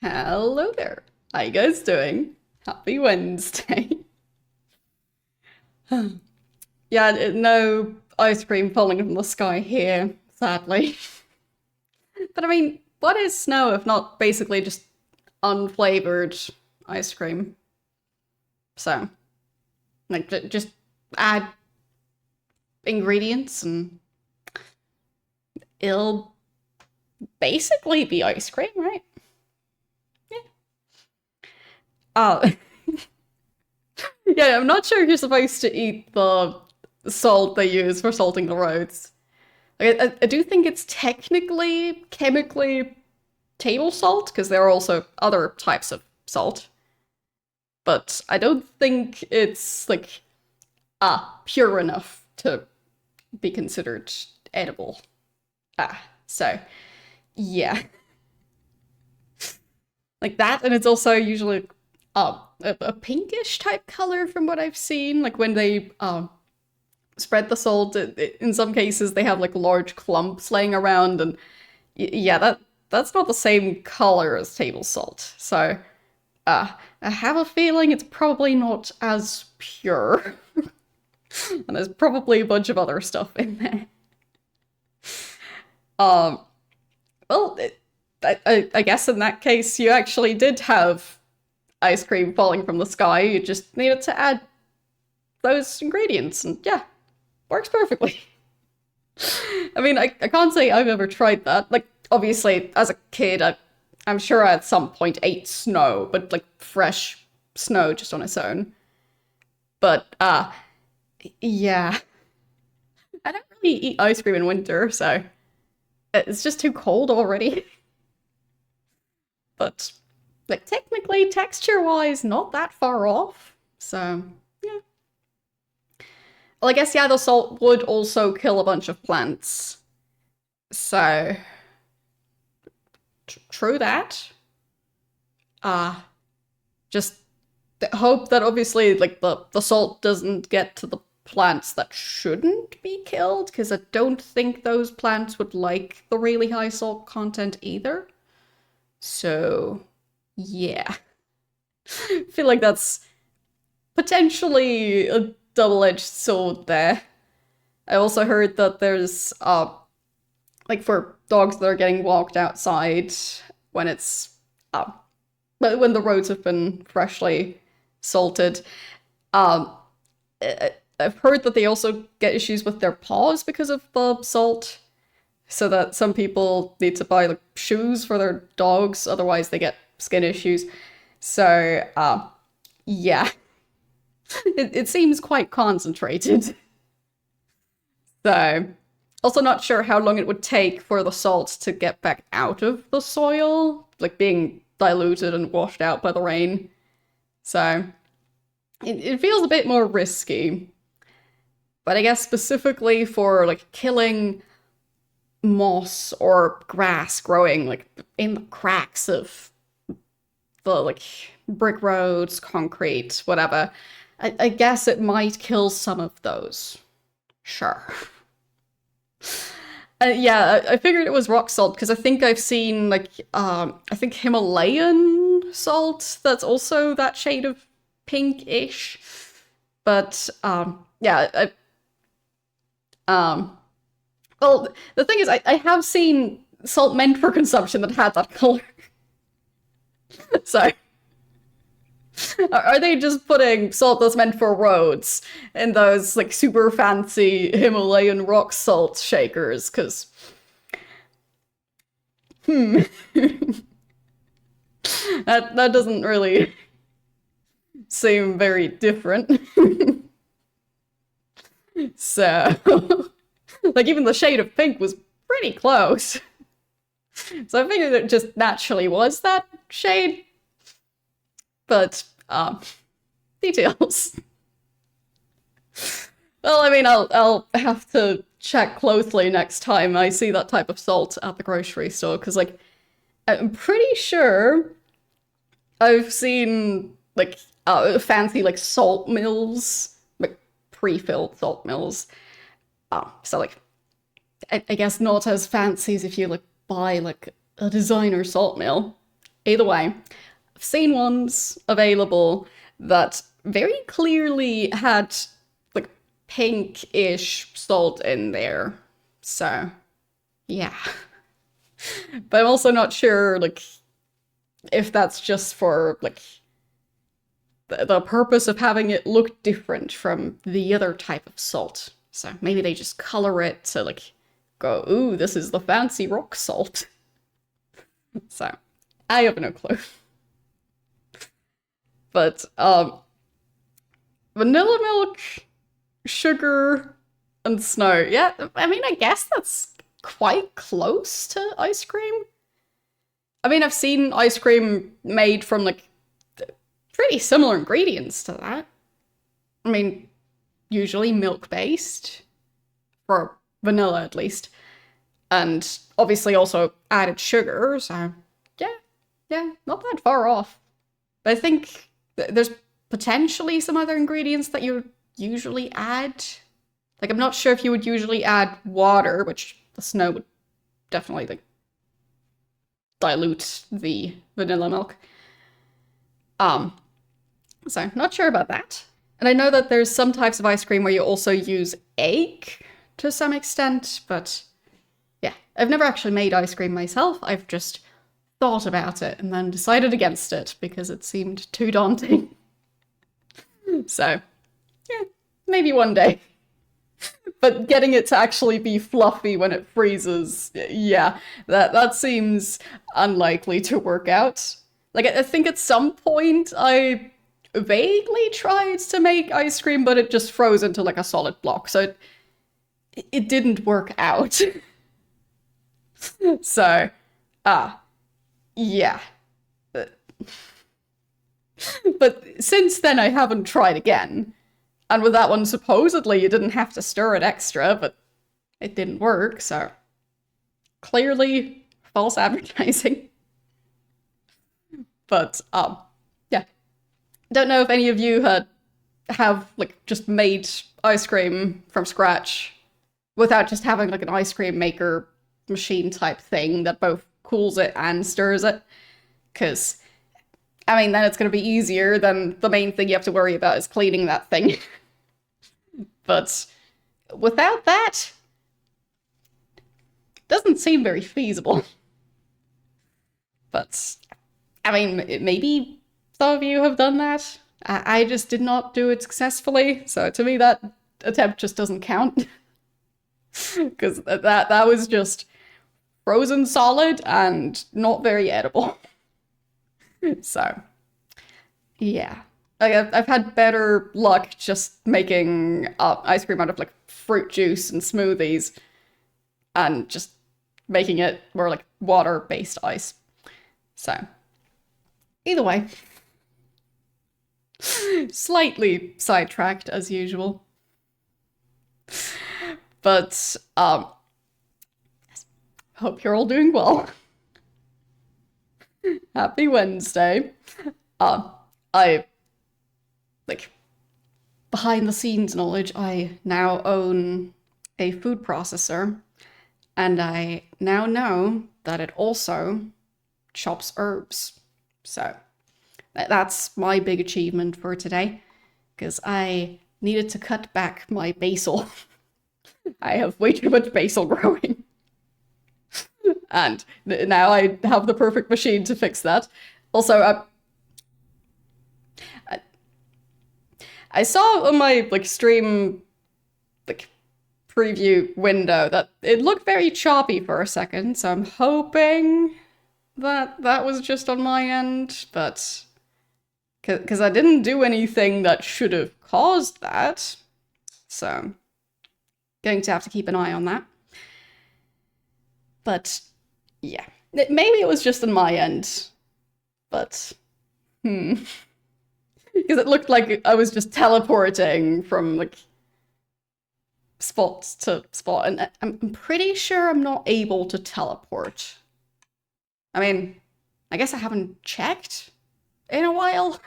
Hello there. How you guys doing? Happy Wednesday. Yeah, no ice cream falling from the sky here, sadly. But I mean, what is snow if not basically just unflavored ice cream? So, like, just add ingredients and it'll basically be ice cream, right? Yeah. Oh, yeah, I'm not sure if you're supposed to eat the salt they use for salting the roads. Like, I do think it's technically, chemically table salt, because there are also other types of salt. But I don't think it's, like, pure enough to be considered edible. So, yeah. Like that, and it's also usually a pinkish type color from what I've seen. Like when they spread the salt. In some cases, they have like large clumps laying around, and yeah, that's not the same color as table salt. So I have a feeling it's probably not as pure, and there's probably a bunch of other stuff in there. Um, well, I guess in that case, you actually did have ice cream falling from the sky. You just needed to add those ingredients, and yeah, works perfectly. I mean, I can't say I've ever tried that. Like, obviously, as a kid, I'm sure I at some point ate snow, but like fresh snow just on its own. But, yeah. I don't really eat ice cream in winter, so it's just too cold already. But, like, technically, texture-wise, not that far off. So, yeah. Well, I guess, yeah, the salt would also kill a bunch of plants. So, true that. Uh, just hope that obviously, like, the salt doesn't get to the plants that shouldn't be killed, because I don't think those plants would like the really high salt content either. So, yeah. I feel like that's potentially a double-edged sword there. I also heard that there's like for dogs that are getting walked outside when it's uh when the roads have been freshly salted, um I've heard that they also get issues with their paws because of the salt. So that some people need to buy like shoes for their dogs, otherwise they get skin issues. So yeah, it seems quite concentrated. So, also not sure how long it would take for the salt to get back out of the soil, like being diluted and washed out by the rain. So, it feels a bit more risky. But I guess specifically for like killing moss or grass growing like in the cracks of the like brick roads, concrete, whatever, I guess it might kill some of those. Sure. Yeah, I figured it was rock salt because I think I've seen like I think Himalayan salt that's also that shade of pinkish. But yeah, well, the thing is, I have seen salt meant for consumption that had that color. So are they just putting salt that's meant for roads in those like super fancy Himalayan rock salt shakers? Because hmm, that doesn't really seem very different. So, like even the shade of pink was pretty close. So I figured it just naturally was that shade, but details. Well, I mean, I'll have to check closely next time I see that type of salt at the grocery store, because like I'm pretty sure I've seen like fancy like salt mills, like pre-filled salt mills. So like I guess not as fancy as if you like buy like a designer salt mill, Either way, I've seen ones available that very clearly had like pink-ish salt in there. So, yeah. But I'm also not sure like if that's just for like the purpose of having it look different from the other type of salt. So maybe they just color it to like go, ooh, this is the fancy rock salt. So I have no clue. But vanilla milk, sugar, and snow. Yeah, I mean, I guess that's quite close to ice cream. I mean, I've seen ice cream made from like pretty similar ingredients to that. I mean, usually milk-based, for vanilla at least, and obviously also added sugar, so yeah, not that far off. But I think there's potentially some other ingredients that you usually add. Like, I'm not sure if you would usually add water, which the snow would definitely like dilute the vanilla milk. So not sure about that. And I know that there's some types of ice cream where you also use egg to some extent, but yeah, I've never actually made ice cream myself. I've just thought about it and then decided against it because it seemed too daunting. So, yeah, maybe one day. But getting it to actually be fluffy when it freezes, yeah, that seems unlikely to work out. Like, I think at some point I vaguely tried to make ice cream, but it just froze into like a solid block, so it didn't work out. So, yeah. But since then I haven't tried again. And with that one, supposedly you didn't have to stir it extra, but it didn't work, so clearly false advertising. But, yeah. Don't know if any of you have, like, just made ice cream from scratch without just having, like, an ice cream maker machine type thing that both cools it and stirs it. Because, I mean, then it's going to be easier than the main thing you have to worry about is cleaning that thing. But without that, it doesn't seem very feasible. But, I mean, maybe some of you have done that. I just did not do it successfully, so to me that attempt just doesn't count. Because that was just frozen solid and not very edible. So, yeah. I've had better luck just making ice cream out of like fruit juice and smoothies and just making it more like water-based ice. So, either way, slightly sidetracked as usual. But, hope you're all doing well. Happy Wednesday. Like, behind the scenes knowledge, I now own a food processor, and I now know that it also chops herbs. So that's my big achievement for today, because I needed to cut back my basil. I have way too much basil growing. And now I have the perfect machine to fix that. Also, I saw on my like stream like preview window that it looked very choppy for a second, so I'm hoping that that was just on my end, but because I didn't do anything that should have caused that, so going to have to keep an eye on that. But yeah, maybe it was just on my end, but because it looked like I was just teleporting from like spot to spot, and I'm pretty sure I'm not able to teleport. I mean, I guess I haven't checked in a while,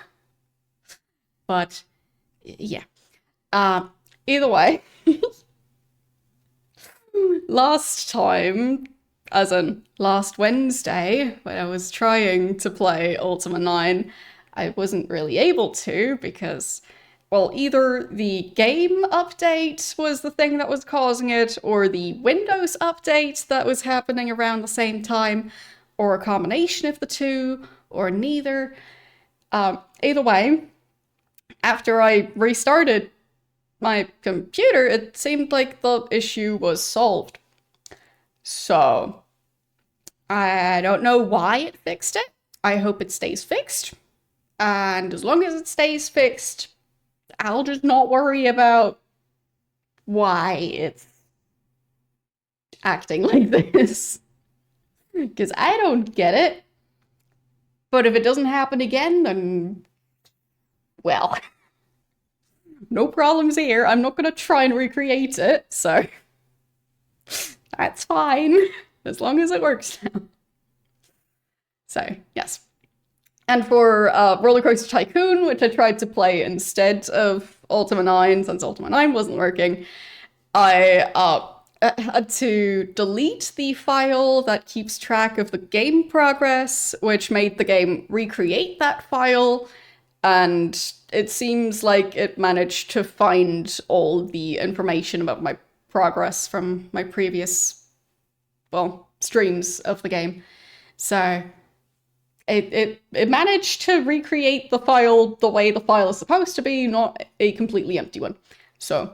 but yeah. Either way, last time as in last Wednesday, when I was trying to play Ultima 9, I wasn't really able to because, well, either the game update was the thing that was causing it, or the Windows update that was happening around the same time, or a combination of the two, or neither. Either way, after I restarted my computer, it seemed like the issue was solved. So, I don't know why it fixed it. I hope it stays fixed. And as long as it stays fixed, I'll just not worry about why it's acting like this. Because I don't get it. But if it doesn't happen again, then, well, no problems here. I'm not gonna try and recreate it, so that's fine, as long as it works now. So, yes. And for Roller Coaster Tycoon, which I tried to play instead of Ultima 9, since Ultima 9 wasn't working, I had to delete the file that keeps track of the game progress, which made the game recreate that file, and it seems like it managed to find all the information about my progress from my previous, well, streams of the game. So it managed to recreate the file the way the file is supposed to be, not a completely empty one. So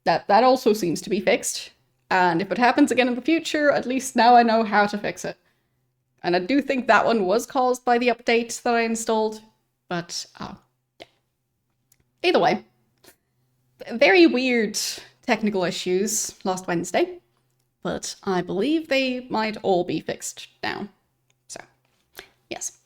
that also seems to be fixed. And if it happens again in the future, at least now I know how to fix it. And I do think that one was caused by the update that I installed. But, yeah. Either way, very weird technical issues last Wednesday. But I believe they might all be fixed now. So, yes.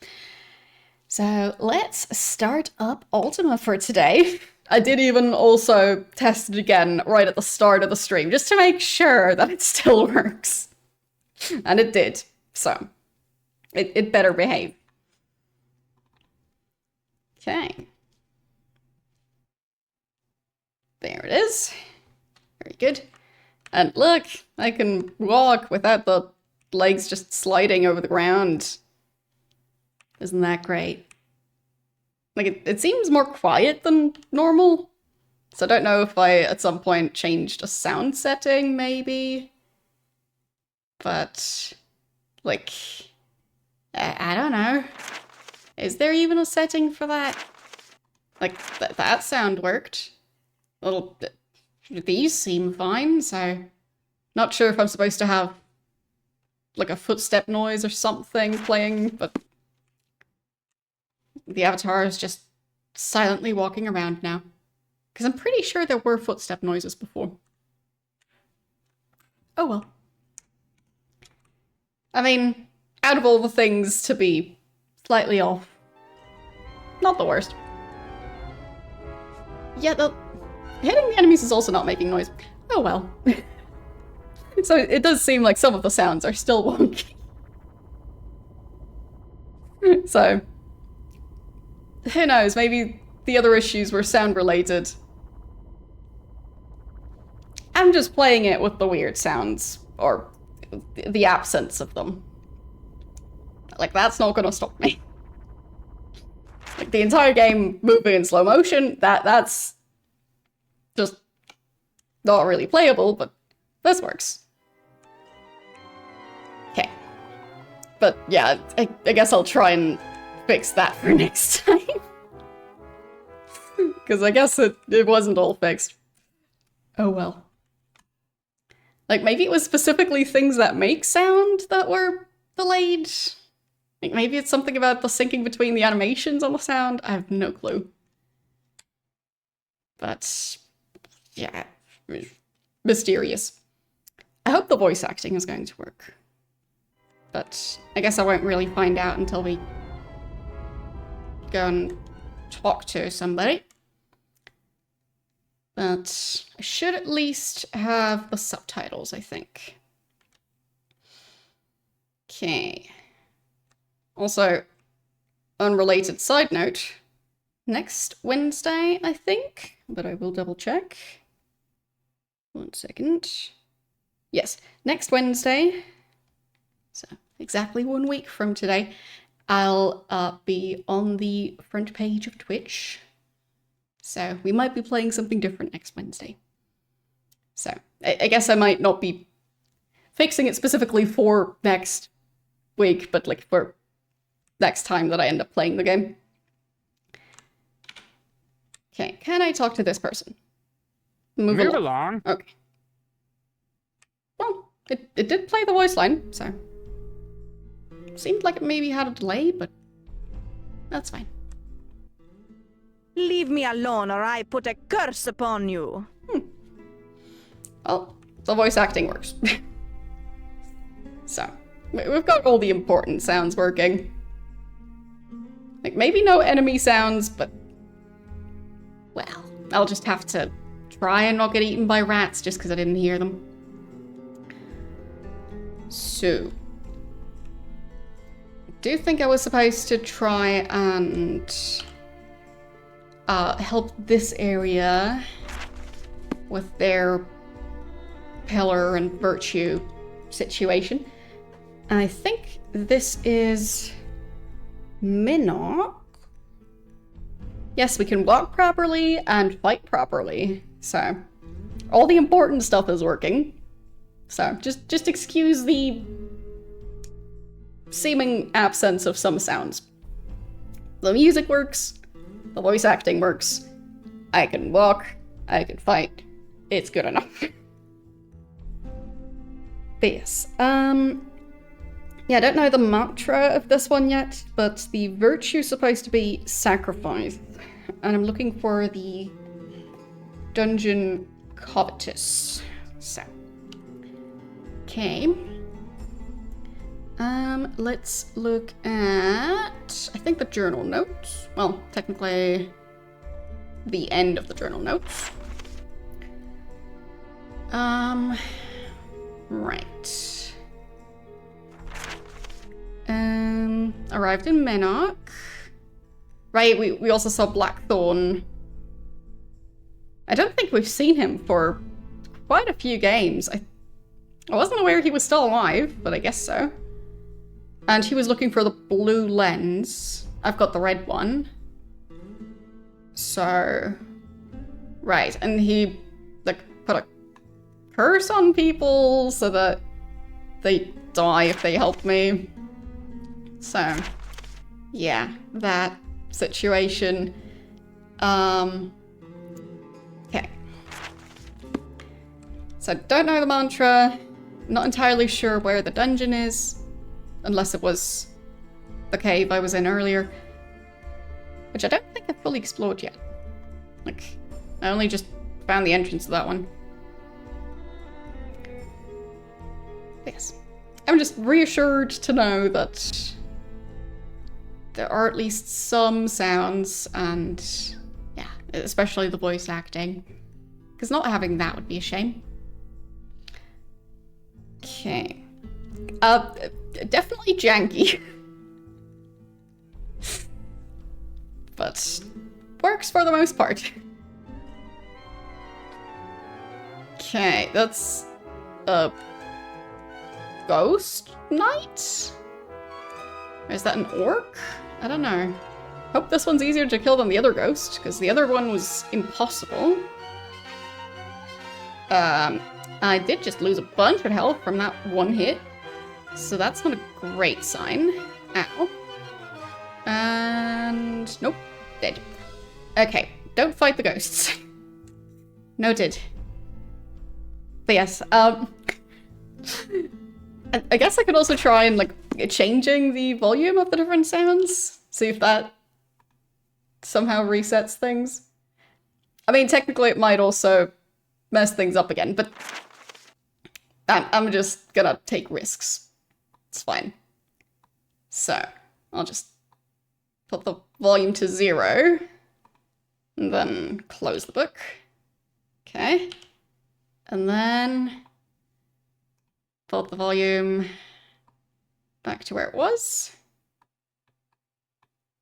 So let's start up Ultima for today. I did even also test it again right at the start of the stream, just to make sure that it still works. And it did, so it better behave. Okay. There it is. Very good. And look, I can walk without the legs just sliding over the ground. Isn't that great? Like, it seems more quiet than normal. So I don't know if I, at some point, changed a sound setting, maybe. But, like, I don't know. Is there even a setting for that? Like, that sound worked. These seem fine, so... Not sure if I'm supposed to have, like, a footstep noise or something playing, but... The avatar is just silently walking around now. Because I'm pretty sure there were footstep noises before. Oh well. I mean, out of all the things to be slightly off, not the worst. Yeah, hitting the enemies is also not making noise. Oh well. So it does seem like some of the sounds are still wonky. So... Who knows, maybe the other issues were sound related. I'm just playing it with the weird sounds, or the absence of them. Like, that's not gonna stop me. Like, the entire game moving in slow motion, that's just not really playable, but this works. Okay. But yeah, I guess I'll try and fix that for next time. Because I guess it wasn't all fixed. Oh well. Like, maybe it was specifically things that make sound that were delayed? Like, maybe it's something about the syncing between the animations on the sound? I have no clue. But, yeah. Mysterious. I hope the voice acting is going to work. But I guess I won't really find out until we go and talk to somebody. But I should at least have the subtitles, I think. Okay. Also, unrelated side note, next Wednesday, I think, but I will double check. 1 second. Yes, next Wednesday, So exactly 1 week from today, I'll be on the front page of Twitch. So we might be playing something different next Wednesday. So I guess I might not be fixing it specifically for next week, but like for next time that I end up playing the game. Okay, can I talk to this person? Move along. Okay. Well, it did play the voice line, so... Seemed like it maybe had a delay, but... That's fine. Leave me alone or I put a curse upon you. Well, the voice acting works. So, we've got all the important sounds working. Like, maybe no enemy sounds, but... Well, I'll just have to try and not get eaten by rats just because I didn't hear them. So... I do think I was supposed to try and... help this area with their pillar and virtue situation. And I think this is Minnock. Yes, we can walk properly and fight properly. So all the important stuff is working. So just excuse the seeming absence of some sounds. The music works, the voice acting works. I can walk, I can fight. It's good enough. But yes, yeah, I don't know the mantra of this one yet, but the virtue is supposed to be sacrifice. And I'm looking for the dungeon covetous. So, okay. Let's look at, I think the journal notes. Well, technically the end of the journal notes. Right. Arrived in Minnock. Right, we also saw Blackthorn. I don't think we've seen him for quite a few games. I wasn't aware he was still alive, but I guess so. And he was looking for the blue lens. I've got the red one. So... Right, and he, like, put a curse on people so that they die if they help me. So, yeah, that situation. Okay. So, don't know the mantra. Not entirely sure where the dungeon is. Unless it was the cave I was in earlier. Which I don't think I've fully explored yet. Like, I only just found the entrance to that one. Yes. I'm just reassured to know that there are at least some sounds and, yeah, especially the voice acting. Because not having that would be a shame. Okay. Definitely janky. But works for the most part. Okay, that's a ghost knight? Or is that an orc? I don't know. Hope this one's easier to kill than the other ghost, because the other one was impossible. I did just lose a bunch of health from that one hit. So that's not a great sign. Ow. And... nope. Dead. Okay. Don't fight the ghosts. Noted. But yes, I guess I could also try and, like, changing the volume of the different sounds. See if that somehow resets things. I mean, technically it might also mess things up again, but I'm just gonna take risks. It's fine. So, I'll just put the volume to 0, and then close the book. Okay. And then put the volume back to where it was.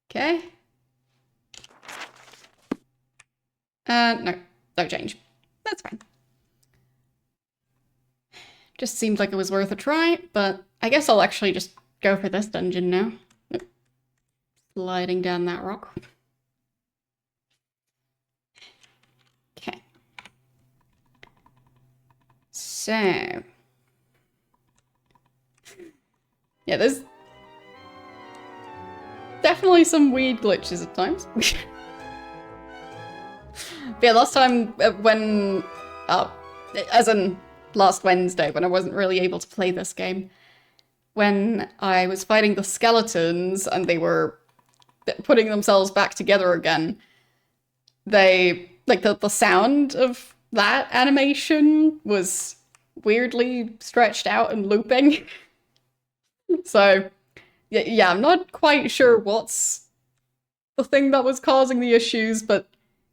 Okay. No change. That's fine. Just seemed like it was worth a try, but I guess I'll actually just go for this dungeon now. Sliding down that rock. Okay. So... yeah, there's definitely some weird glitches at times. But yeah, last time when... as in last Wednesday, when I wasn't really able to play this game, when I was fighting the skeletons and they were putting themselves back together again, they... like, the sound of that animation was weirdly stretched out and looping. So, yeah, I'm not quite sure what's the thing that was causing the issues, but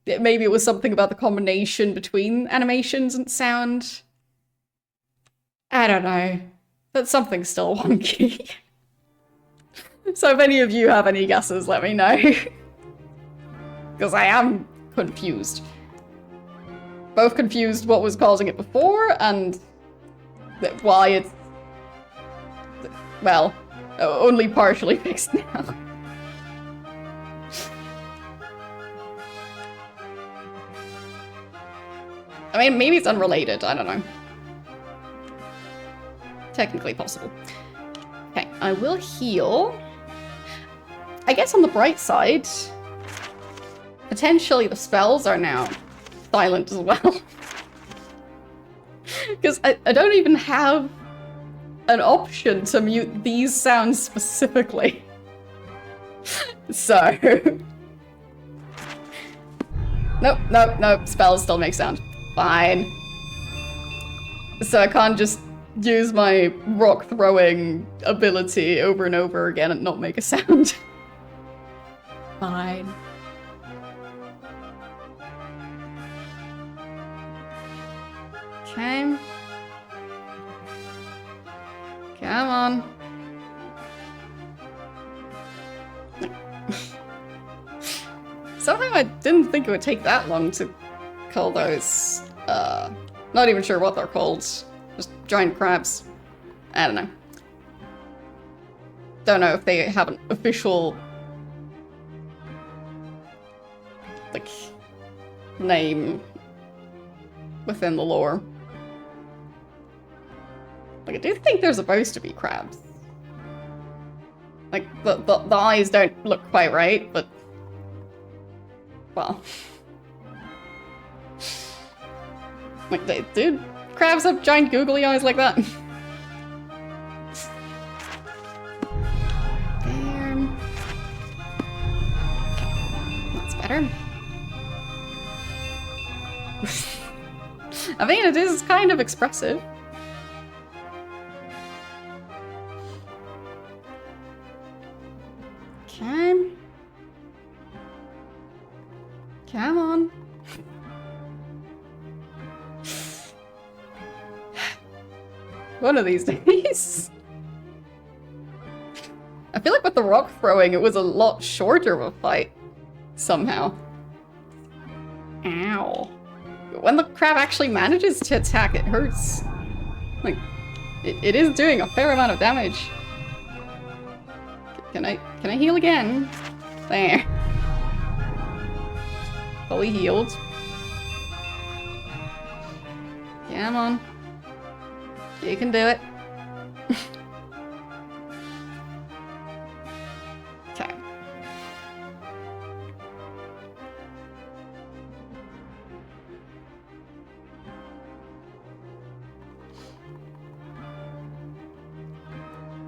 maybe it was something about the combination between animations and sound. I don't know. But something's still wonky. So if any of you have any guesses, let me know. Because I am confused. Both confused what was causing it before, and why it's... well, only partially fixed now. I mean, maybe it's unrelated, I don't know. Technically possible. Okay, I will heal. I guess on the bright side, potentially the spells are now silent as well. Because I don't even have an option to mute these sounds specifically. So... Nope, spells still make sound. Fine. So I can't just use my rock throwing ability over and over again and not make a sound. Fine. Okay. Come on. Somehow I didn't think it would take that long to call those, not even sure what they're called. Just giant crabs. I don't know. Don't know if they have an official, like, name within the lore. Like, I do think they're supposed to be crabs. Like, the eyes don't look quite right, but... well... like, dude, crabs have giant googly eyes like that. There. That's better. I mean, it is kind of expressive. Okay. Come on. One of these days. I feel like with the rock throwing, it was a lot shorter of a fight. Somehow. Ow. When the crab actually manages to attack, it hurts. Like, it is doing a fair amount of damage. Can I heal again? There. Fully healed. Come on. You can do it. Okay.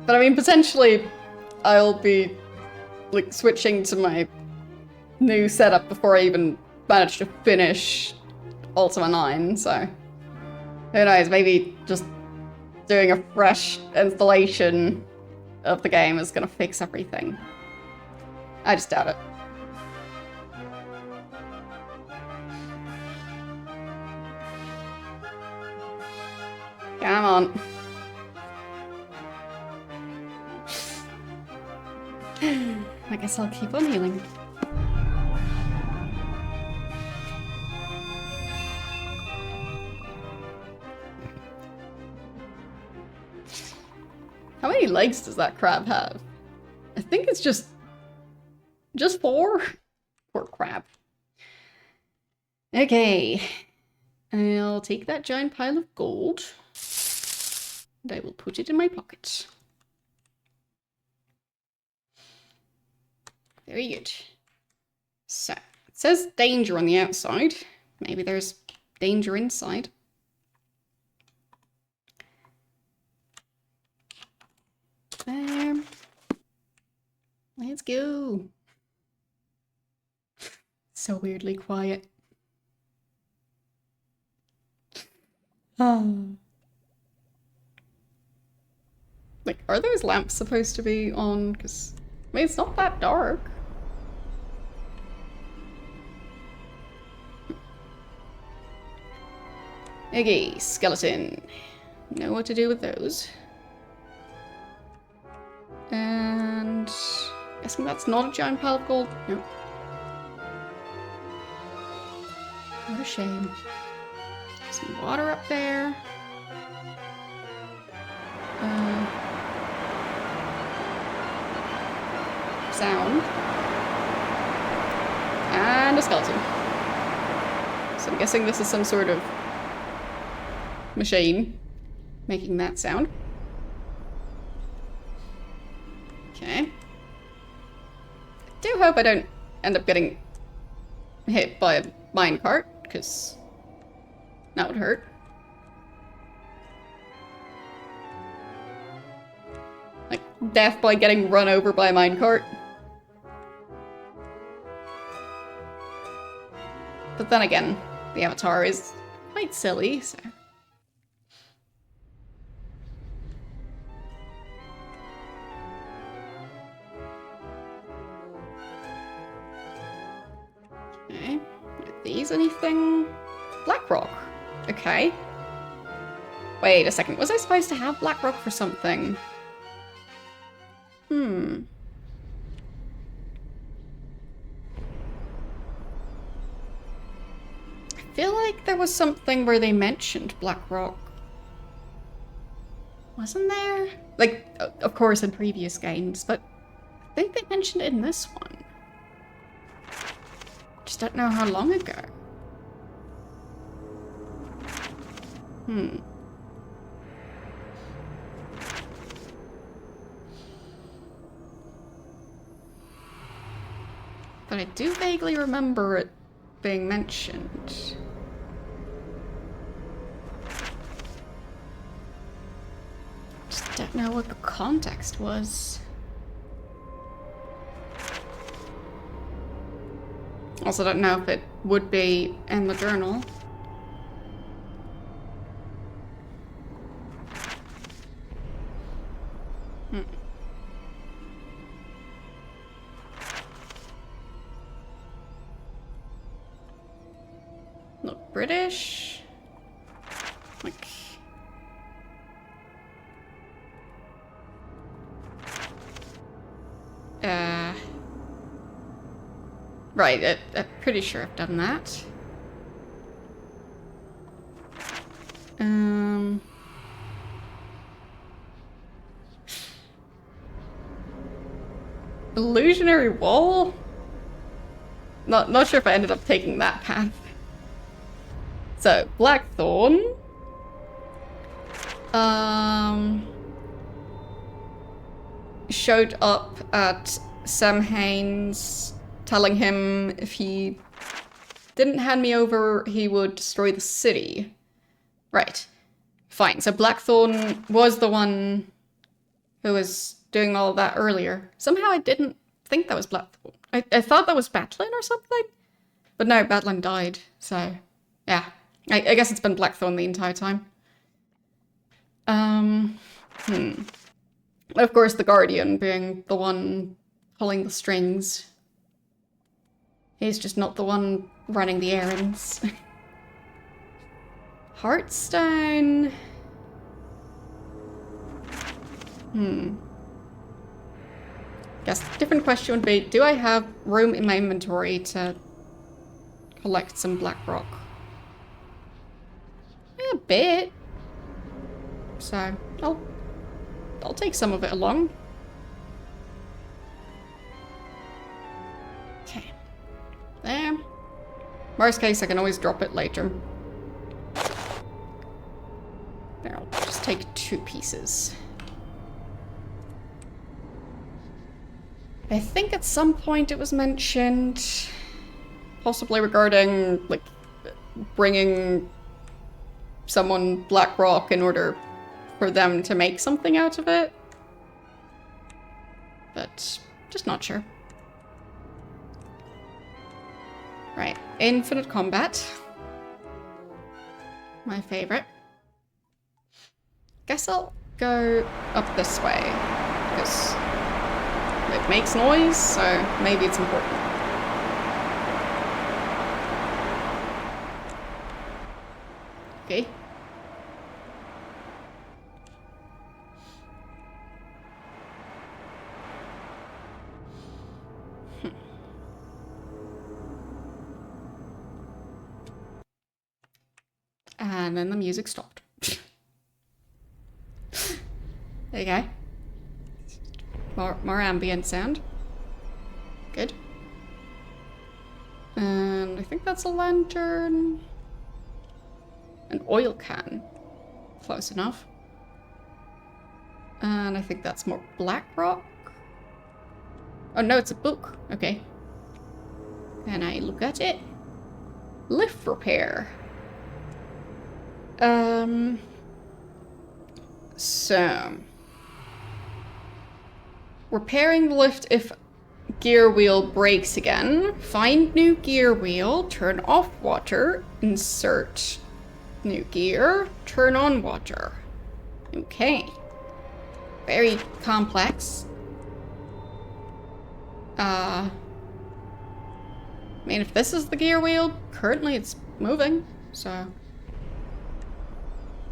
But I mean, potentially, I'll be, like, switching to my new setup before I even manage to finish Ultima 9, so... who knows, maybe just doing a fresh installation of the game is gonna fix everything. I just doubt it. Come on. I guess I'll keep on healing. many legs does that crab have? I think it's just 4. Poor crab. Okay. I'll take that giant pile of gold. And I will put it in my pocket. Very good. So, it says danger on the outside. Maybe there's danger inside. There. Let's go. So weirdly quiet. Like, are those lamps supposed to be on? Because, I mean, it's not that dark. Okay, skeleton. Know what to do with those. And... guessing that's not a giant pile of gold. No. What a shame. Some water up there. Sound. And a skeleton. So I'm guessing this is some sort of machine making that sound. Okay. I do hope I don't end up getting hit by a minecart, because that would hurt. Like, death by getting run over by a minecart. But then again, the avatar is quite silly, so... Okay. Are these anything? Black rock. Okay. Wait a second. Was I supposed to have black rock for something? I feel like there was something where they mentioned black rock. Wasn't there? Like, of course in previous games, but I think they mentioned it in this one. Just don't know how long ago. But I do vaguely remember it being mentioned. Just don't know what the context was. Also don't know if it would be in the journal. Look British. Like... Right, I'm pretty sure I've done that. Illusionary wall? Not sure if I ended up taking that path. So, Blackthorn. Showed up at Samhain's, telling him if he didn't hand me over, he would destroy the city. Right. Fine. So Blackthorn was the one who was doing all that earlier. Somehow I didn't think that was Blackthorn. I thought that was Batlin or something. But no, Batlin died. So, yeah. I guess it's been Blackthorn the entire time. Of course, the Guardian being the one pulling the strings. He's just not the one running the errands. Heartstone. Guess the different question would be, do I have room in my inventory to collect some black rock? A bit. So, I'll I'll take some of it along. Okay. There. Worst case, I can always drop it later. There, I'll just take 2 pieces. I think at some point it was mentioned, possibly regarding, like, bringing someone black rock in order for them to make something out of it. But just not sure. Right, infinite combat. My favorite. Guess I'll go up this way, because it makes noise, so maybe it's important. Okay. And then the music stopped. There you go. More ambient sound. Good. And I think that's a lantern. An oil can. Close enough. And I think that's more black rock. Oh no, it's a book. Okay. Can I look at it? Lift repair. So repairing the lift if gear wheel breaks again. Find new gear wheel, turn off water, insert new gear, turn on water. Okay. Very complex. I mean, if this is the gear wheel, currently it's moving, so I'm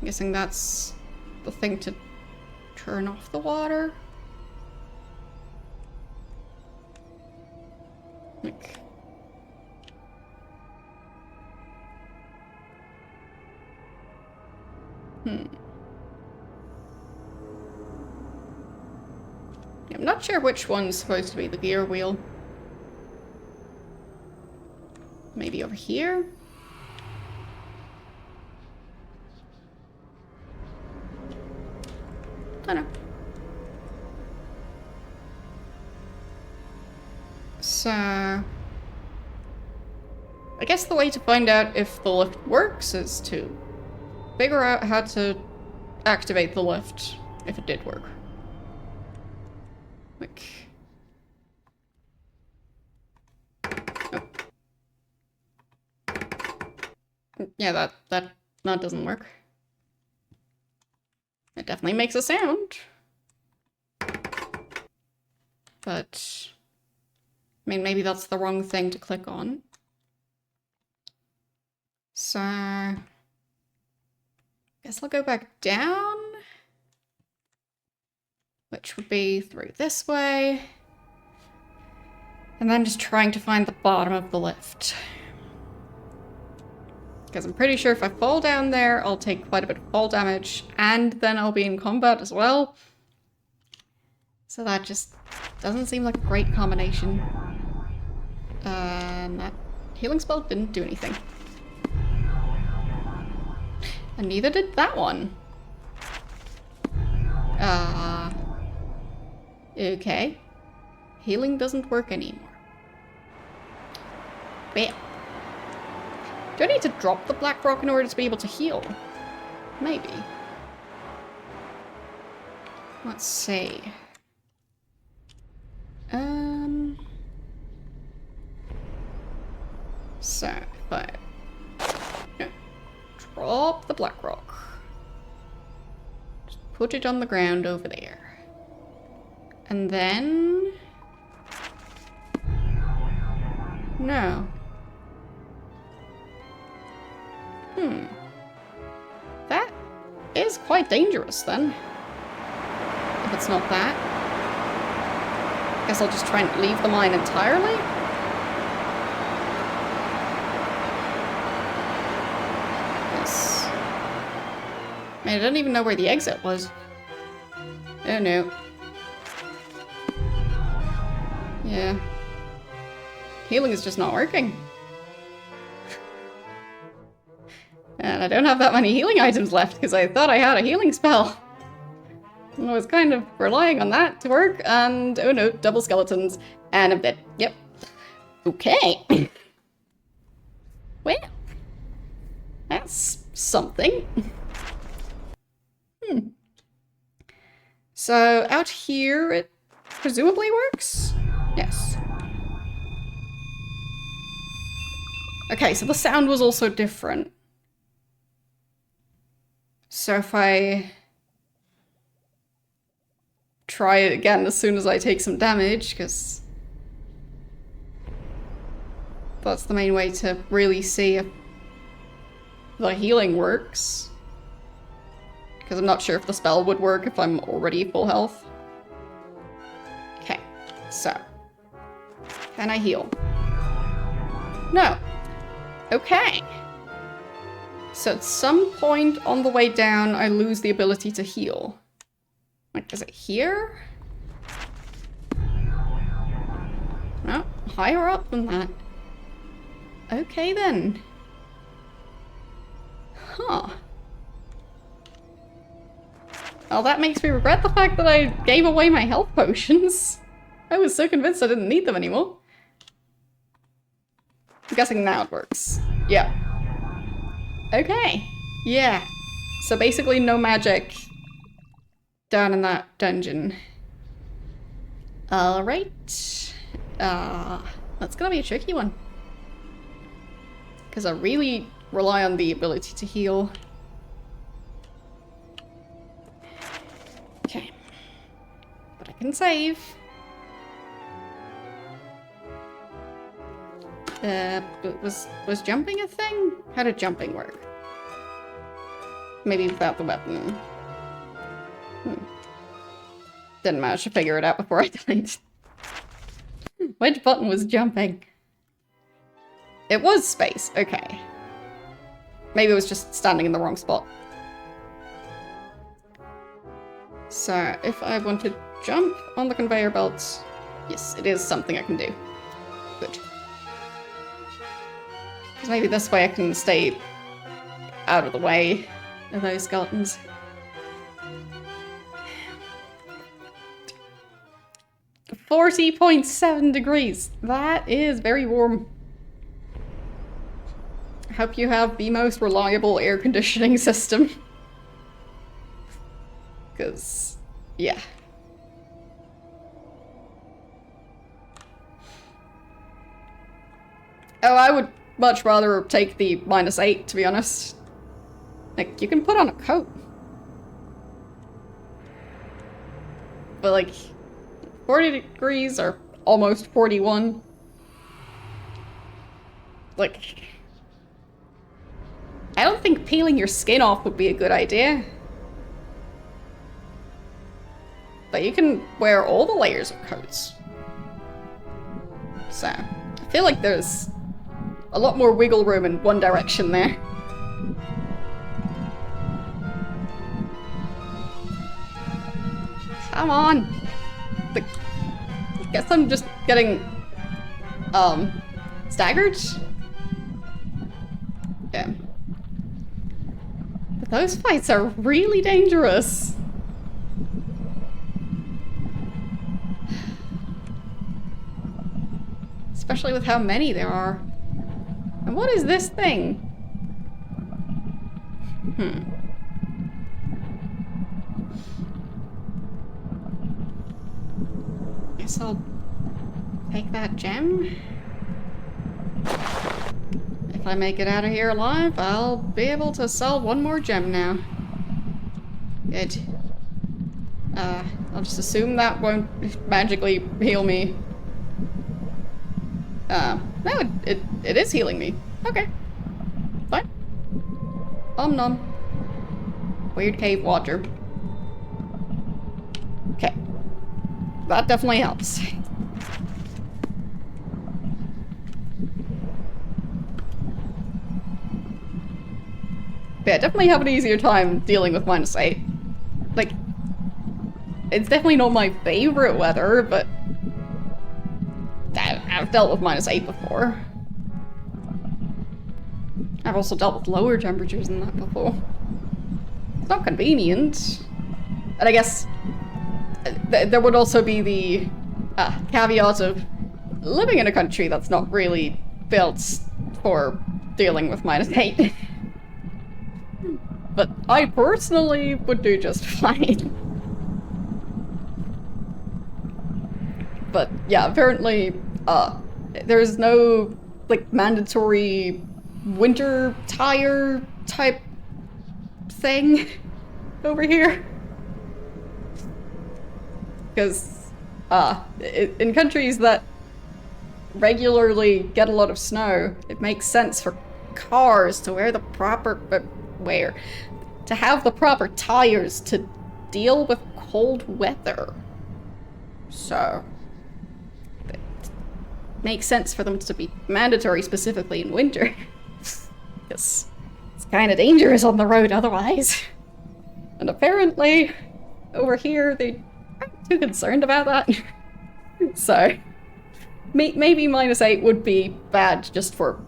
guessing that's the thing to turn off the water. Like, I'm not sure which one's supposed to be the gear wheel. Maybe over here? I don't know. So I guess the way to find out if the lift works is to figure out how to activate the lift if it did work. Like, oh. Yeah, that doesn't work. It definitely makes a sound. But I mean, maybe that's the wrong thing to click on. So guess I'll go back down, which would be through this way. And then just trying to find the bottom of the lift. Because I'm pretty sure if I fall down there, I'll take quite a bit of fall damage, and then I'll be in combat as well. So that just doesn't seem like a great combination. And that healing spell didn't do anything. And neither did that one. Okay. Healing doesn't work anymore. But do I need to drop the black rock in order to be able to heal? Maybe. Let's see. So, but no. Drop the black rock. Just put it on the ground over there. And then no. That is quite dangerous then. If it's not that. Guess I'll just try and leave the mine entirely. Yes. Man, I don't even know where the exit was. Oh no. Yeah. Healing is just not working. And I don't have that many healing items left because I thought I had a healing spell. And I was kind of relying on that to work, and oh no, double skeletons. And I'm dead. Yep. Okay. Well, that's something. So out here, it presumably works? Yes. Okay, so the sound was also different. So if I try it again as soon as I take some damage, because that's the main way to really see if the healing works. Because I'm not sure if the spell would work if I'm already full health. Okay, so can I heal? No. Okay. So at some point on the way down, I lose the ability to heal. Like, is it here? No, higher up than that. Okay then. Huh. Well, that makes me regret the fact that I gave away my health potions. I was so convinced I didn't need them anymore. I'm guessing now it works. Yeah. Okay. Yeah. So basically no magic down in that dungeon. Alright. That's gonna be a tricky one. Because I really rely on the ability to heal. Okay. But I can save. Was jumping a thing? How did jumping work? Maybe without the weapon. Didn't manage to figure it out before I died. Which button was jumping? It was space, okay. Maybe it was just standing in the wrong spot. So, if I want to jump on the conveyor belts, yes, it is something I can do. Good. Because maybe this way I can stay out of the way of those skeletons. 40.7 degrees. That is very warm. I hope you have the most reliable air conditioning system. Because, yeah. Oh, I would much rather take the -8, to be honest. Like, you can put on a coat. But, like, 40 degrees or almost 41. Like, I don't think peeling your skin off would be a good idea. But you can wear all the layers of coats. So, I feel like there's a lot more wiggle room in one direction there. Come on! I guess I'm just getting, staggered? Yeah. But those fights are really dangerous. Especially with how many there are. And what is this thing? Guess I'll take that gem. If I make it out of here alive, I'll be able to sell one more gem now. Good. I'll just assume that won't magically heal me. No, it is healing me. Okay. Fine. Nom. Weird cave water. Okay. That definitely helps. But yeah, definitely have an easier time dealing with -8. Like, It's definitely not my favorite weather, but I've dealt with -8 before. I've also dealt with lower temperatures than that before. It's not convenient. And I guess there would also be the caveat of living in a country that's not really built for dealing with -8. But I personally would do just fine. But yeah, apparently there's no like mandatory winter tire type thing over here. Because in countries that regularly get a lot of snow, it makes sense for cars to wear the proper to have the proper tires to deal with cold weather. So it makes sense for them to be mandatory specifically in winter. Because it's kind of dangerous on the road otherwise. And apparently over here they aren't too concerned about that. So maybe -8 would be bad just for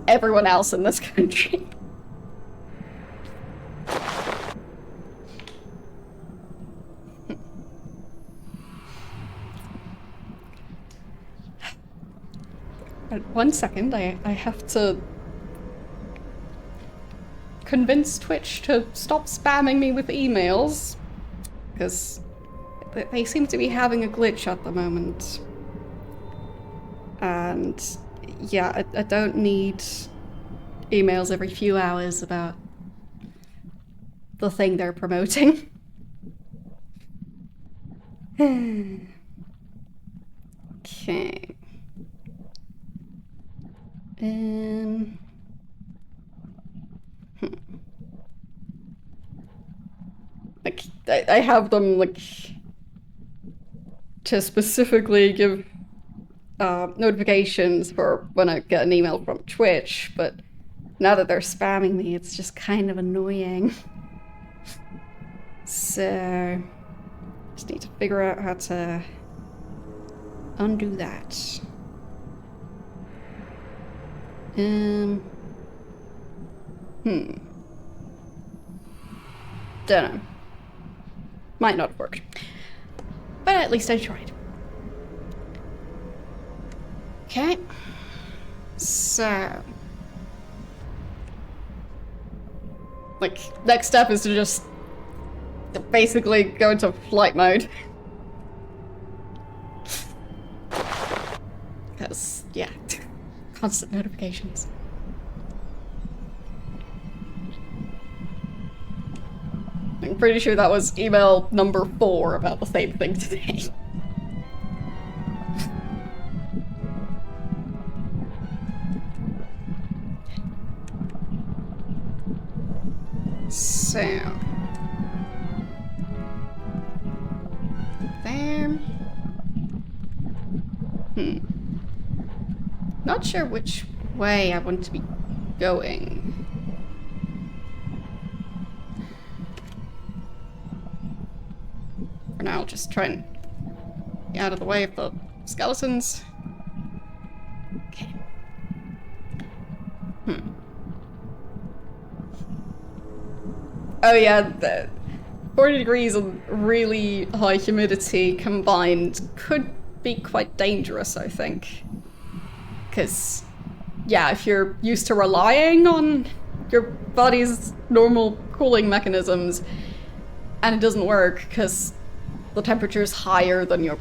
everyone else in this country. One second, I have to convince Twitch to stop spamming me with emails, because they seem to be having a glitch at the moment. And yeah, I don't need emails every few hours about the thing they're promoting. Okay. Like, I have them, like, to specifically give notifications for when I get an email from Twitch, but now that they're spamming me, it's just kind of annoying. So, just need to figure out how to undo that. Dunno. Might not have worked. But at least I tried. Okay. So. Like, next step is to just basically go into flight mode. Because, yeah. Constant notifications. I'm pretty sure that was email number 4 about the same thing today. So. There. Not sure which way I want to be going. For now, I'll just try and get out of the way of the skeletons. Okay. Oh yeah, the 40 degrees and really high humidity combined could be quite dangerous, I think. Because, yeah, if you're used to relying on your body's normal cooling mechanisms and it doesn't work because the temperature's higher than your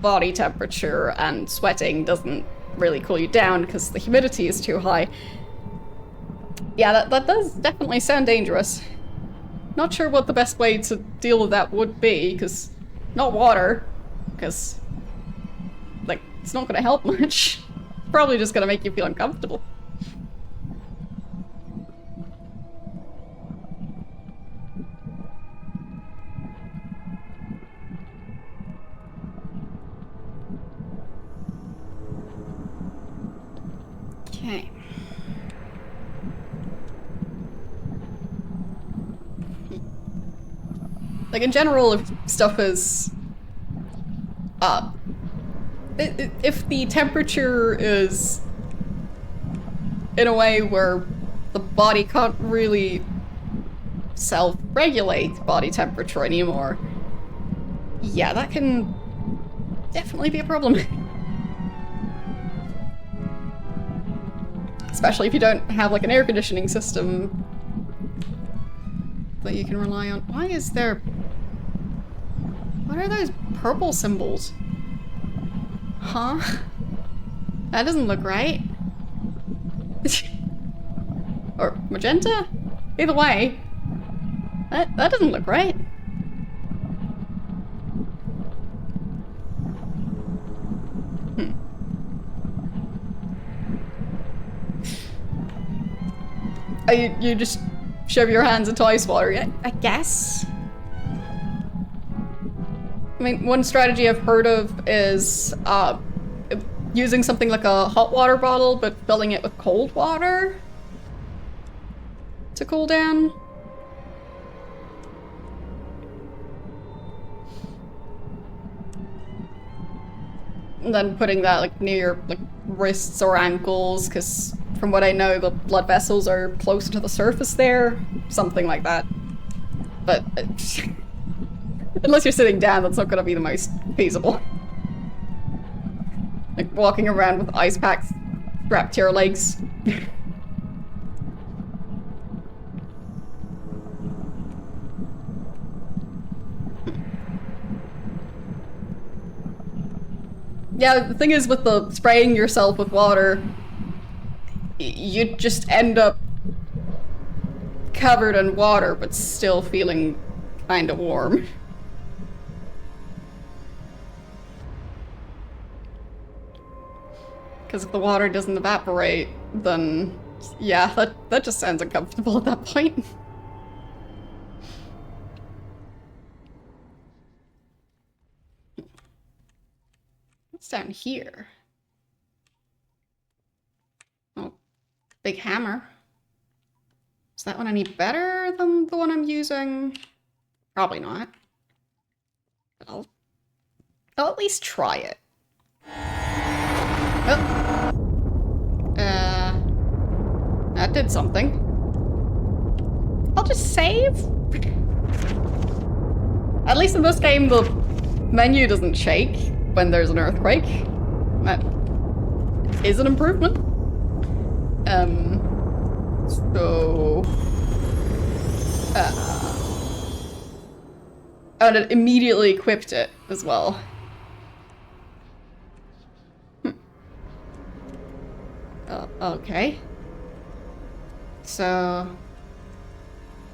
body temperature and sweating doesn't really cool you down because the humidity is too high. Yeah, that does definitely sound dangerous. Not sure what the best way to deal with that would be, because not water, because like it's not gonna help much. Probably just gonna make you feel uncomfortable. Okay. Like, in general, if stuff is... if the temperature is in a way where the body can't really self-regulate body temperature anymore, yeah, that can definitely be a problem. Especially if you don't have, like, an air conditioning system that you can rely on. Why is there... What are those purple symbols? Huh? That doesn't look right. Or magenta? Either way. That doesn't look right. You just shove your hands into ice water, I guess. I mean, one strategy I've heard of is using something like a hot water bottle, but filling it with cold water to cool down. And then putting that like near your like wrists or ankles, because from what I know, the blood vessels are closer to the surface there. Something like that. But unless you're sitting down, that's not going to be the most feasible. Like walking around with ice packs strapped to your legs. Yeah, the thing is with the spraying yourself with water, you just end up covered in water, but still feeling kinda warm. Because if the water doesn't evaporate, then yeah, that just sounds uncomfortable at that point. What's down here? Oh, big hammer. Is that one any better than the one I'm using? Probably not. But I'll at least try it. Oh. That did something. I'll just save. At least in this game, the menu doesn't shake when there's an earthquake. That is an improvement. So... oh, and it immediately equipped it as well. Okay. So...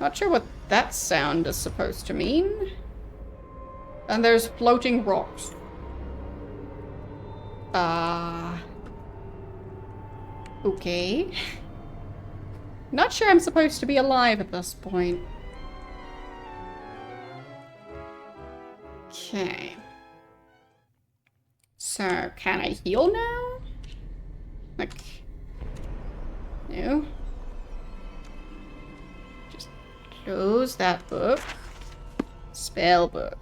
not sure what that sound is supposed to mean. And there's floating rocks. Okay. Not sure I'm supposed to be alive at this point. Okay. So, can I heal now? Like... no. Just close that book. Spell book.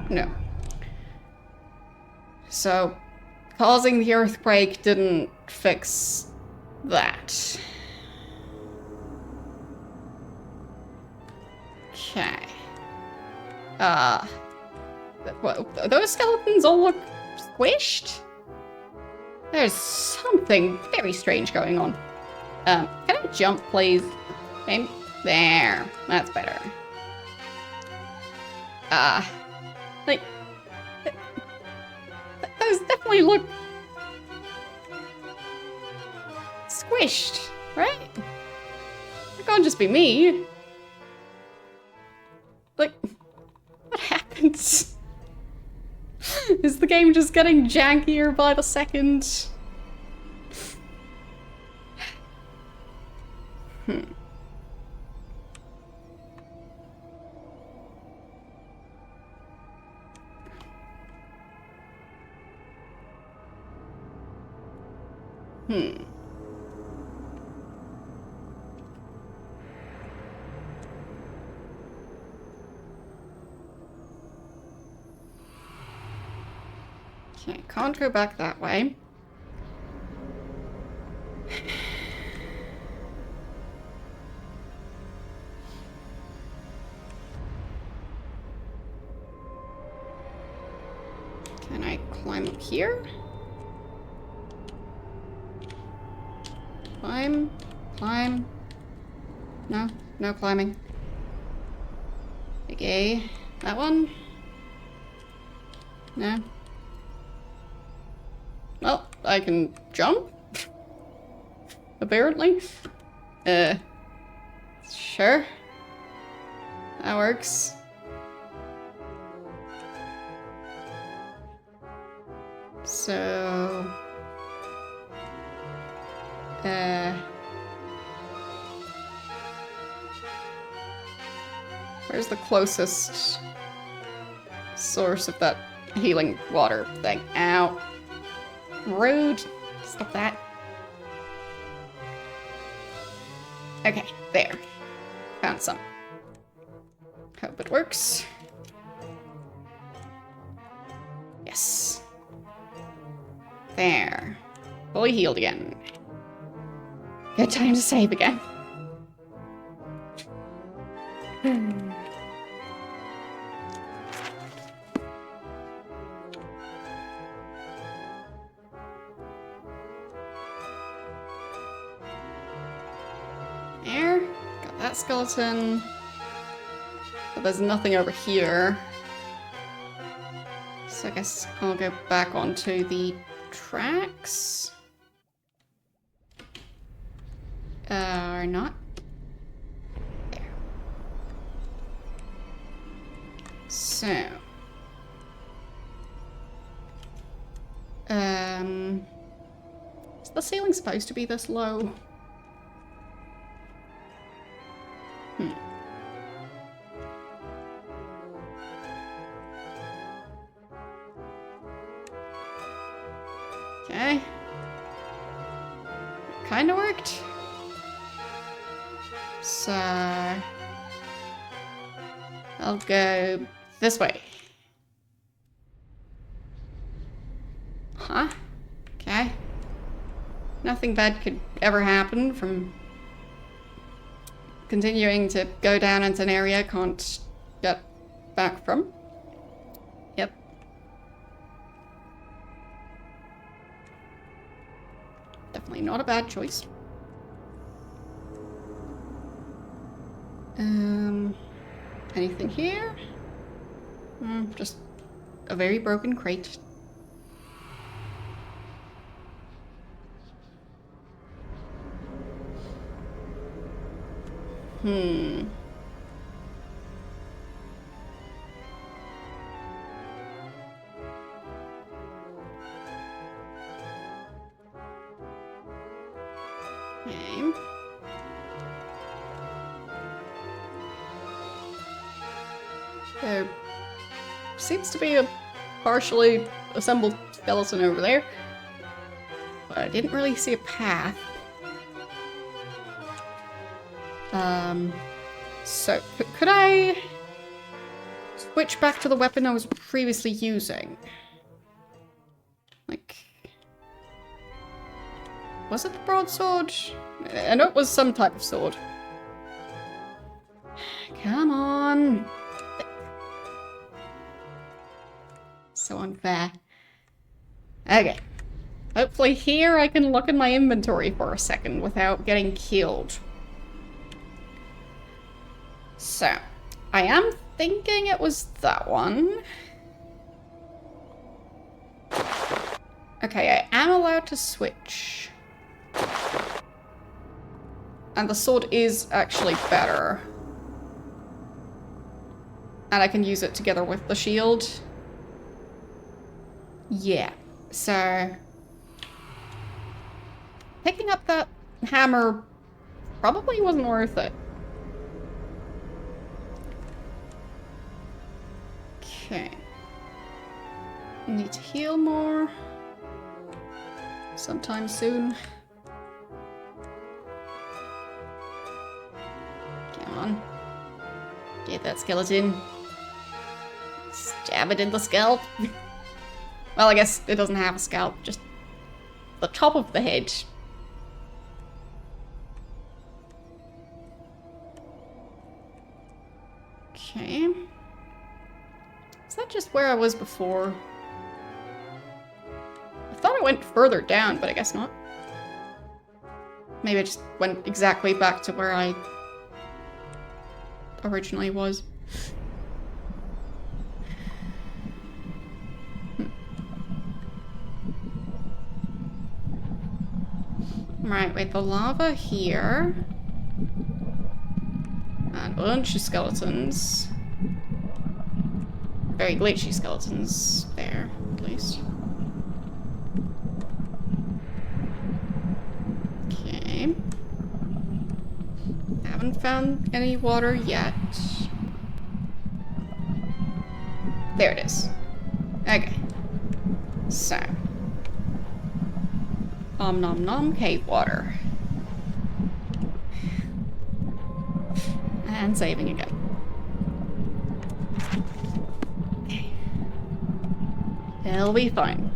No. So, causing the earthquake didn't fix that. Okay. What, those skeletons all look squished? There's something very strange going on. Can I jump, please? Maybe? There. That's better. Like... those definitely look... squished, right? It can't just be me. Like... what happens? Is the game just getting jankier by the second? Okay, can't go back that way. Can I climb up here? Climb? Climb? No, no climbing. Okay, that one? No. Well, I can jump? Apparently. Sure. That works. So... where's the closest source of that healing water thing? Ow. Rude. Stop that. Okay, there. Found some. Hope it works. Yes. There. Fully healed again. Good time to save again. There. Got that skeleton. But there's nothing over here. So I guess I'll go back onto the tracks. Or not. There. So. Is the ceiling supposed to be this low? Okay. Kinda worked. So... I'll go this way. Huh? Okay. Nothing bad could ever happen from continuing to go down into an area I can't get back from. Yep. Definitely not a bad choice. Anything here? Just a very broken crate. Okay. There seems to be a partially assembled skeleton over there, but I didn't really see a path. So could I switch back to the weapon I was previously using? Like, was it the broadsword? I know it was some type of sword. Come on. So unfair. Okay. Hopefully here I can look in my inventory for a second without getting killed. So, I am thinking it was that one. Okay, I am allowed to switch. And the sword is actually better. And I can use it together with the shield. Yeah, so... picking up that hammer probably wasn't worth it. Okay. Need to heal more. Sometime soon. Come on. Get that skeleton. Stab it in the scalp. Well, I guess it doesn't have a scalp, just the top of the head. Okay. Is that just where I was before? I thought I went further down, but I guess not. Maybe I just went exactly back to where I originally was. Right, wait, the lava here. And a bunch of skeletons. Very glitchy skeletons there, at least. Okay. Haven't found any water yet. There it is. Okay. So. Nom nom nom, cave water. And saving again. Okay. It'll be fine.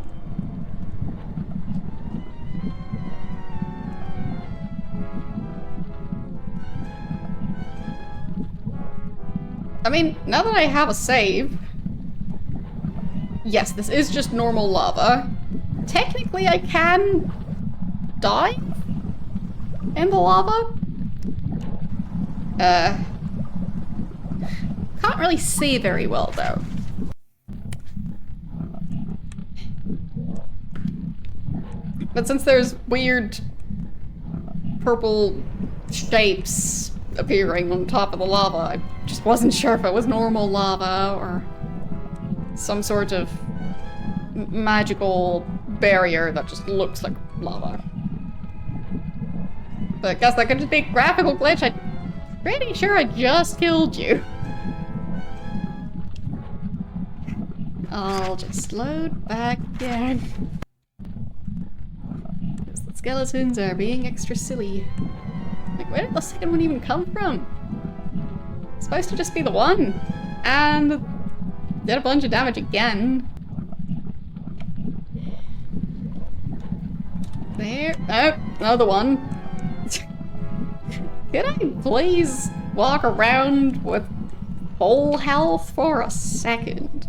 I mean, now that I have a save... Yes, this is just normal lava. Technically, I can dive in the lava. Can't really see very well, though. But since there's weird purple shapes appearing on top of the lava, I just wasn't sure if it was normal lava or some sort of magical barrier that just looks like lava. But I guess that could just be a graphical glitch. I'm pretty sure I just killed you. I'll just load back again. Because the skeletons are being extra silly. Like, where did the second one even come from? It's supposed to just be the one. And did a bunch of damage again. There. Oh, another one. Could I please walk around with full health for a second?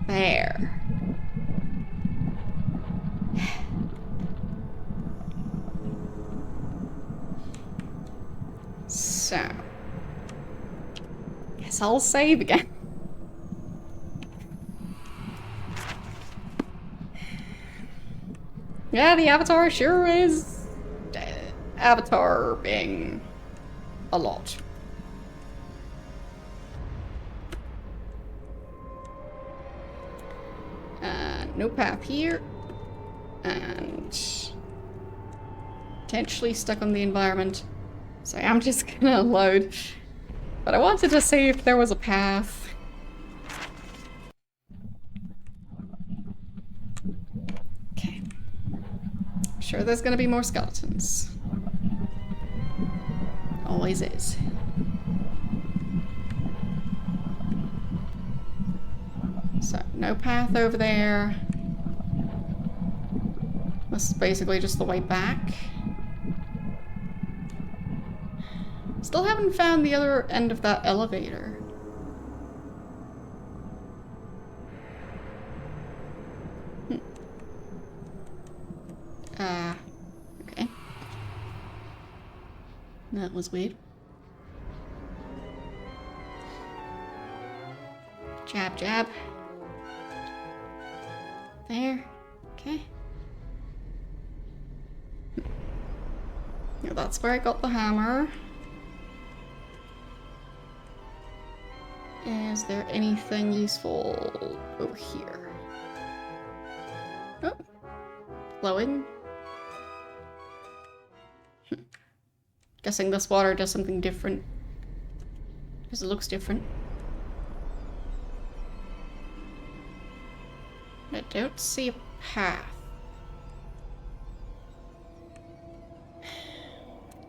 There. So. Guess I'll save again. Yeah, the avatar sure is avatar being a lot. No path here. And potentially stuck on the environment. So I'm just gonna load. But I wanted to see if there was a path. Okay. I'm sure there's gonna be more skeletons. Always is. So, no path over there. This is basically just the way back. Still haven't found the other end of that elevator. Okay. That was weird. Jab, jab. There. Okay. Yeah, that's where I got the hammer. Is there anything useful over here? Oh. Glowing. Guessing this water does something different. Because it looks different. I don't see a path.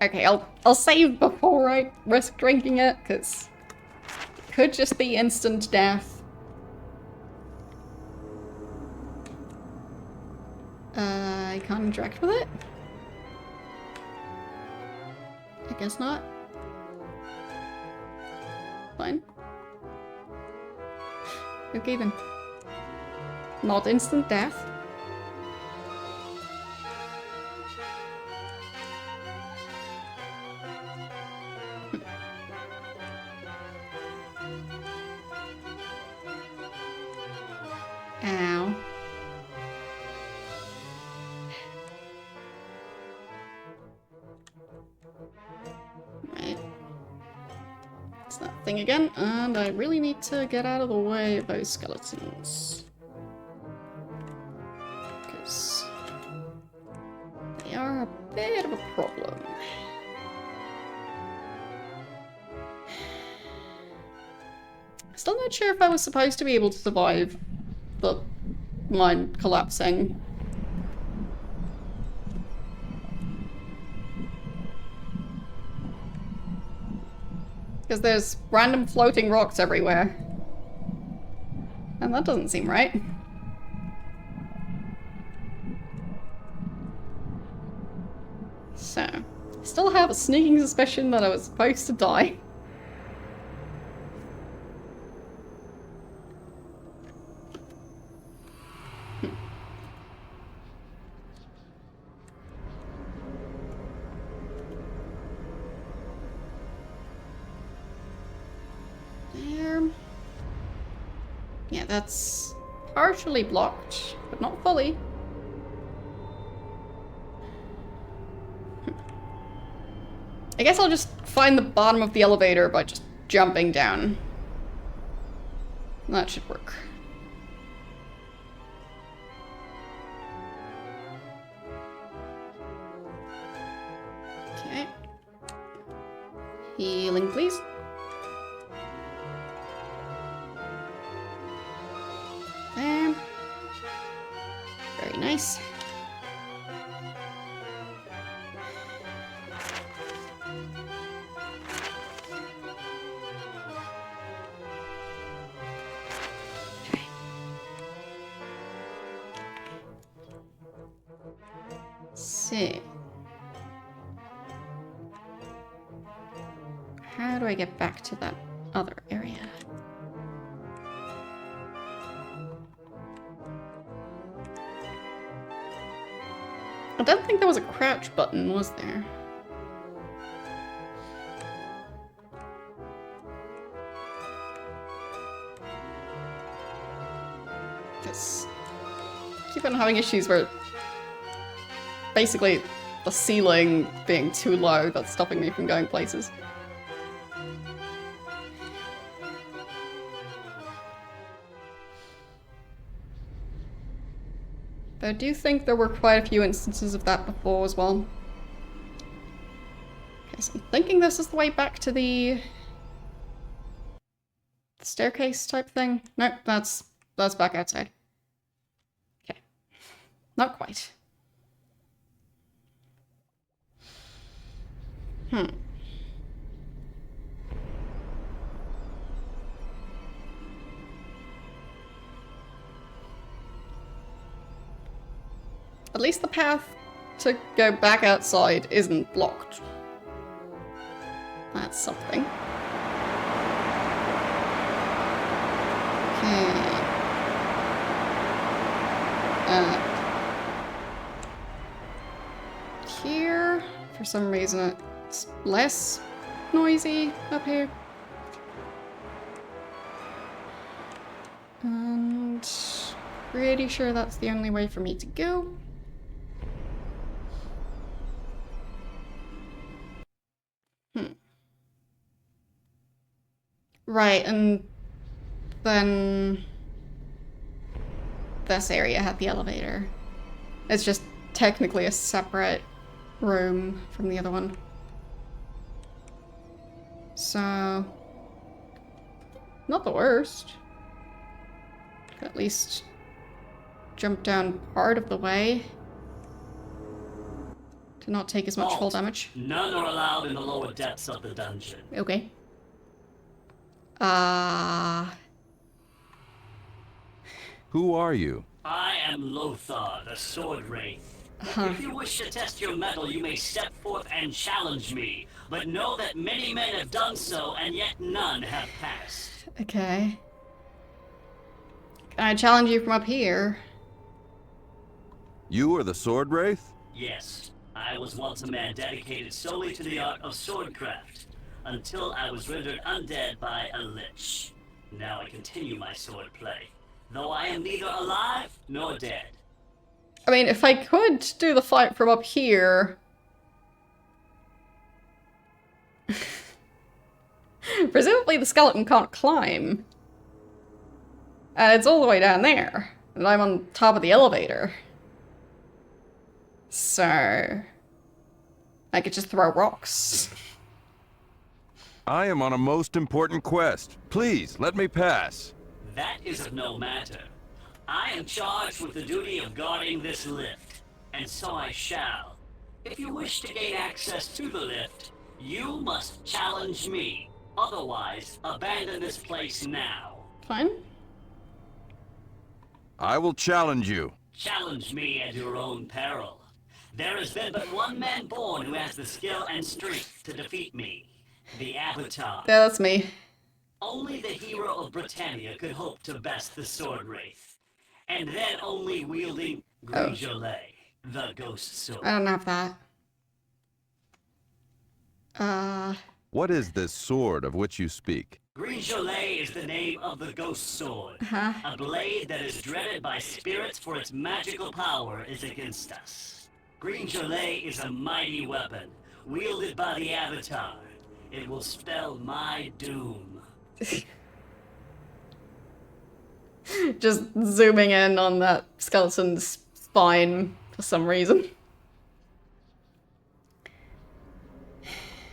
Okay, I'll save before I risk drinking it, because could just be instant death. I can't interact with it? I guess not. Fine. Okay then. Not instant death. Ow. Right. It's that thing again, and I really need to get out of the way of those skeletons. Because they are a bit of a problem. Still not sure if I was supposed to be able to survive the mine collapsing. Because there's random floating rocks everywhere. And that doesn't seem right. So, I still have a sneaking suspicion that I was supposed to die. Yeah, that's partially blocked, but not fully. I guess I'll just find the bottom of the elevator by just jumping down. That should work. Okay. Healing, please. There. Very nice. Okay. So, how do I get back to that other area? I don't think there was a crouch button, was there? Because I keep on having issues where basically the ceiling being too low that's stopping me from going places. But I do think there were quite a few instances of that before as well. Okay, so I'm thinking this is the way back to the staircase type thing. Nope, that's back outside. Okay, not quite. At least the path to go back outside isn't blocked. That's something. Okay. Here, for some reason, it's less noisy up here. And pretty sure that's the only way for me to go. Right, and then this area had the elevator. It's just technically a separate room from the other one. So, not the worst. At least jump down part of the way to not take as much fall damage. None are allowed in the lower depths of the dungeon. Okay. Who are you? I am Lothar, the Sword Wraith. If you wish to test your mettle, you may step forth and challenge me. But know that many men have done so, and yet none have passed. Okay. Can I challenge you from up here? You are the Sword Wraith? Yes, I was once a man dedicated solely to the art of swordcraft, until I was rendered undead by a lich. Now I continue my sword play, though I am neither alive nor dead. I mean, if I could do the fight from up here... Presumably the skeleton can't climb. And it's all the way down there. And I'm on top of the elevator. So... I could just throw rocks. I am on a most important quest. Please, let me pass. That is of no matter. I am charged with the duty of guarding this lift, and so I shall. If you wish to gain access to the lift, you must challenge me. Otherwise, abandon this place now. Fine. I will challenge you. Challenge me at your own peril. There has been but one man born who has the skill and strength to defeat me. The Avatar. Yeah, that's me. Only the hero of Britannia could hope to best the Sword Wraith. And then only wielding Gringelet, the Ghost Sword. I don't have that. What is this sword of which you speak? Gringelet is the name of the Ghost Sword. A blade that is dreaded by spirits for its magical power is against us. Gringelet is a mighty weapon, wielded by the Avatar. It will spell my doom. Just zooming in on that skeleton's spine for some reason.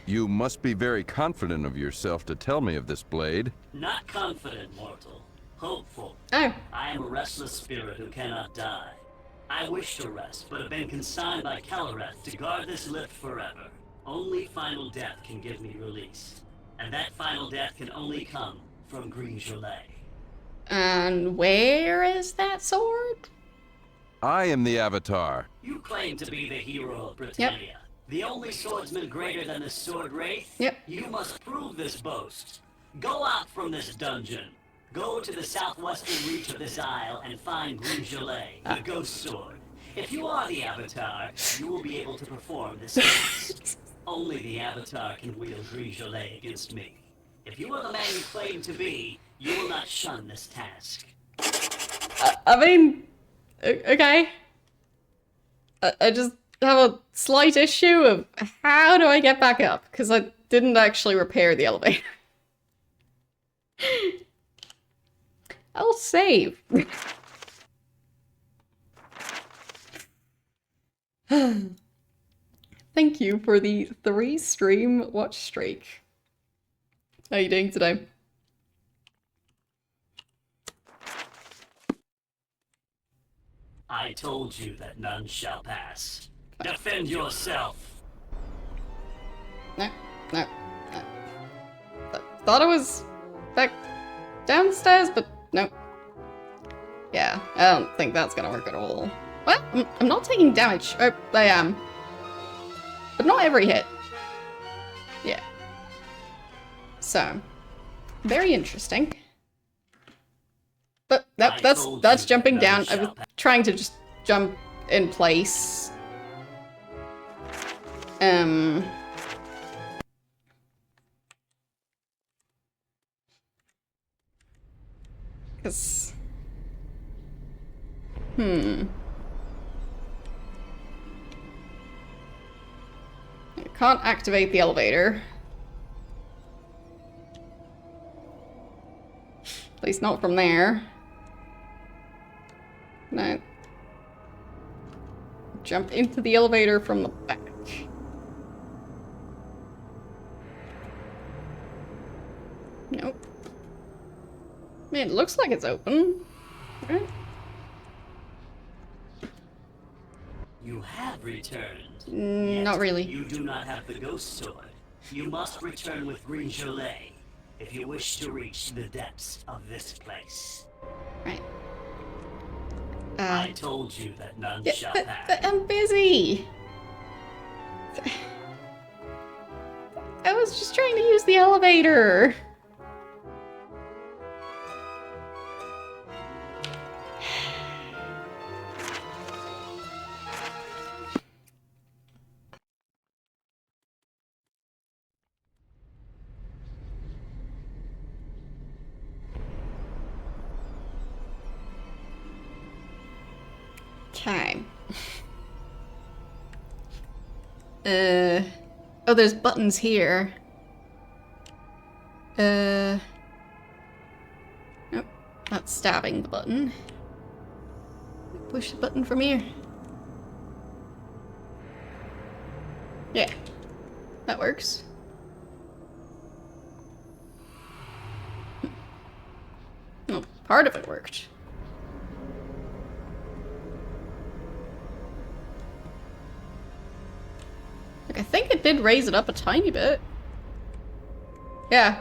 You must be very confident of yourself to tell me of this blade. Not confident, mortal. Hopeful. Oh. I am a restless spirit who cannot die. I wish to rest, but have been consigned by Caloreth to guard this lift forever. Only final death can give me release. And that final death can only come from Gringelet. And where is that sword? I am the Avatar. You claim to be the hero of Britannia. The only swordsman greater than the Sword Wraith? Yep. You must prove this boast. Go out from this dungeon. Go to the southwestern reach of this isle and find Gringelet, the Ghost Sword. If you are the Avatar, you will be able to perform this task. Only the Avatar can wield Gringelet against me. If you are the man you claim to be, you will not shun this task. I mean, okay. I just have a slight issue of how do I get back up? Because I didn't actually repair the elevator. I'll save. Thank you for the 3-stream watch streak. How are you doing today? I told you that none shall pass. Defend yourself. No, no. Thought it was back downstairs, but no. Yeah, I don't think that's gonna work at all. Well, I'm not taking damage. Oh, I am. But not every hit. Yeah. So, very interesting. But that's jumping down. I was trying to just jump in place. Because... I can't activate the elevator. At least not from there. No. Jump into the elevator from the back. Nope. I mean, it looks like it's open. Right? You have returned. Not really. You do not have the Ghost Sword. You must return with Gringelet. if you wish to reach the depths of this place. Right. I told you that none Yeah, shall but pass. I'm busy. I was just trying to use the elevator. Okay. Oh, there's buttons here. Nope, not stabbing the button. Push the button from here. Yeah, that works. Well, part of it worked. Like, I think it did raise it up a tiny bit. Yeah.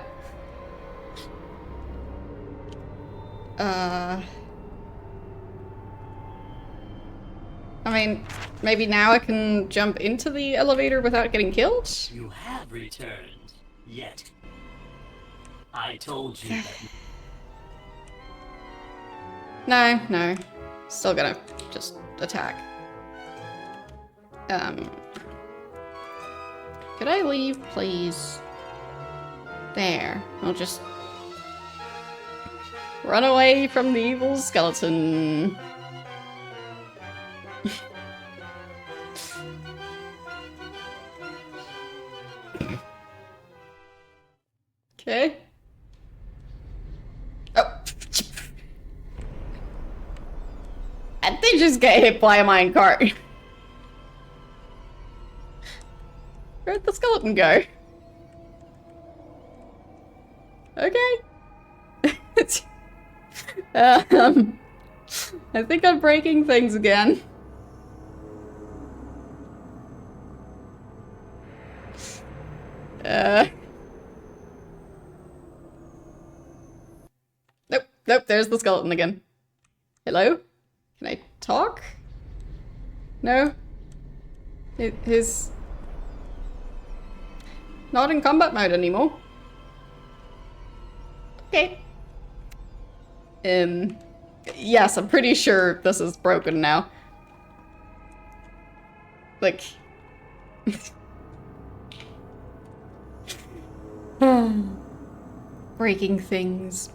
I mean, maybe now I can jump into the elevator without getting killed? You have returned, yet. I told you that. No. Still gonna just attack. Could I leave, please? There. I'll just run away from the evil skeleton. Okay. Oh. I did just get hit by a minecart. Where'd the skeleton go? Okay. I think I'm breaking things again. Nope, there's the skeleton again. Hello? Can I talk? No? His... Not in combat mode anymore. Okay. Yes, I'm pretty sure this is broken now. Like... Breaking things.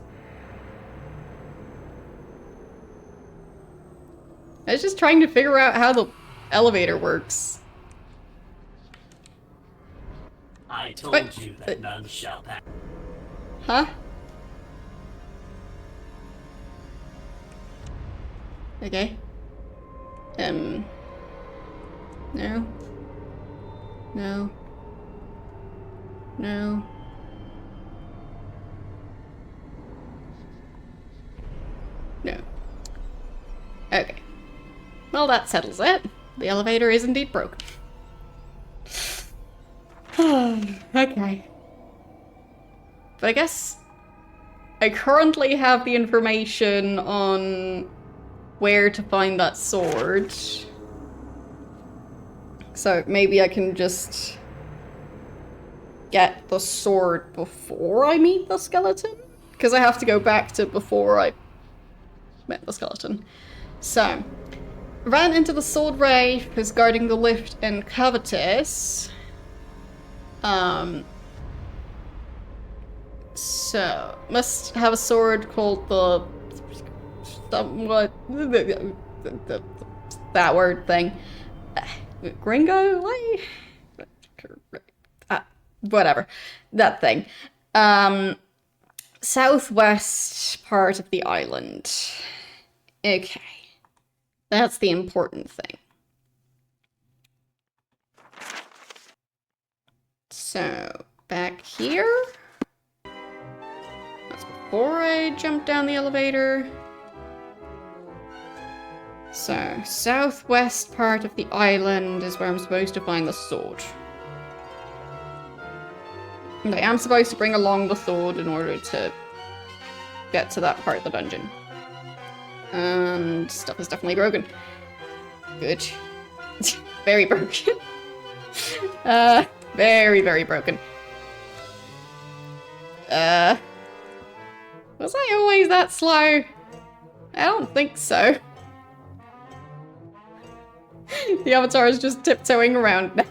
I was just trying to figure out how the elevator works. I told you that none shall pass. Huh? Okay. No. No. No. No. Okay. Well, that settles it. The elevator is indeed broken. Okay. But I guess I currently have the information on where to find that sword. So maybe I can just get the sword before I meet the skeleton? Because I have to go back to before I met the skeleton. So, ran into the sword ray who's guarding the lift in Covetous. So, must have a sword called the... somewhat... that word thing. Gringo? Whatever. That thing. Southwest part of the island. Okay. That's the important thing. So, back here. That's before I jump down the elevator. So, southwest part of the island is where I'm supposed to find the sword. And I am supposed to bring along the sword in order to get to that part of the dungeon. And stuff is definitely broken. Good. Very broken. Very, very broken. Was I always that slow? I don't think so. The avatar is just tiptoeing around now.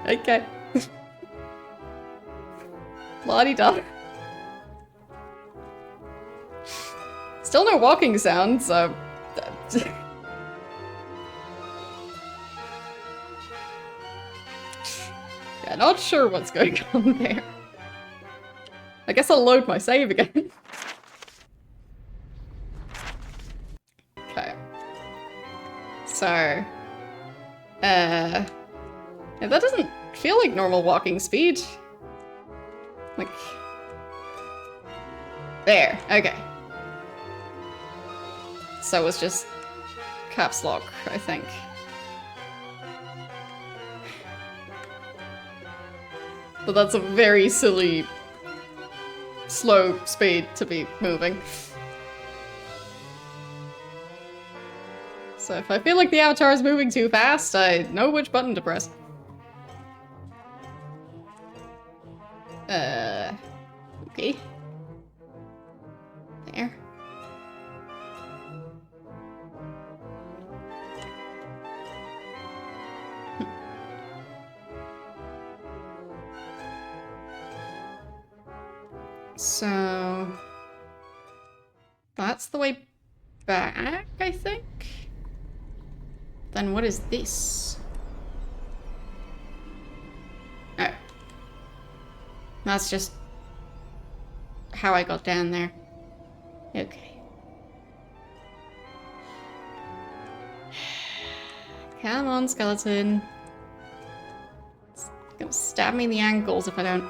Okay. La-di-da. Still no walking sound, so... Yeah, not sure what's going on there. I guess I'll load my save again. Okay. So... yeah, that doesn't feel like normal walking speed. Like... There, okay. So it was just caps lock, I think. But that's a very silly, slow speed to be moving. So if I feel like the avatar is moving too fast, I know which button to press. Okay. There. So... that's the way back, I think? Then what is this? Oh. That's just how I got down there. Okay. Come on, skeleton. It's gonna stab me in the ankles if I don't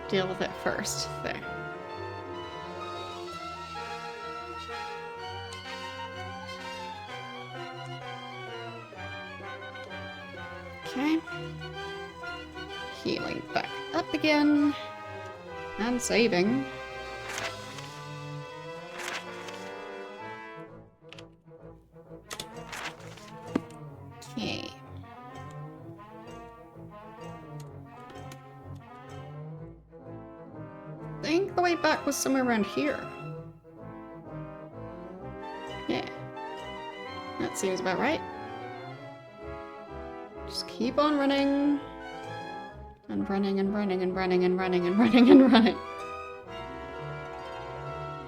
deal with it first. There. Okay. Healing back up again. And saving. Okay. I think the way back was somewhere around here. Yeah. That seems about right. Just keep on running. And running and running and running and running and running and running.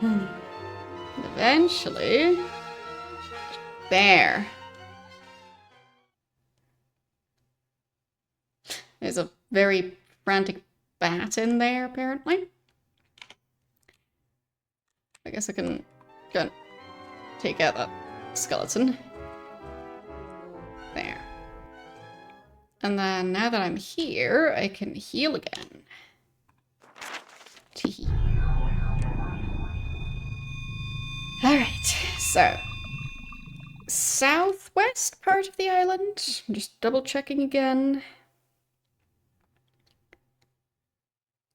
And eventually... there. There's a very frantic bat in there, apparently. I guess I can go and take out that skeleton. There. And then, now that I'm here, I can heal again. Teehee. Alright, so... southwest part of the island. I'm just double checking again.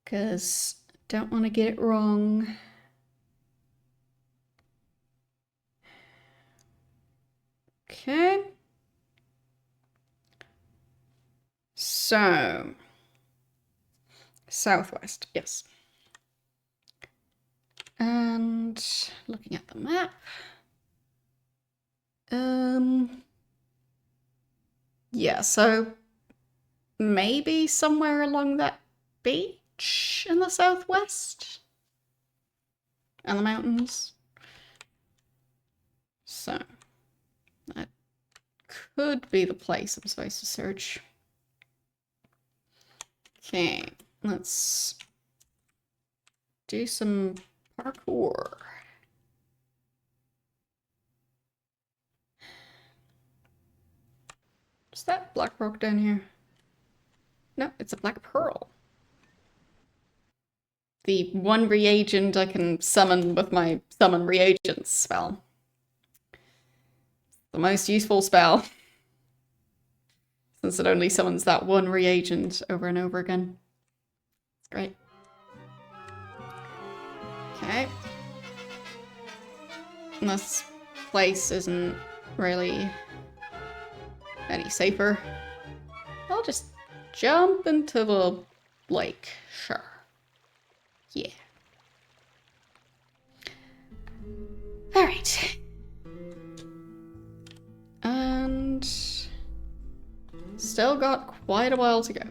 Because I don't want to get it wrong. Okay. So, southwest, yes. And looking at the map. Yeah, so maybe somewhere along that beach in the southwest. And the mountains. So, that could be the place I'm supposed to search. Okay, let's do some parkour. Is that black rock down here? No, it's a black pearl. The one reagent I can summon with my summon reagents spell. The most useful spell. Since it only summons that one reagent over and over again. It's great. Okay. And this place isn't really any safer. I'll just jump into the lake. Sure. Yeah. Alright. And still got quite a while to go.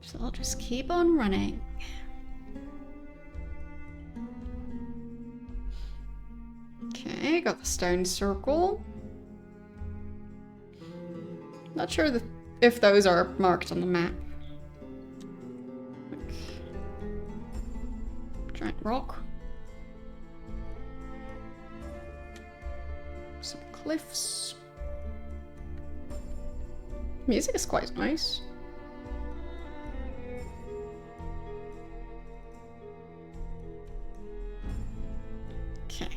So I'll just keep on running. Okay, got the stone circle. Not sure if those are marked on the map. Giant rock. Some cliffs. Music is quite nice. Okay.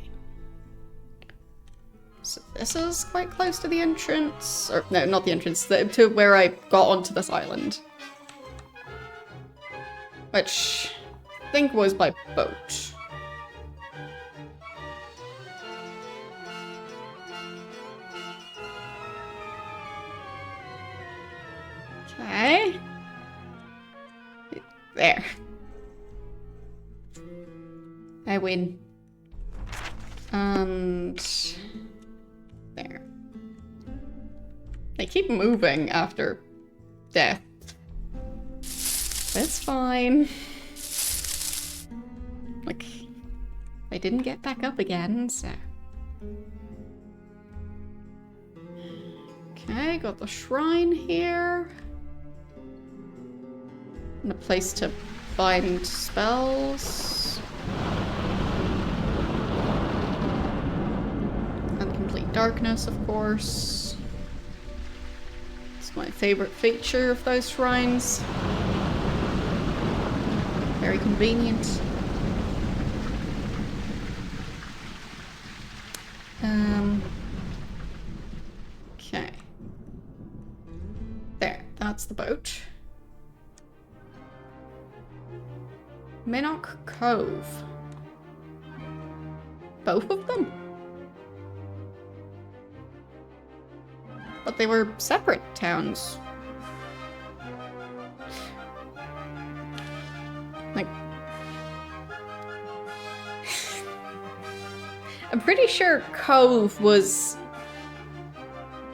So this is quite close to the entrance. Or, no, not the entrance. To where I got onto this island. Which I think was by boat. Okay. There. I win. And there. They keep moving after death. That's fine. Like, they didn't get back up again, so. Okay, got the shrine here. And a place to bind spells. And complete darkness, of course. It's my favorite feature of those shrines. Very convenient. Okay. There, that's the boat. Minnock Cove. Both of them? But they were separate towns. Like... I'm pretty sure Cove was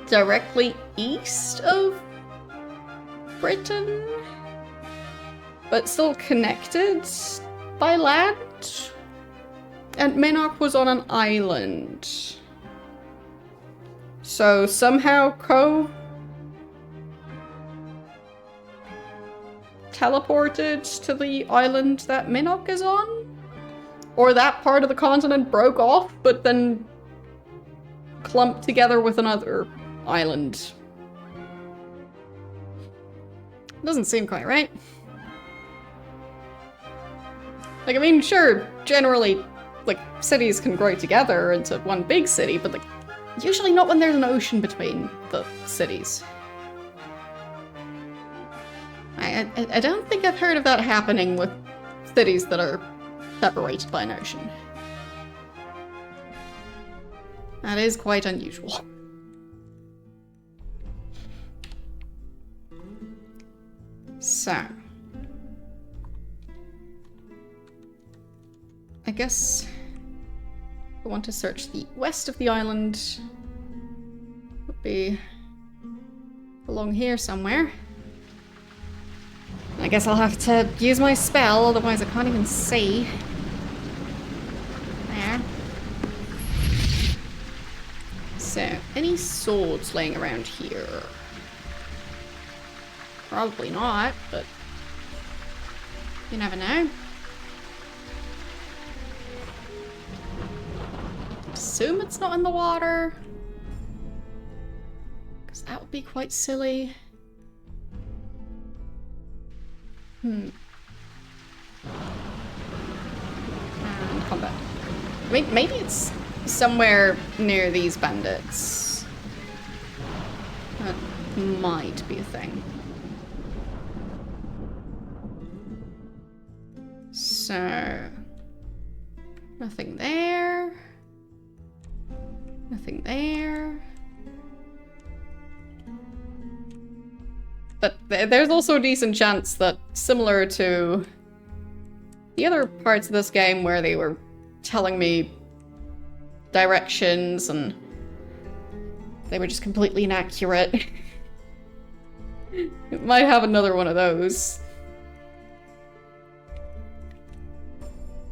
directly east of Britain, but still connected by land. And Minnock was on an island. So somehow Cove teleported to the island that Minnock is on? Or that part of the continent broke off, but then clumped together with another island. Doesn't seem quite right. Like, I mean, sure, generally, like, cities can grow together into one big city, but, like, usually not when there's an ocean between the cities. I don't think I've heard of that happening with cities that are separated by an ocean. That is quite unusual. So, I guess I want to search the west of the island. Would be along here somewhere. I guess I'll have to use my spell, otherwise I can't even see. There. So, any swords laying around here? Probably not, but you never know. Assume it's not in the water, because that would be quite silly. And combat. I mean, maybe it's somewhere near these bandits. That might be a thing. So... nothing there. Nothing there. But there's also a decent chance that, similar to the other parts of this game where they were telling me directions and they were just completely inaccurate, it might have another one of those.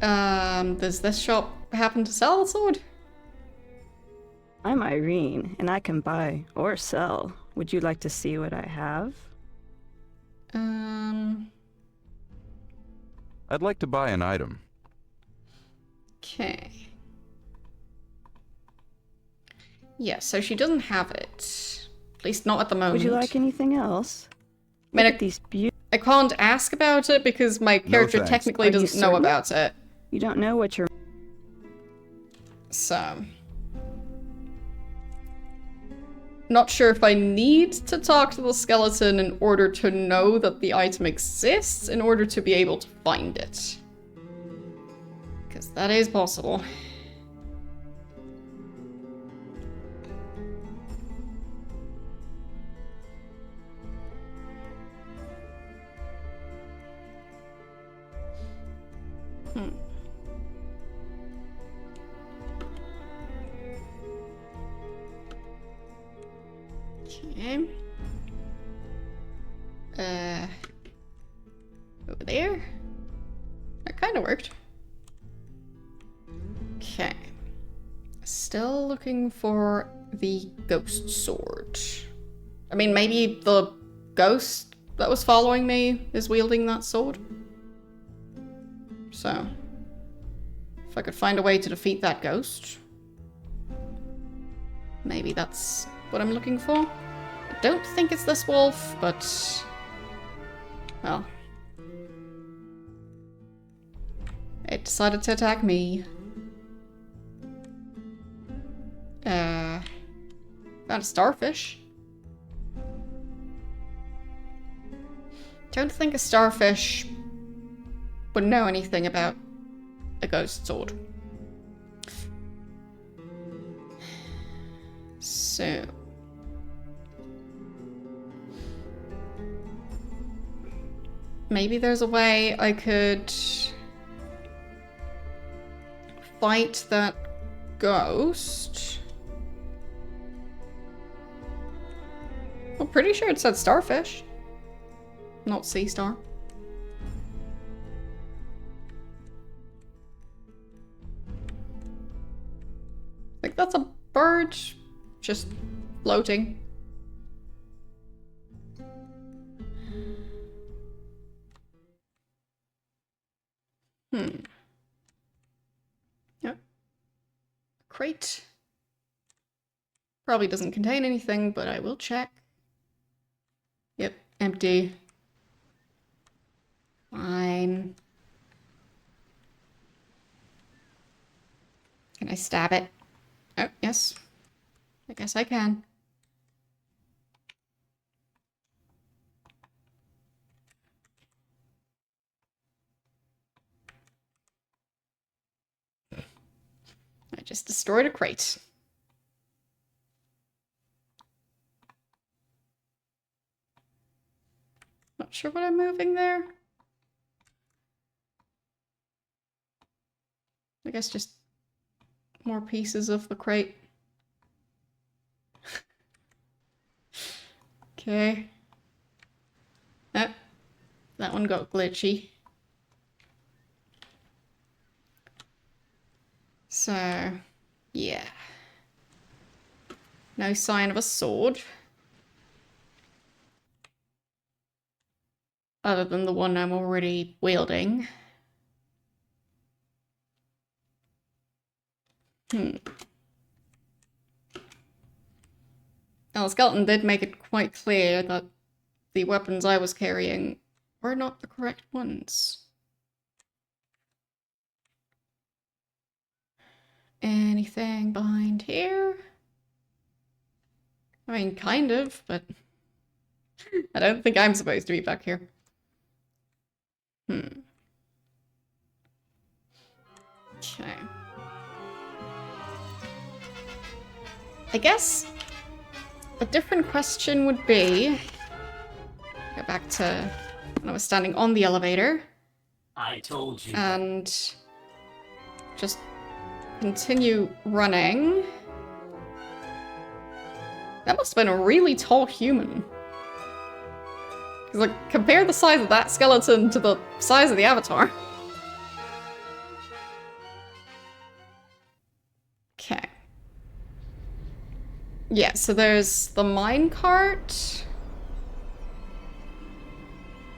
Does this shop happen to sell a sword? I'm Irene, and I can buy or sell. Would you like to see what I have? I'd like to buy an item. Okay. Yeah, so she doesn't have it. At least not at the moment. Would you like anything else? I mean, Look at these beautiful... I can't ask about it because my character thanks. technically Are you doesn't know certain? about it. You don't know what you're... So... not sure if I need to talk to the skeleton in order to know that the item exists, in order to be able to find it. Because that is possible. Okay. Over there? That kind of worked. Okay. Still looking for the ghost sword. I mean, maybe the ghost that was following me is wielding that sword. So, if I could find a way to defeat that ghost, maybe that's what I'm looking for. I don't think it's this wolf, but... well... it decided to attack me. Found a starfish. Don't think a starfish would know anything about a ghost sword. So... maybe there's a way I could fight that ghost. I'm pretty sure it said starfish, not sea star. I think that's a bird just floating. Yep. Crate. Probably doesn't contain anything, but I will check. Yep, empty. Fine. Can I stab it? Oh, yes. I guess I can. I just destroyed a crate. Not sure what I'm moving there. I guess just more pieces of the crate. Okay. Oh, that one got glitchy. So, yeah. No sign of a sword. Other than the one I'm already wielding. Now, the skeleton did make it quite clear that the weapons I was carrying were not the correct ones. anything behind here? I mean, kind of, but I don't think I'm supposed to be back here. Okay. I guess a different question would be, go back to when I was standing on the elevator. I told you. And just continue running. That must have been a really tall human. Because, like, compare the size of that skeleton to the size of the avatar. Okay. Yeah, so there's the minecart.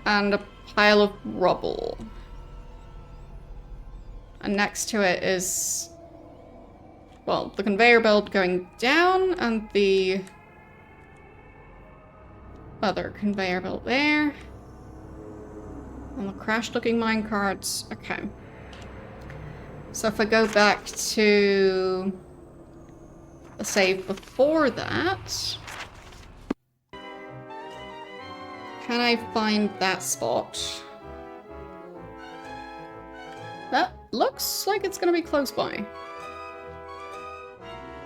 And a pile of rubble. And next to it is, well, the conveyor belt going down and the other conveyor belt there. And the crash-looking minecarts. Okay. So if I go back to the save before that, can I find that spot? That looks like it's gonna be close by.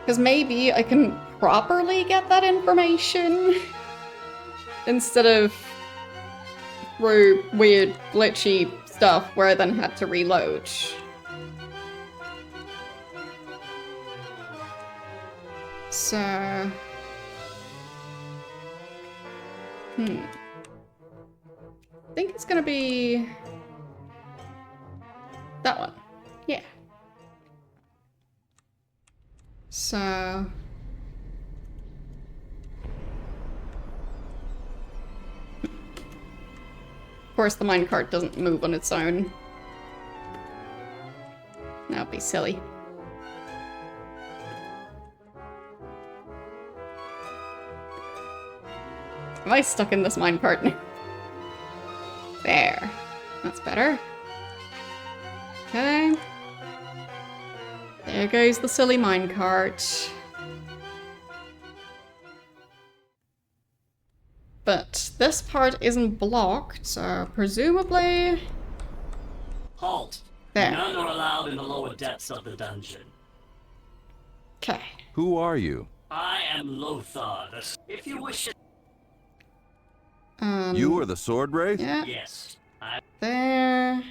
Because maybe I can properly get that information instead of through weird glitchy stuff where I then had to reload. So... I think it's gonna be... that one. Yeah. So... of course the minecart doesn't move on its own. That would be silly. Am I stuck in this minecart? There. That's better. Okay. There goes the silly minecart. But this part isn't blocked, so presumably... Halt. There. None are allowed in the lower depths of the dungeon. Okay. Who are you? I am Lothar. If you wish to... You are the sword wraith? Yeah. Yes. There.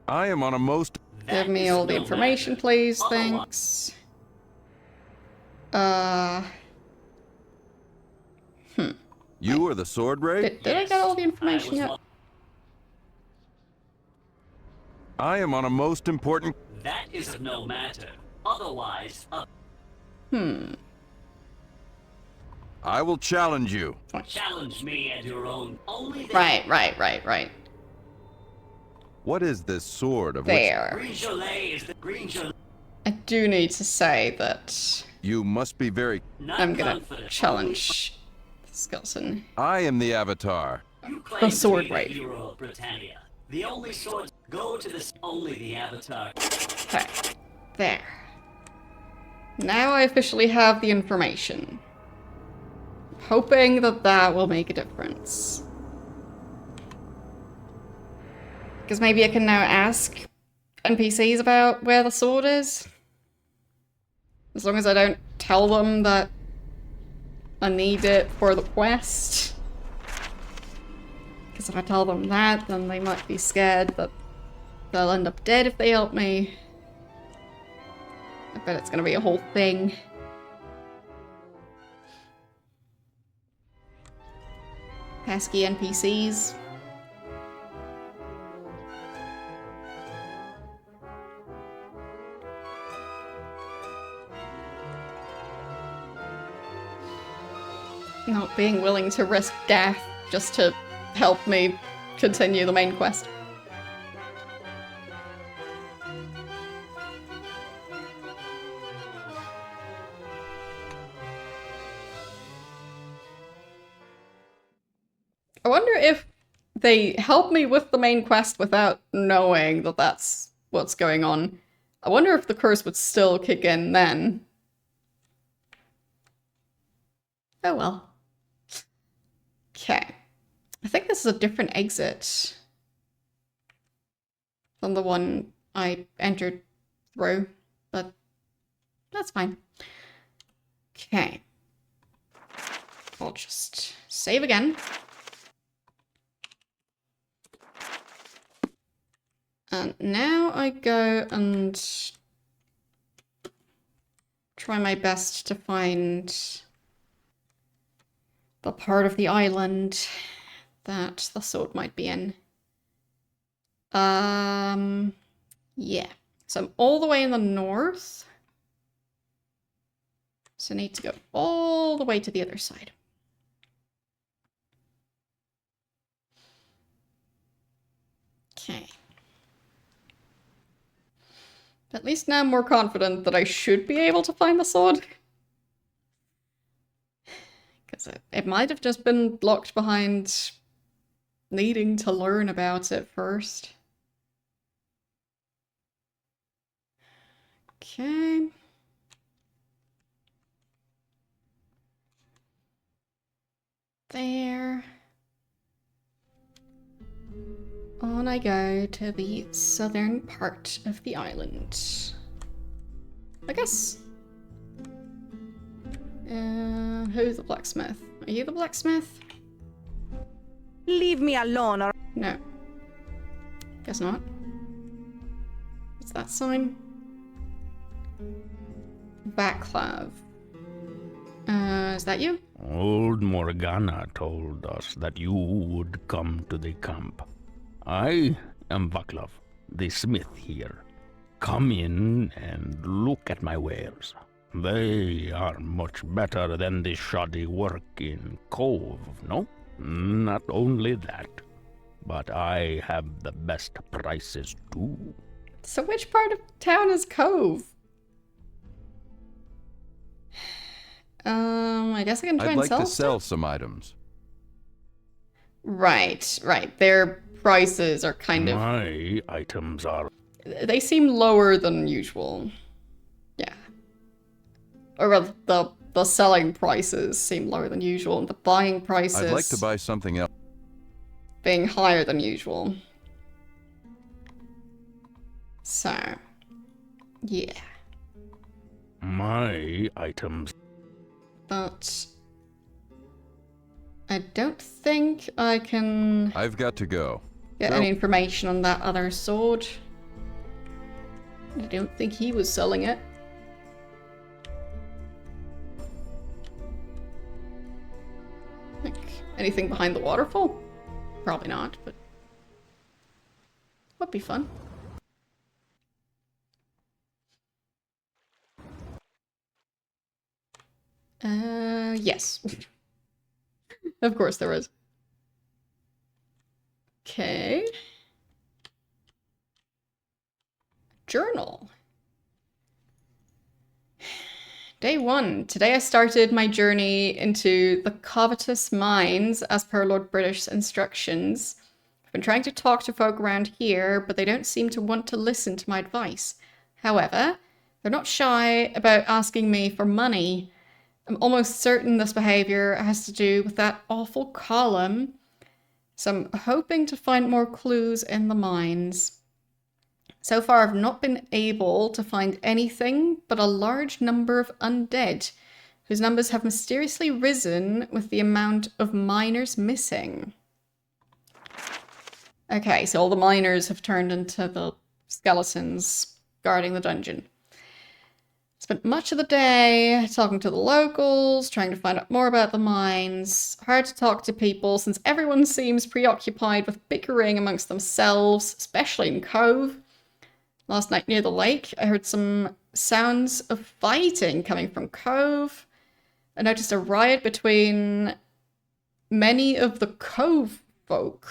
I am on a most... Give me all the information, please. Thanks. You are the sword wraith? Did I get all the information yet? I am on a most important... That is of no matter. Otherwise, I will challenge you. challenge me at your own. Only the Right. What is this sword of There. Green Gelée is the Green Gelée. I do need to say that which you must be very... Not I'm gonna confident. challenge the skeleton. I am the Avatar. You claim The to sword be the wraith. hero of Britannia. The only swords go to this. Only the Avatar. Okay. There. Now I officially have the information. Hoping that that will make a difference. Because maybe I can now ask NPCs about where the sword is. As long as I don't tell them that I need it for the quest. Because if I tell them that, then they might be scared that they'll end up dead if they help me. I bet it's gonna be a whole thing. Pesky NPCs. Not being willing to risk death just to help me continue the main quest. I wonder if they help me with the main quest without knowing that that's what's going on. I wonder if the curse would still kick in then. Oh well. Okay. I think this is a different exit than the one I entered through, but that's fine. Okay. I'll just save again. And now I go and try my best to find the part of the island that the sword might be in. Yeah. So I'm all the way in the north. So I need to go all the way to the other side. Okay. At least now I'm more confident that I should be able to find the sword. Because it might have just been blocked behind needing to learn about it first. Okay. There. On I go to the southern part of the island. I guess. Who's the blacksmith? Are you the blacksmith? Leave me alone, or No. Guess not. What's that sign? Vaclav. Is that you? Old Morgana told us that you would come to the camp. I am Vaclav, the smith here. Come in and look at my wares. They are much better than the shoddy work in Cove, no? Not only that, but I have the best prices too. So which part of town is Cove? I guess I can try I'd and like sell to stuff? sell some items. Right, right. Their prices are kind of... My items are... They seem lower than usual. Yeah. Or rather, the selling prices seem lower than usual, and the buying prices I'd like to buy something else. being higher than usual. So, yeah. My items... But I don't think I can I've got to go. get So- any information on that other sword. I don't think he was selling it. Like, anything behind the waterfall? Probably not, but would be fun. Yes. Of course there is. Okay. Journal. Day 1. Today I started my journey into the covetous mines as per Lord British instructions. I've been trying to talk to folk around here, but they don't seem to want to listen to my advice. However, they're not shy about asking me for money. I'm almost certain this behavior has to do with that awful column, so I'm hoping to find more clues in the mines. So far, I've not been able to find anything but a large number of undead, whose numbers have mysteriously risen with the amount of miners missing. Okay, so all the miners have turned into the skeletons guarding the dungeon. Spent much of the day talking to the locals, trying to find out more about the mines. Hard to talk to people since everyone seems preoccupied with bickering amongst themselves, especially in Cove. Last night near the lake, I heard some sounds of fighting coming from Cove. I noticed a riot between many of the Cove folk.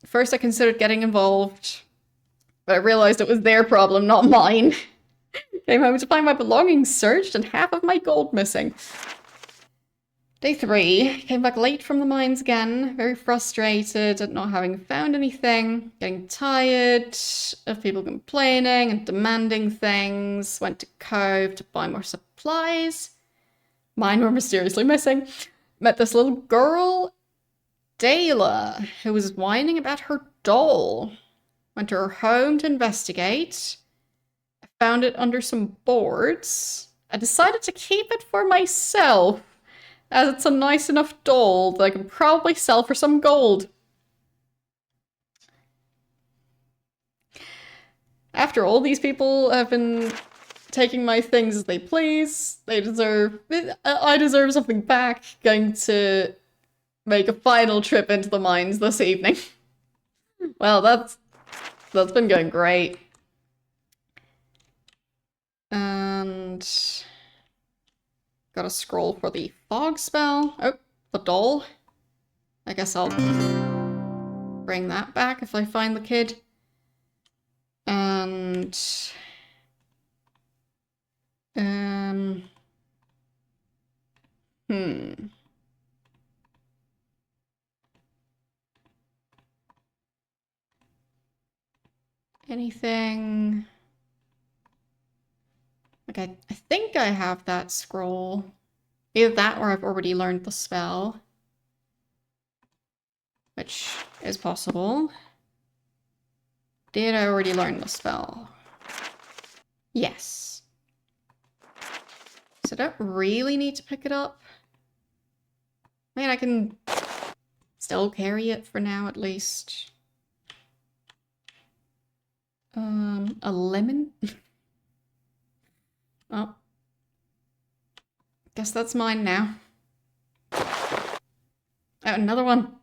First, I considered getting involved, but I realized it was their problem, not mine. Came home to find my belongings searched and half of my gold missing. Day 3. Came back late from the mines again. Very frustrated at not having found anything. Getting tired of people complaining and demanding things. Went to Cove to buy more supplies. Mine were mysteriously missing. Met this little girl, Dayla, who was whining about her doll. Went to her home to investigate. I found it under some boards. I decided to keep it for myself, as it's a nice enough doll that I can probably sell for some gold. After all, these people have been taking my things as they please. I deserve something back. Going to make a final trip into the mines this evening. Well, that's been going great. And got a scroll for the fog spell. Oh, the doll. I guess I'll bring that back if I find the kid. And anything? Okay, I think I have that scroll. Either that or I've already learned the spell. Which is possible. Did I already learn the spell? Yes. So I don't really need to pick it up. I mean, I can still carry it for now, at least. A lemon? Oh. Guess that's mine now. Oh, another one.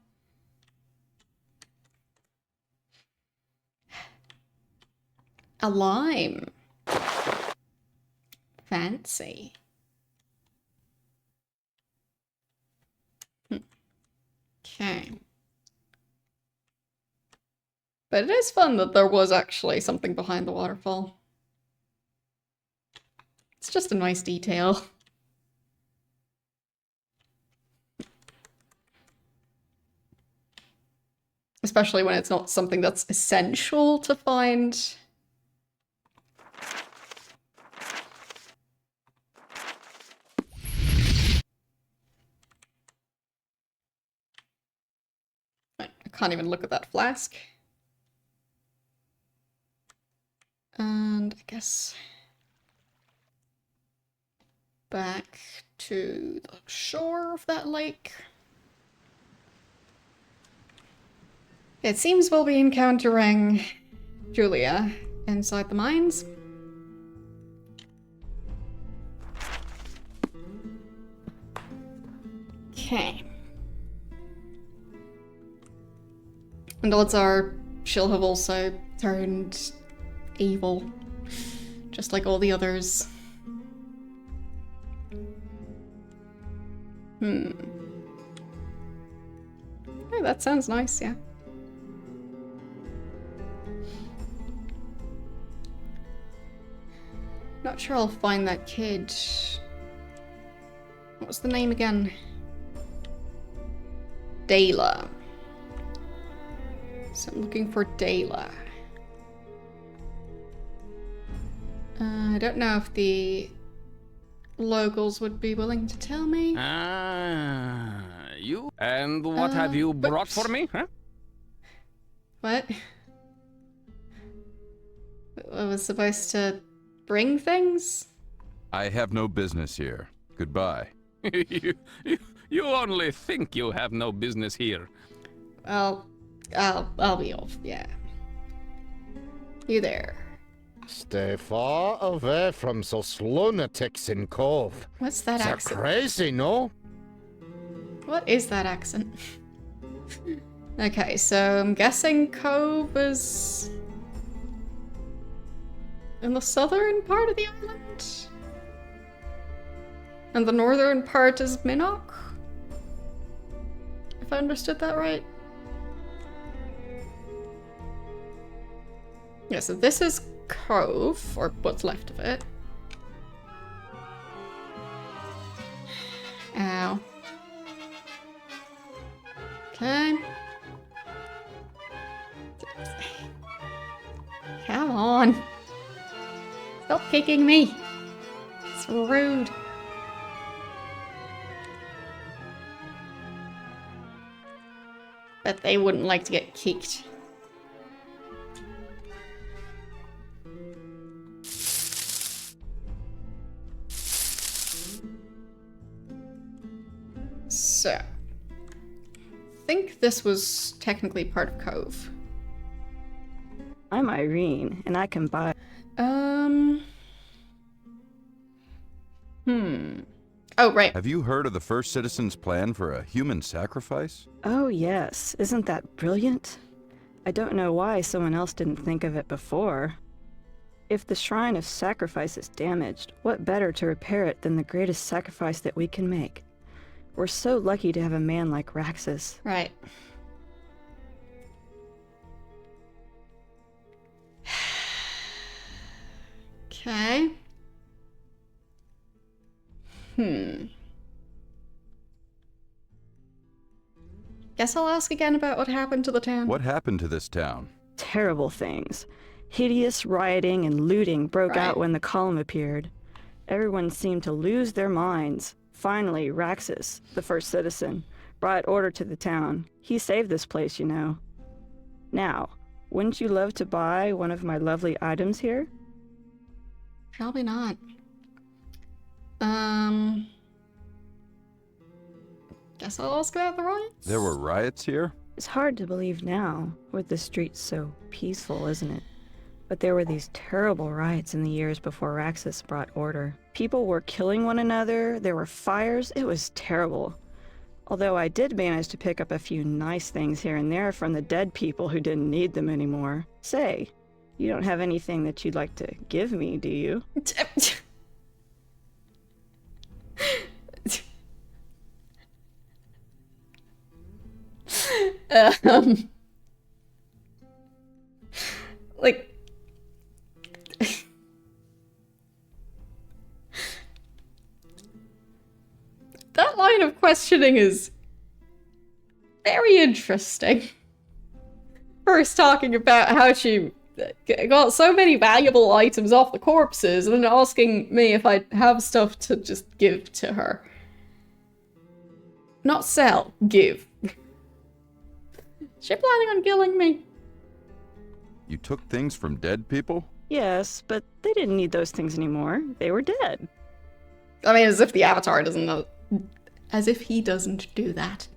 A lime. Fancy. Okay. But it is fun that there was actually something behind the waterfall. It's just a nice detail. Especially when it's not something that's essential to find. I can't even look at that flask. And I guess back to the shore of that lake. It seems we'll be encountering Julia inside the mines. Okay. And odds are she'll have also turned evil, just like all the others. Oh, that sounds nice, yeah. Not sure I'll find that kid. What was the name again? Dayla. So I'm looking for Dayla. I don't know if the locals would be willing to tell me. Ah, you? And what have you brought for me, huh? What? I was supposed to bring things? I have no business here. Goodbye. you only think you have no business here. Well, I'll be off, yeah. You there. Stay far away from those lunatics in Cove. What's that They're accent? crazy, no? What is that accent? Okay, so I'm guessing Cove is in the southern part of the island? And the northern part is Minnock? If I understood that right? Yeah, so this is Cove, or what's left of it. Ow. Okay. Come on. Stop kicking me. It's rude. Bet they wouldn't like to get kicked. So, I think this was technically part of Cove. I'm Irene, and I can buy. Oh, right. Have you heard of the first citizen's plan for a human sacrifice? Oh, yes. Isn't that brilliant? I don't know why someone else didn't think of it before. If the Shrine of Sacrifice is damaged, what better to repair it than the greatest sacrifice that we can make? We're so lucky to have a man like Raxus. Right. Okay. Guess I'll ask again about what happened to the town. What happened to this town? Terrible things. Hideous rioting and looting broke Right. out when the column appeared. Everyone seemed to lose their minds. Finally, Raxus, the first citizen, brought order to the town. He saved this place, you know. Now, wouldn't you love to buy one of my lovely items here? Probably not. Guess I'll ask about the riots. There were riots here? It's hard to believe now, with the streets so peaceful, isn't it? But there were these terrible riots in the years before Raxus brought order. People were killing one another, there were fires, it was terrible. Although I did manage to pick up a few nice things here and there from the dead people who didn't need them anymore. Say, you don't have anything that you'd like to give me, do you? Like, that line of questioning is very interesting. First talking about how she got so many valuable items off the corpses, and then asking me if I'd have stuff to just give to her. Not sell, give. She planning on killing me? You took things from dead people? Yes, but they didn't need those things anymore. They were dead. I mean, as if the Avatar doesn't know. As if he doesn't do that.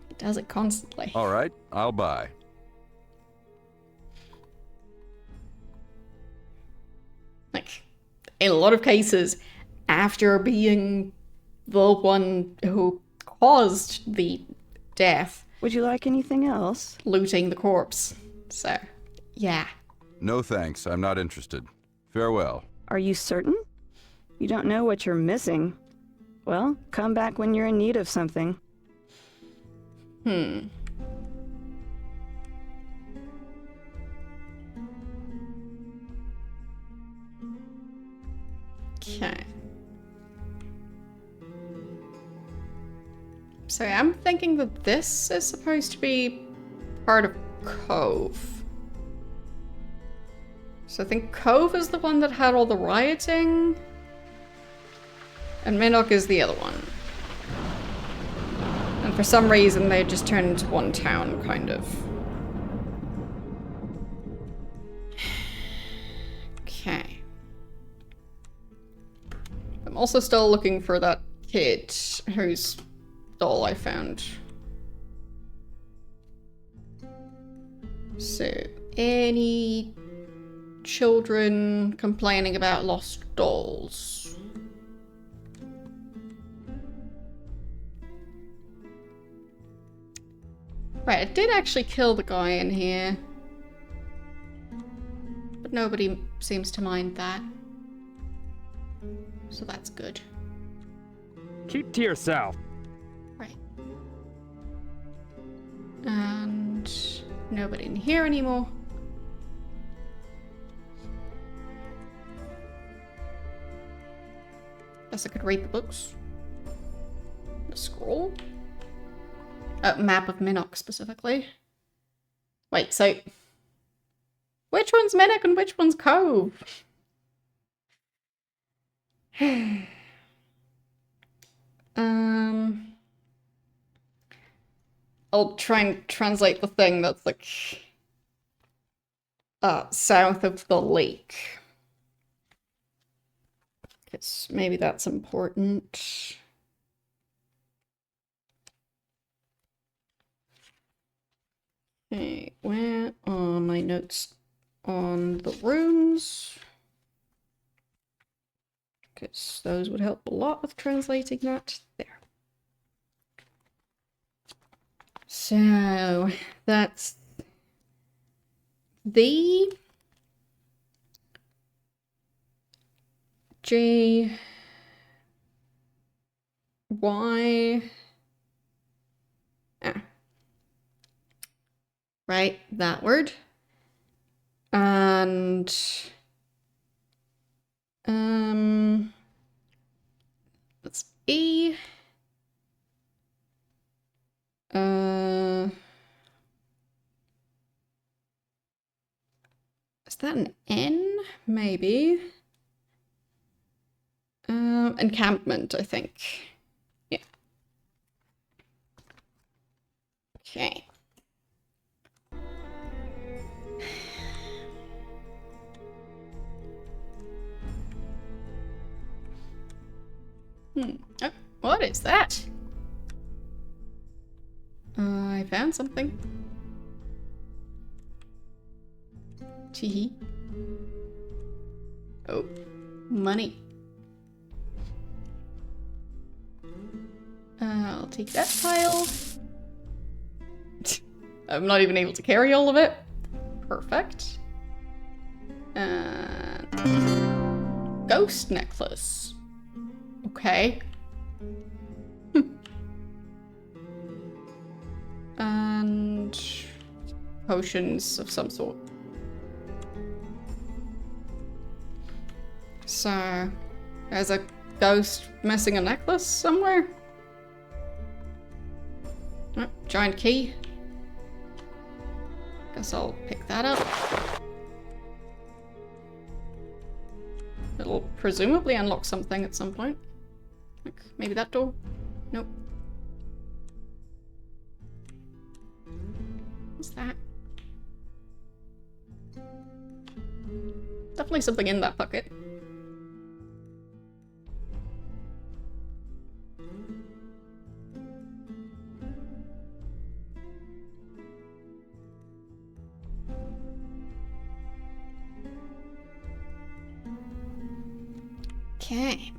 He does it constantly. All right, I'll buy. Like, in a lot of cases, after being the one who caused the death, Would you like anything else? looting the corpse. So, yeah. No thanks, I'm not interested. Farewell. Are you certain? You don't know what you're missing. Well, come back when you're in need of something. Okay. So I'm thinking that this is supposed to be part of Cove. So I think Cove is the one that had all the rioting, and Minnock is the other one. And for some reason they just turned into one town, kind of. Okay. I'm also still looking for that kid whose doll I found. So, any children complaining about lost dolls? Right, I did actually kill the guy in here. But nobody seems to mind that. So that's good. Keep to yourself. Right. And nobody in here anymore. Guess I could read the books. The scroll. Map of Minnock specifically. Wait, so which one's Minnock and which one's Cove? I'll try and translate the thing that's like south of the lake. Because maybe that's important. Okay, where are my notes on the runes? Because those would help a lot with translating that. There. So, that's the J Y right, that word. And that's E. Is that an N? Maybe. Encampment, I think. Yeah. Okay. Oh, what is that? I found something. Teehee. Oh, money. I'll take that pile. I'm not even able to carry all of it. Perfect. Ghost necklace. Okay. And potions of some sort. So, there's a ghost missing a necklace somewhere. Oh, giant key. Guess I'll pick that up. It'll presumably unlock something at some point. Like, maybe that door? Nope. What's that? Definitely something in that bucket. Okay.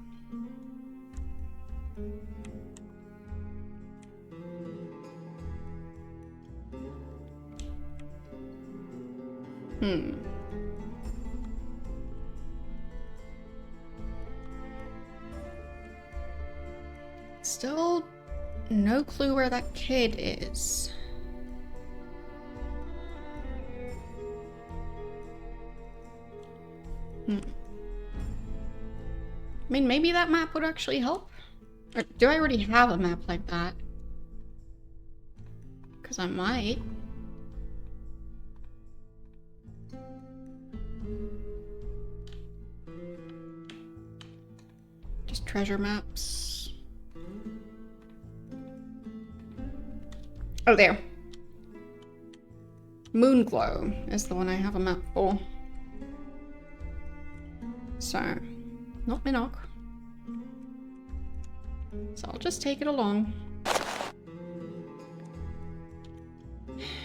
Still no clue where that kid is. I mean, maybe that map would actually help? Or do I already have a map like that? Because I might. Just treasure maps. Oh, there. Moonglow is the one I have a map for. So, not Minnock. So I'll just take it along.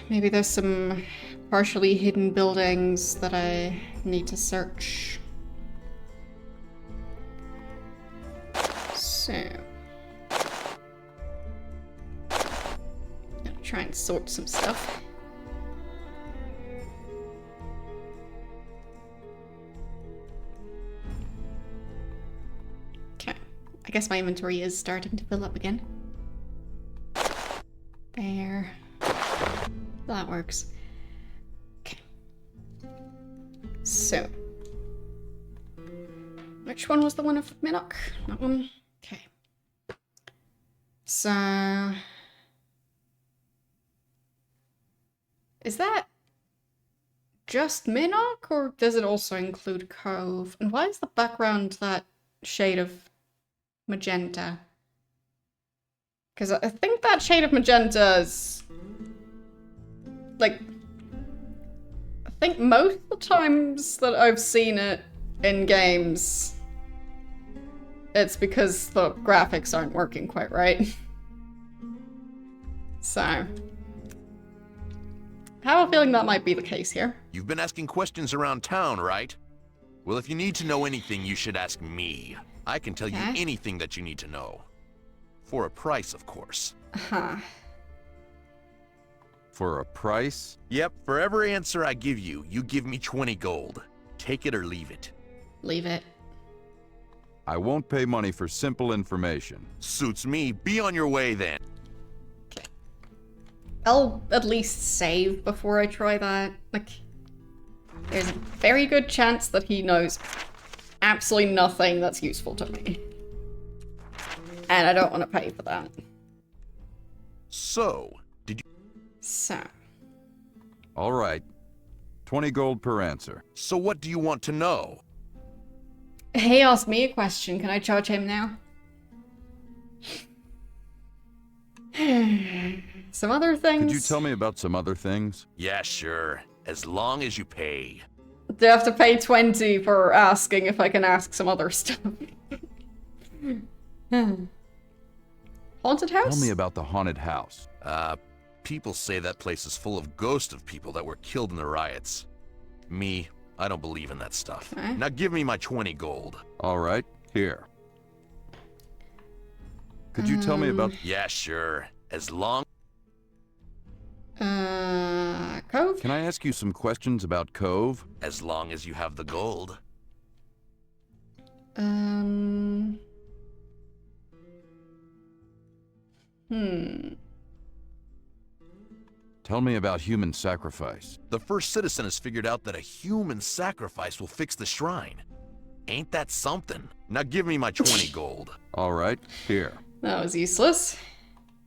Maybe there's some partially hidden buildings that I need to search. So, gonna try and sort some stuff. Okay, I guess my inventory is starting to fill up again. There. That works. Okay. So, which one was the one of Minnock? That one? Okay. So, Is that just Minnock, or does it also include Cove? And why is the background that shade of magenta? Because I think that shade of magenta is... like... I think most of the times that I've seen it in games, it's because the graphics aren't working quite right. So... I have a feeling that might be the case here. You've been asking questions around town, right? Well, if you need to know anything, you should ask me. I can tell you anything that you need to know. For a price, of course. Huh. For a price? Yep, for every answer I give you, you give me 20 gold. Take it or leave it. Leave it. I won't pay money for simple information. Suits me. Be on your way then. I'll at least save before I try that. Like, there's a very good chance that he knows absolutely nothing that's useful to me. And I don't want to pay for that. So, So. All right. 20 gold per answer. So what do you want to know? He asked me a question. Can I charge him now? Some other things? Could you tell me about some other things? Yeah, sure. As long as you pay. Do I have to pay 20 for asking if I can ask some other stuff? Haunted house? Tell me about the haunted house. People say that place is full of ghosts of people that were killed in the riots. Me, I don't believe in that stuff. Okay. Now give me my 20 gold. All right, here. Could you tell me about... Yeah, sure. As long... Cove? Can I ask you some questions about Cove? As long as you have the gold. Tell me about human sacrifice. The first citizen has figured out that a human sacrifice will fix the shrine. Ain't that something? Now give me my 20 gold. All right, here. That was useless.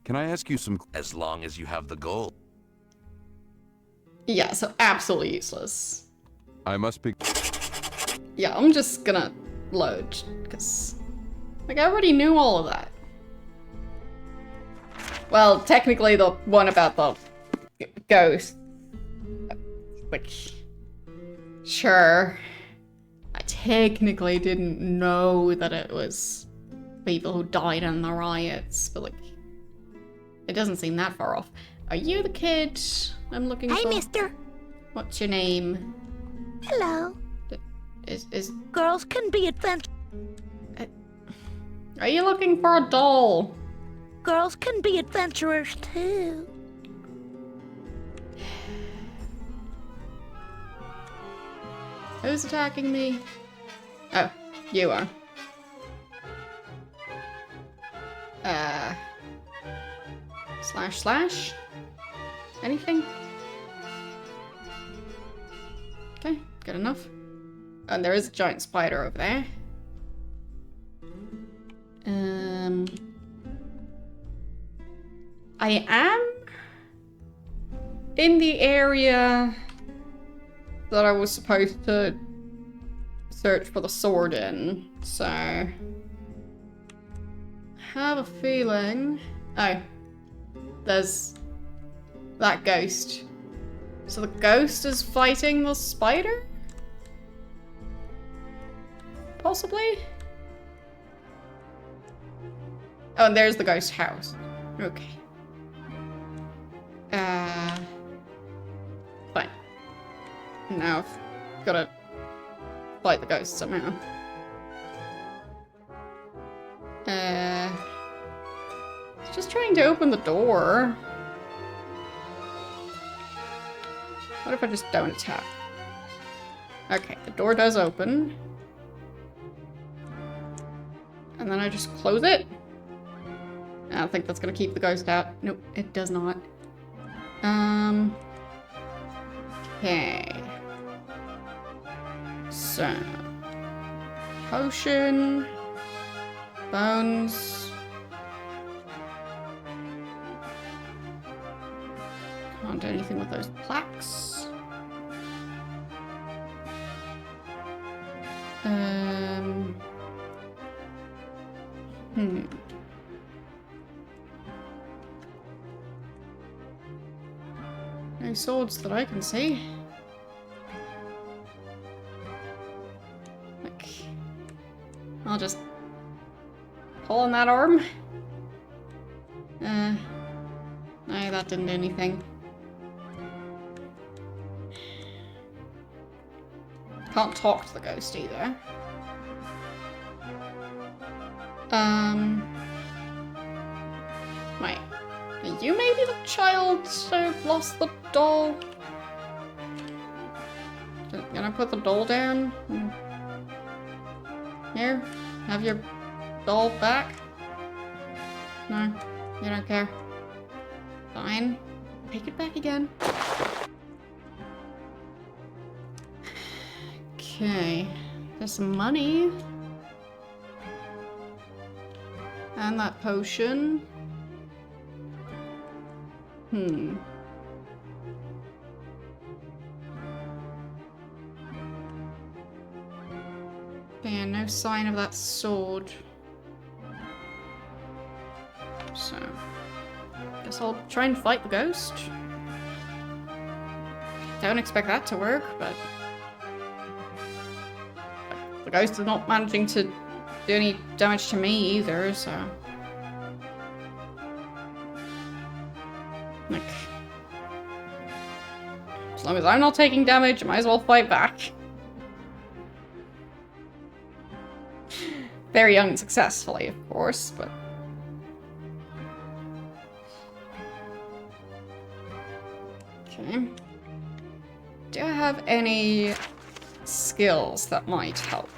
Can I ask you some... As long as you have the gold. Yeah, so absolutely useless. I must be... Yeah, I'm just gonna load, because... like, I already knew all of that. Well, technically the one about the ghost. Like... sure. I technically didn't know that it was people who died in the riots, but like... it doesn't seem that far off. Are you the kid I'm looking for? Hey, mister. What's your name? Hello. Is Girls can be adventurous. Are you looking for a doll? Girls can be adventurers too. Who's attacking me? Oh, you are. Slash? Anything? Okay, good enough. And there is a giant spider over there. I am in the area that I was supposed to search for the sword in, so I have a feeling... oh, there's that ghost. So the ghost is fighting the spider? Possibly? Oh, and there's the ghost house. Okay. Fine. Now I've gotta fight the ghost somehow. Just trying to open the door. What if I just don't attack? Okay, the door does open. And then I just close it. I don't think that's gonna keep the ghost out. Nope, it does not. Okay. So. Potion. Bones. Can't do anything with those plaques. No swords that I can see. Like, I'll just pull on that arm. No, that didn't do anything. Can't talk to the ghost either. Wait. Are you maybe the child who lost the doll? Can I put the doll down? Here? Have your doll back? No, you don't care. Fine. Take it back again. Okay. There's some money. And that potion. Yeah, no sign of that sword. So, guess I'll try and fight the ghost. Don't expect that to work, but the ghost is not managing to do any damage to me either, so. Like, as long as I'm not taking damage, I might as well fight back. Very unsuccessfully, of course, but. Okay. Do I have any skills that might help?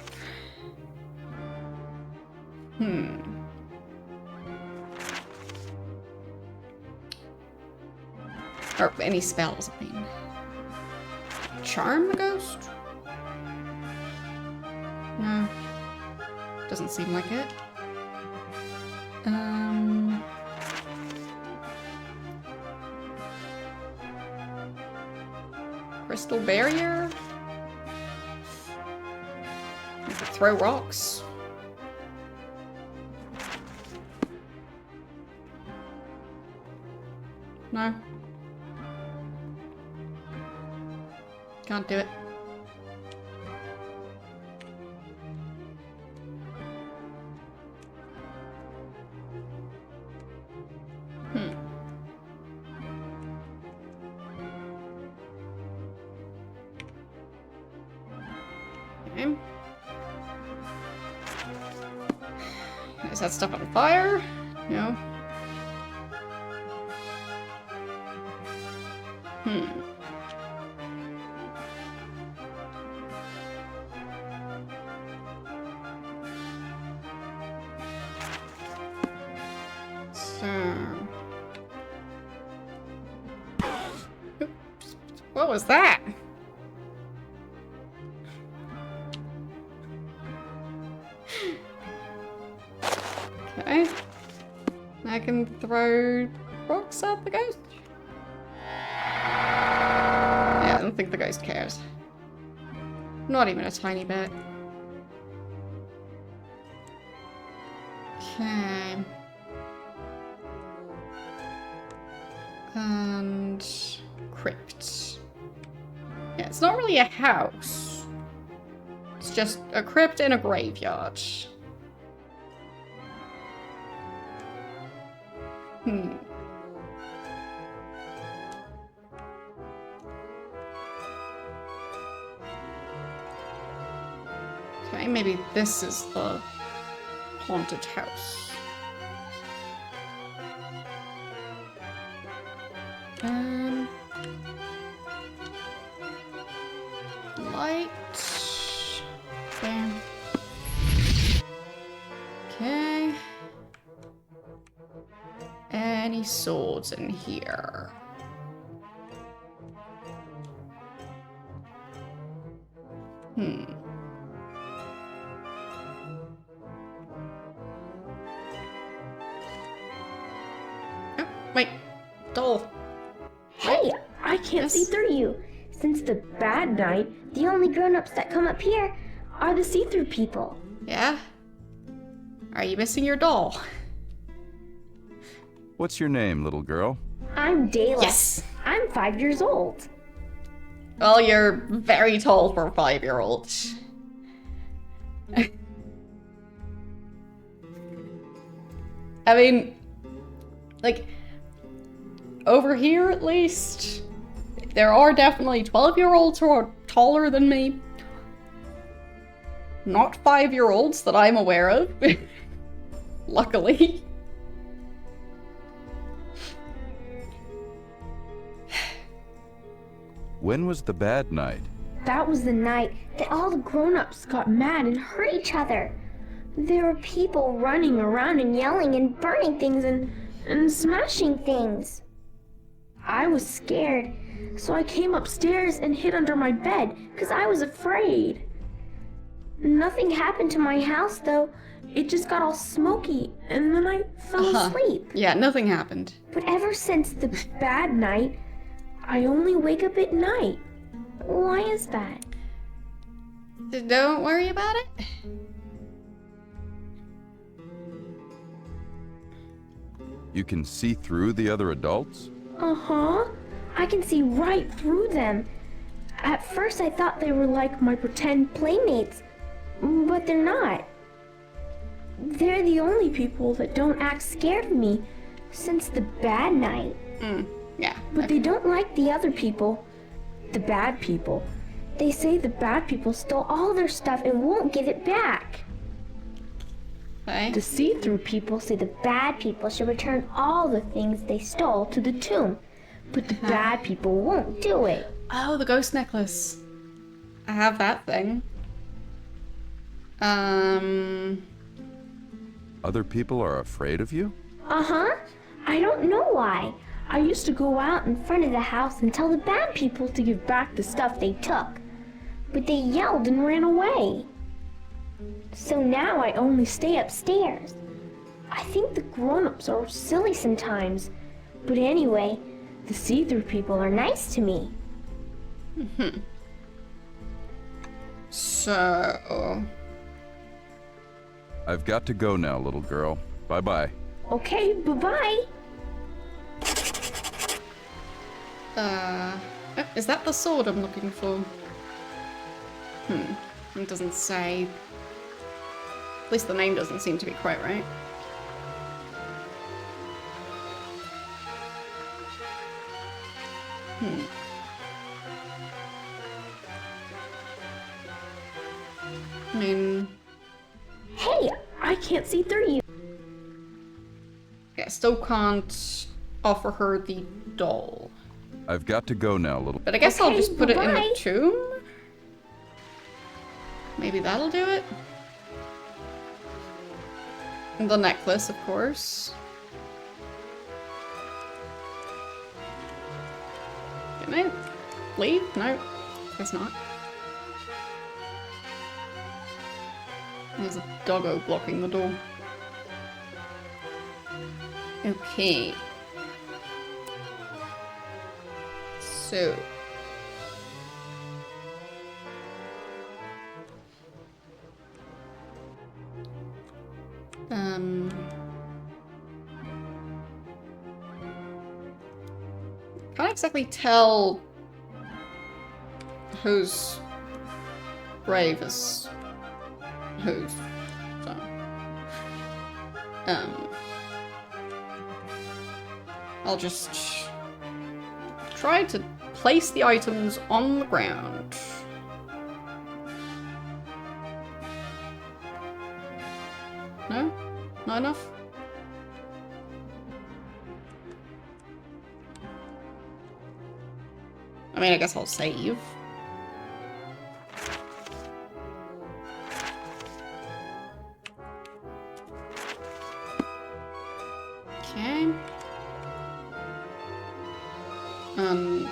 Or any spells, I mean. Charm the ghost? No. Doesn't seem like it. Crystal barrier? I could throw rocks. No. Can't do it. Okay. Is that stuff on fire? No. Oops. What was that? Okay. I can throw rocks at the ghost. Yeah, I don't think the ghost cares. Not even a tiny bit. Okay. And crypt. Yeah, it's not really a house. It's just a crypt in a graveyard. Okay, maybe this is the haunted house. Light. There. Okay. Any swords in here? Oh, wait. Doll. Hey, I can't see Yes? through you. Since the bad night, the only grown-ups that come up here are the see-through people. Yeah? Are you missing your doll? What's your name, little girl? I'm Dayla. Yes! I'm 5 years old. Well, you're very tall for a 5-year-old. I mean, like, over here at least, there are definitely 12-year-olds who are taller than me. Not 5-year-olds that I'm aware of. Luckily. When was the bad night? That was the night that all the grown-ups got mad and hurt each other. There were people running around and yelling and burning things and smashing things. I was scared, so I came upstairs and hid under my bed because I was afraid. Nothing happened to my house though. It just got all smoky and then I fell asleep. Yeah, nothing happened. But ever since the bad night, I only wake up at night. Why is that? Don't worry about it. You can see through the other adults? Uh-huh. I can see right through them. At first I thought they were like my pretend playmates, but they're not. They're the only people that don't act scared of me since the bad night. Yeah. But they don't like the other people, the bad people. They say the bad people stole all their stuff and won't give it back. Okay. The see-through people say the bad people should return all the things they stole to the tomb. But the bad people won't do it. Oh, the ghost necklace. I have that thing. Other people are afraid of you? Uh-huh. I don't know why. I used to go out in front of the house and tell the bad people to give back the stuff they took. But they yelled and ran away. So now I only stay upstairs. I think the grown-ups are silly sometimes. But anyway, the see-through people are nice to me. So... I've got to go now, little girl. Bye-bye. Okay, bye-bye. Oh, is that the sword I'm looking for? It doesn't say. At least the name doesn't seem to be quite right. I mean... Hey, I can't see through you. Yeah, still can't offer her the doll. I've got to go now, little... But I guess I'll Okay, just put it in the bye-bye. tomb? Maybe that'll do it? And the necklace, of course. Can I leave? No, guess not. There's a doggo blocking the door. Okay. So. Can't exactly tell whose grave is whose. So. I'll just try to place the items on the ground. No? Not enough? I mean, I guess I'll save. Okay. And...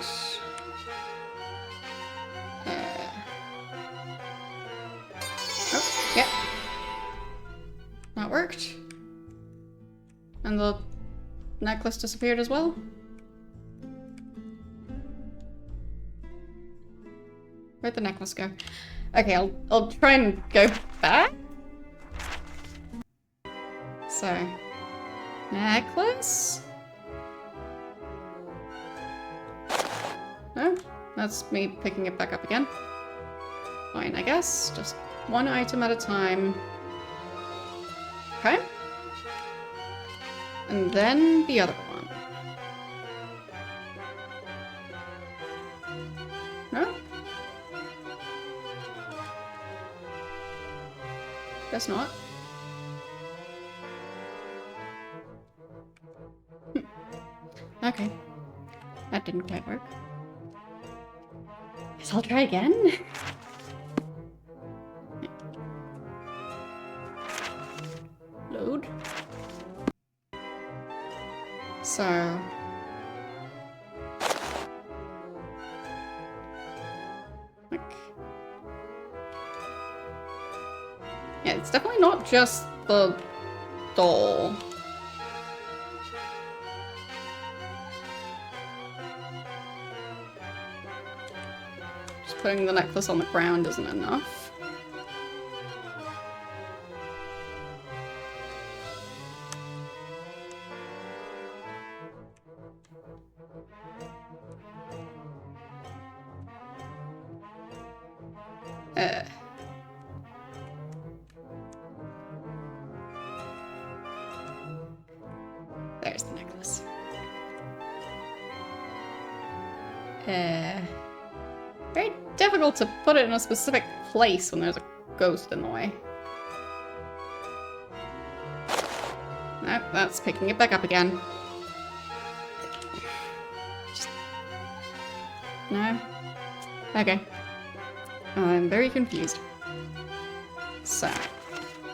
oh, yeah. That worked. And the necklace disappeared as well? Where'd the necklace go? Okay, I'll try and go back. So, necklace? No, that's me picking it back up again. Fine, I guess. Just one item at a time. Okay. And then the other one. No? Guess not. Okay. That didn't quite work. Guess I'll try again. Load. So... like... yeah, it's definitely not just the doll. Just putting the necklace on the ground isn't enough. There's the necklace. Very difficult to put it in a specific place when there's a ghost in the way. Nope, that's picking it back up again. Just... no? Okay. I'm very confused. So,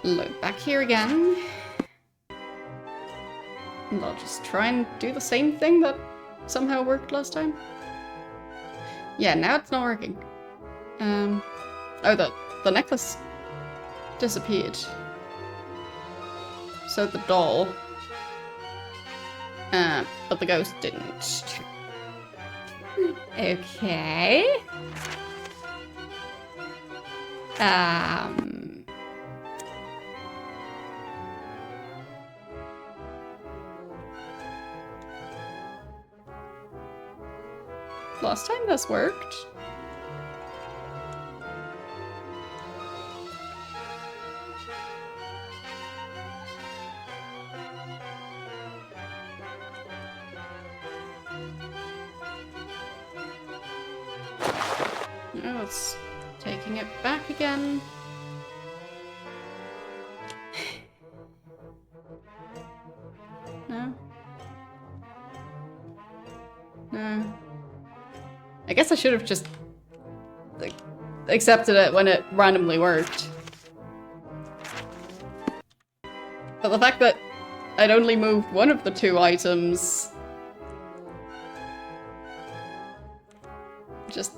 load back here again. And I'll just try and do the same thing that somehow worked last time. Yeah, now it's not working. Oh, the necklace disappeared. So the doll. But the ghost didn't. Okay. Last time this worked. Now it's taking it back again. No? No. I guess I should have just like, accepted it when it randomly worked. But the fact that I'd only moved one of the two items... just...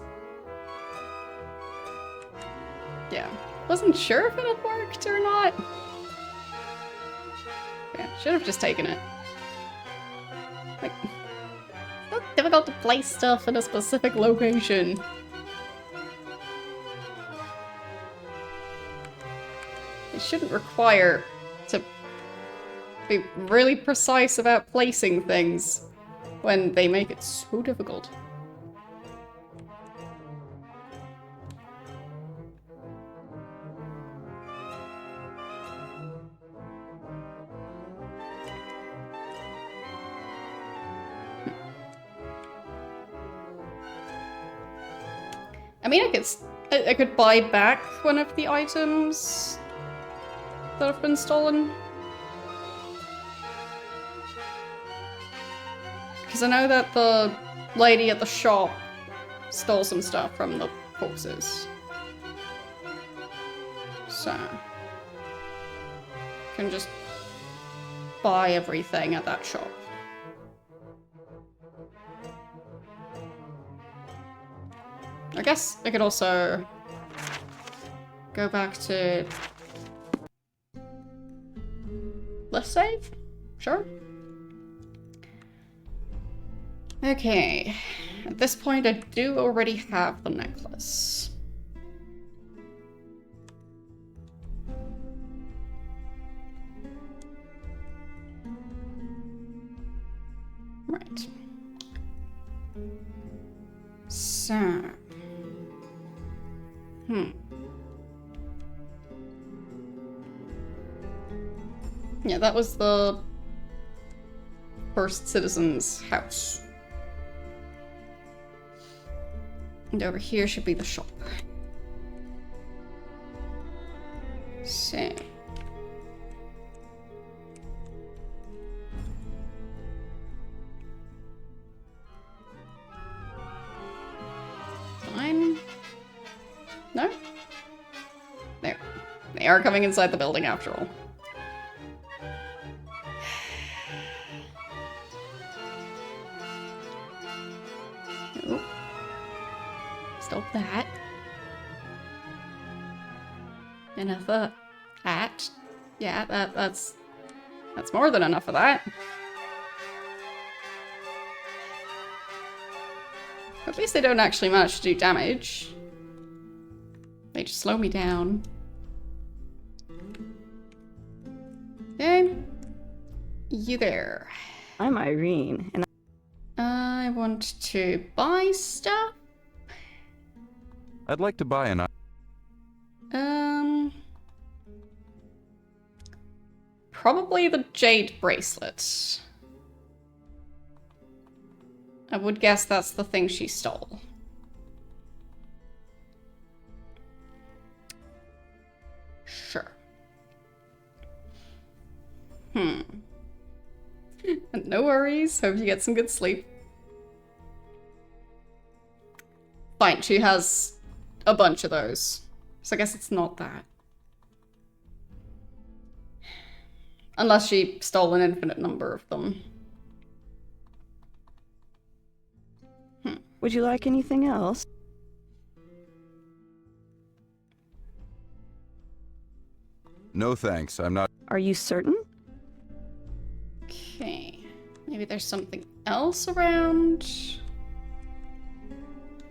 yeah. Wasn't sure if it had worked or not. Yeah, should have just taken it. Like... it's difficult to place stuff in a specific location. It shouldn't require to be really precise about placing things when they make it so difficult. I mean, I could buy back one of the items that have been stolen. Because I know that the lady at the shop stole some stuff from the corpses. So... can just buy everything at that shop. I guess I could also go back to... let's save? Sure. Okay. At this point, I do already have the necklace. Right. So. Yeah, that was the first citizen's house. And over here should be the shop. So. Fine. No? There. They are coming inside the building after all. Nope. Stop that. Enough of that. Yeah, that's more than enough of that. At least they don't actually manage to do damage. They just slow me down. Okay. You there. I'm Irene, and I want to buy stuff. I'd like to buy an... Probably the jade bracelet. I would guess that's the thing she stole. Sure. No worries. Hope you get some good sleep. Fine, she has a bunch of those. So I guess it's not that. Unless she stole an infinite number of them. would you like anything else? No thanks, I'm not... Are you certain? Okay. Maybe there's something else around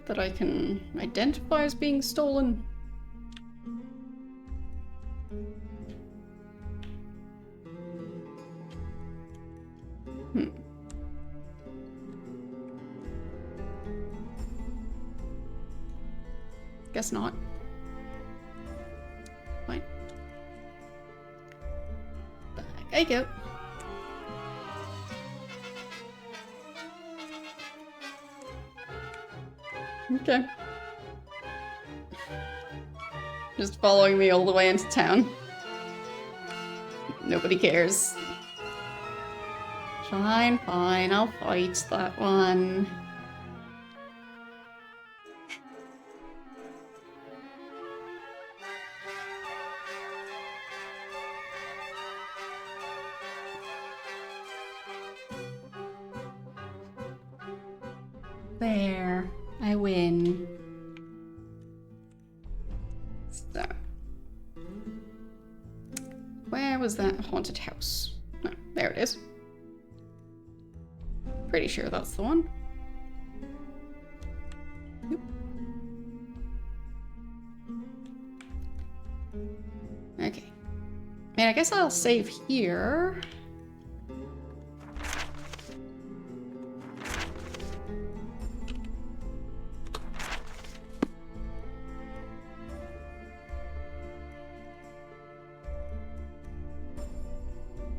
that I can identify as being stolen. Guess not. Fine. Back I go. Okay. Just following me all the way into town. Nobody cares. Fine, fine, I'll fight that one. There, I win. So, where was that haunted house? No, there it is. Pretty sure that's the one. Oop. Okay. And I guess I'll save here.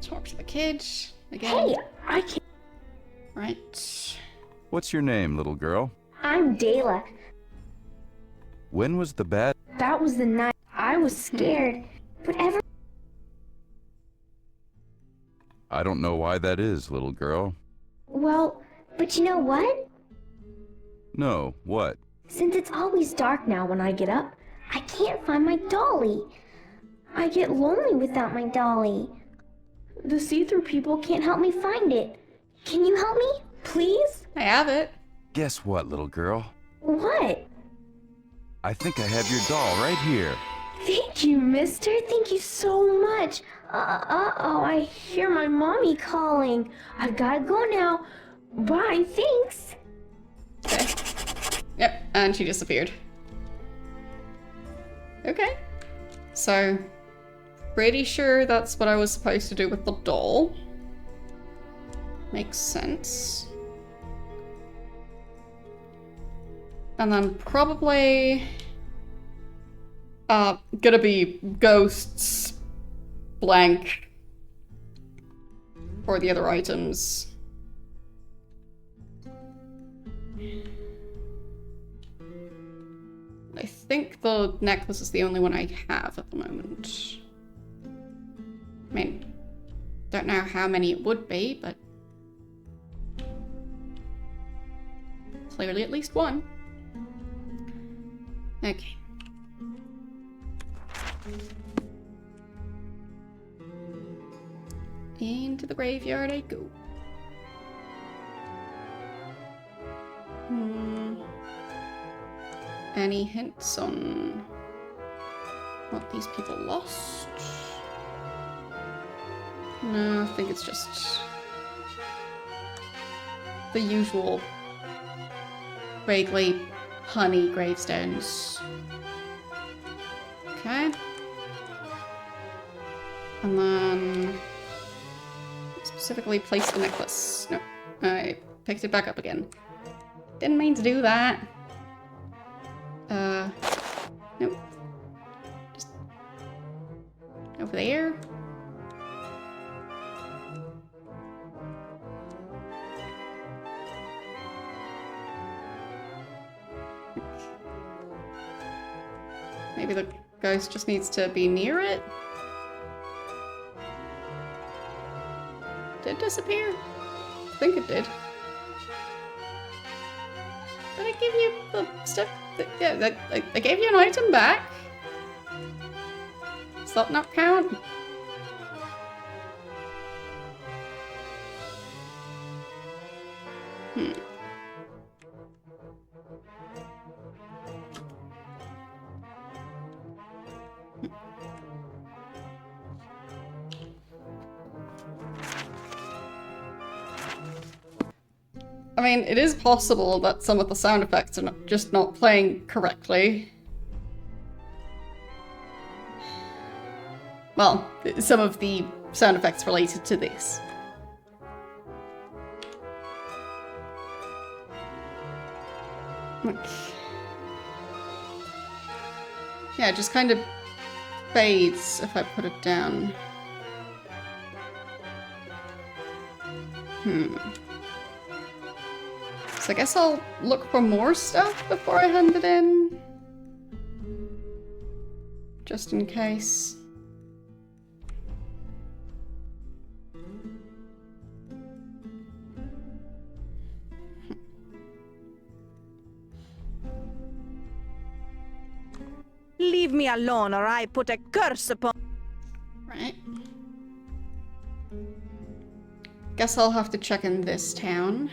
Talk to the kid again. Hey, I can't. Right. What's your name, little girl? I'm Dayla. When was the bad... That was the night I was scared. But I don't know why that is, little girl. well, but you know what? No, what? Since it's always dark now when I get up, I can't find my dolly. I get lonely without my dolly. The see-through people can't help me find it. Can you help me, please? I have it. Guess what, little girl? What? I think I have your doll right here. Thank you, mister. Thank you so much. Uh-oh, I hear my mommy calling. I've gotta go now. Bye, thanks. Okay. Yep, and she disappeared. Okay. So, pretty sure that's what I was supposed to do with the doll. Makes sense. And then probably gonna be ghosts blank for the other items. I think the necklace is the only one I have at the moment. I mean, don't know how many it would be, but clearly at least one. Okay. Into the graveyard I go. Any hints on what these people lost? No, I think it's just the usual vaguely punny gravestones. Okay. And then specifically place the necklace. No, I picked it back up again. Didn't mean to do that. Nope. Just over there. Maybe the ghost just needs to be near it? Did it disappear? I think it did. Did I give you the stuff? Yeah, I gave you an item back. Does that not count? I mean, it is possible that some of the sound effects are just not playing correctly. Well, some of the sound effects related to this. Yeah, it just kind of fades if I put it down. So I guess I'll look for more stuff before I hand it in. Just in case. Leave me alone or I put a curse upon... Right. Guess I'll have to check in this town.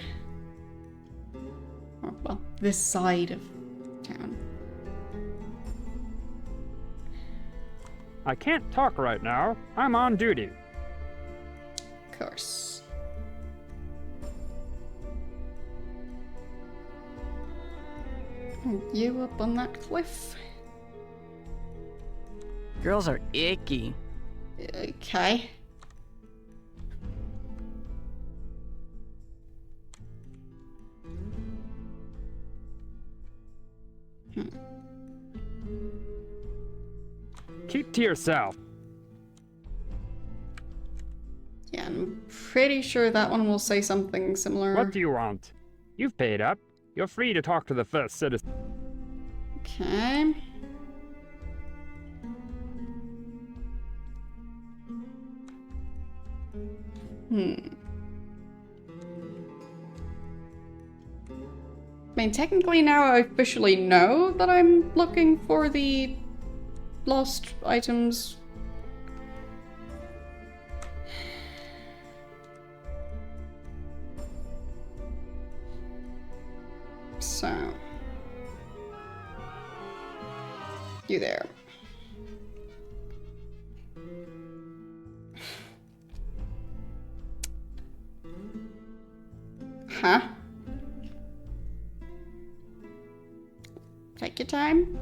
Or, well, this side of town. I can't talk right now. I'm on duty. Of course. You up on that cliff? Girls are icky. Okay. Keep to yourself. Yeah, I'm pretty sure that one will say something similar. What do you want? You've paid up. You're free to talk to the first citizen. Okay. I mean, technically now I officially know that I'm looking for the lost items. So. You there. Huh? Take your time.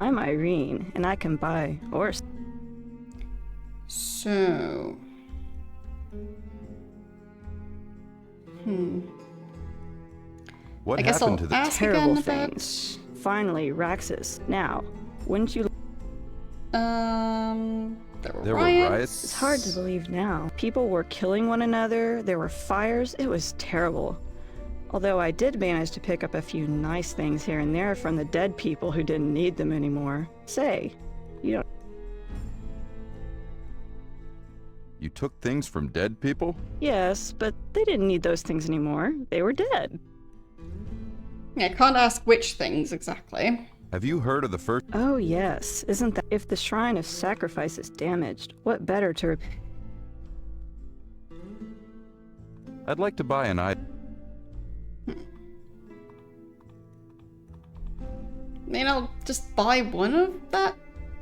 I'm Irene, and I can buy or... So... What I guess happened I'll to the ask Terrible again about... things. Finally, Raxus. Now, wouldn't you... There were There were riots. riots? It's hard to believe now. People were killing one another, there were fires, it was terrible. Although I did manage to pick up a few nice things here and there from the dead people who didn't need them anymore. Say, you don't... You took things from dead people? Yes, but they didn't need those things anymore. They were dead. Yeah, I can't ask which things exactly. Have you heard of the first... Oh yes, isn't that... If the Shrine of Sacrifice is damaged, what better to... I'd like to buy an item. I mean, I'll just buy one of that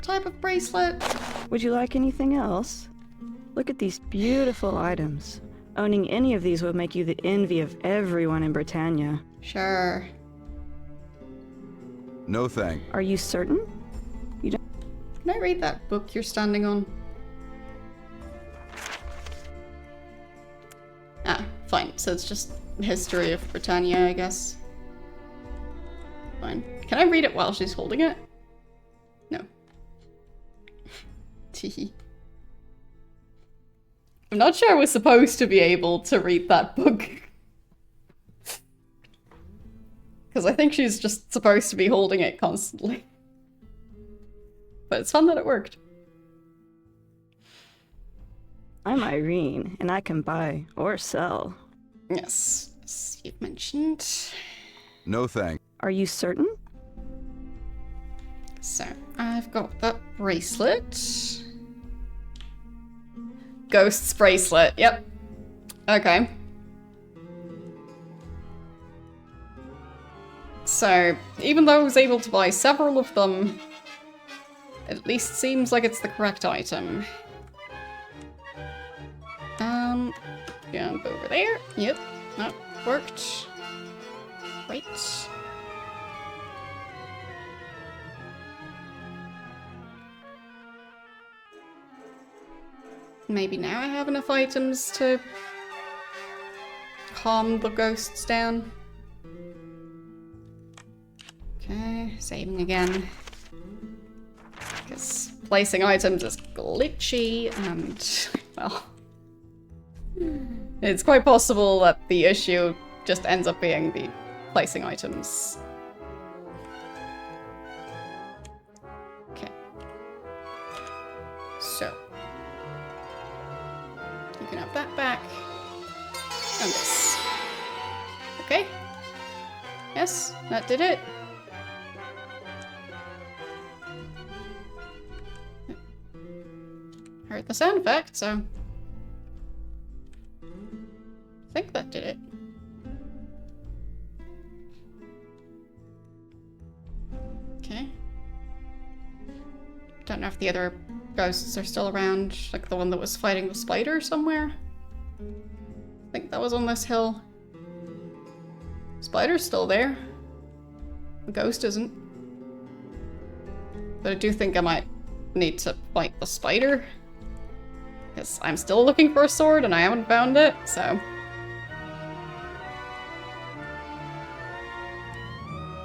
type of bracelet. Would you like anything else? Look at these beautiful items. Owning any of these would make you the envy of everyone in Britannia. Sure. No thank. Are you certain? You don't... Can I read that book you're standing on? Ah, fine. So it's just history of Britannia, I guess. Fine. Can I read it while she's holding it? No. Teehee. I'm not sure I was supposed to be able to read that book. Because I think she's just supposed to be holding it constantly. But it's fun that it worked. I'm Irene, and I can buy or sell. Yes, as you've mentioned. No thank. Are you certain? So, I've got that bracelet. Ghost's bracelet, yep. Okay. So, even though I was able to buy several of them, it at least seems like it's the correct item. Jump over there. Yep, that worked. Great. Maybe now I have enough items to calm the ghosts down. Okay, saving again. Because placing items is glitchy and, well, it's quite possible that the issue just ends up being the placing items. Okay. So. You can have that back. And this. Okay. Yes, that did it. Heard the sound effect, so... I think that did it. Okay. Don't know if the other ghosts are still around, like the one that was fighting the spider somewhere. I think that was on this hill. Spider's still there. The ghost isn't. But I do think I might need to fight the spider. Because I'm still looking for a sword and I haven't found it, so...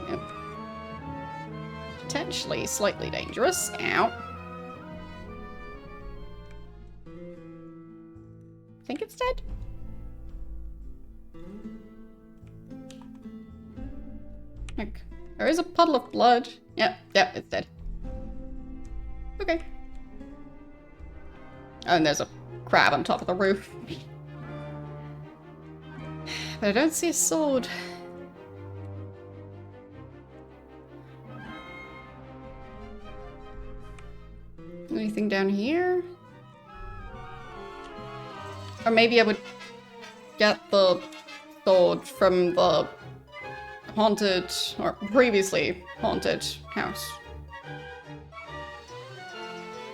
Yep. Potentially slightly dangerous. Ow. I think it's dead. Look, there is a puddle of blood. Yep, it's dead. Okay. Oh, and there's a crab on top of the roof. But I don't see a sword. Anything down here? Or maybe I would get the sword from the haunted, or previously haunted house.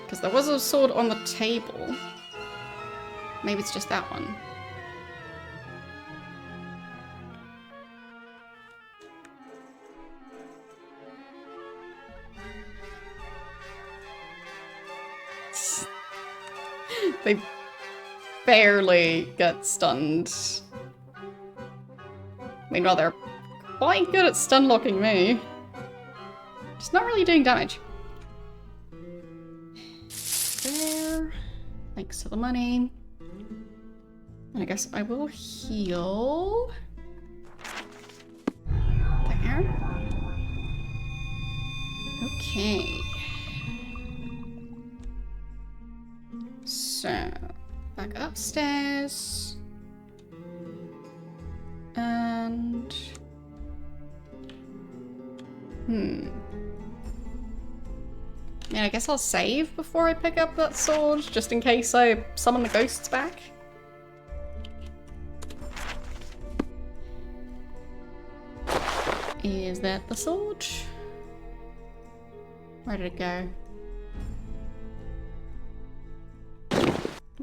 Because there was a sword on the table. Maybe it's just that one. They barely get stunned. Meanwhile, they're quite good at stun locking me. Just not really doing damage. There. Thanks to the money. And I guess I will heal. There. Okay. So, back upstairs. And... I mean, I guess I'll save before I pick up that sword, just in case I summon the ghosts back. Is that the sword? Where did it go?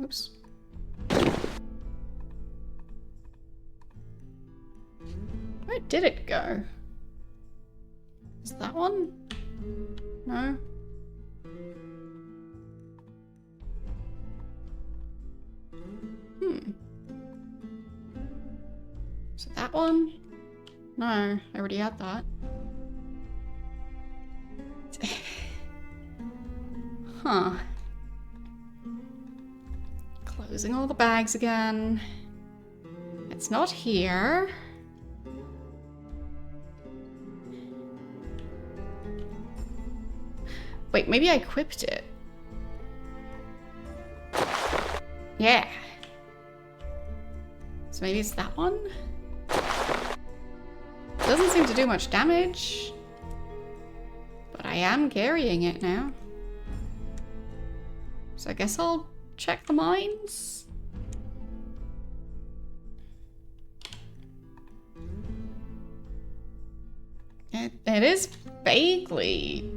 Oops. Where did it go? Is that one? No? Is it that one? No, I already had that. Huh. Closing all the bags again. It's not here. Wait, maybe I equipped it. Yeah. So maybe it's that one? Doesn't seem to do much damage. But I am carrying it now. So I guess I'll check the mines. It is vaguely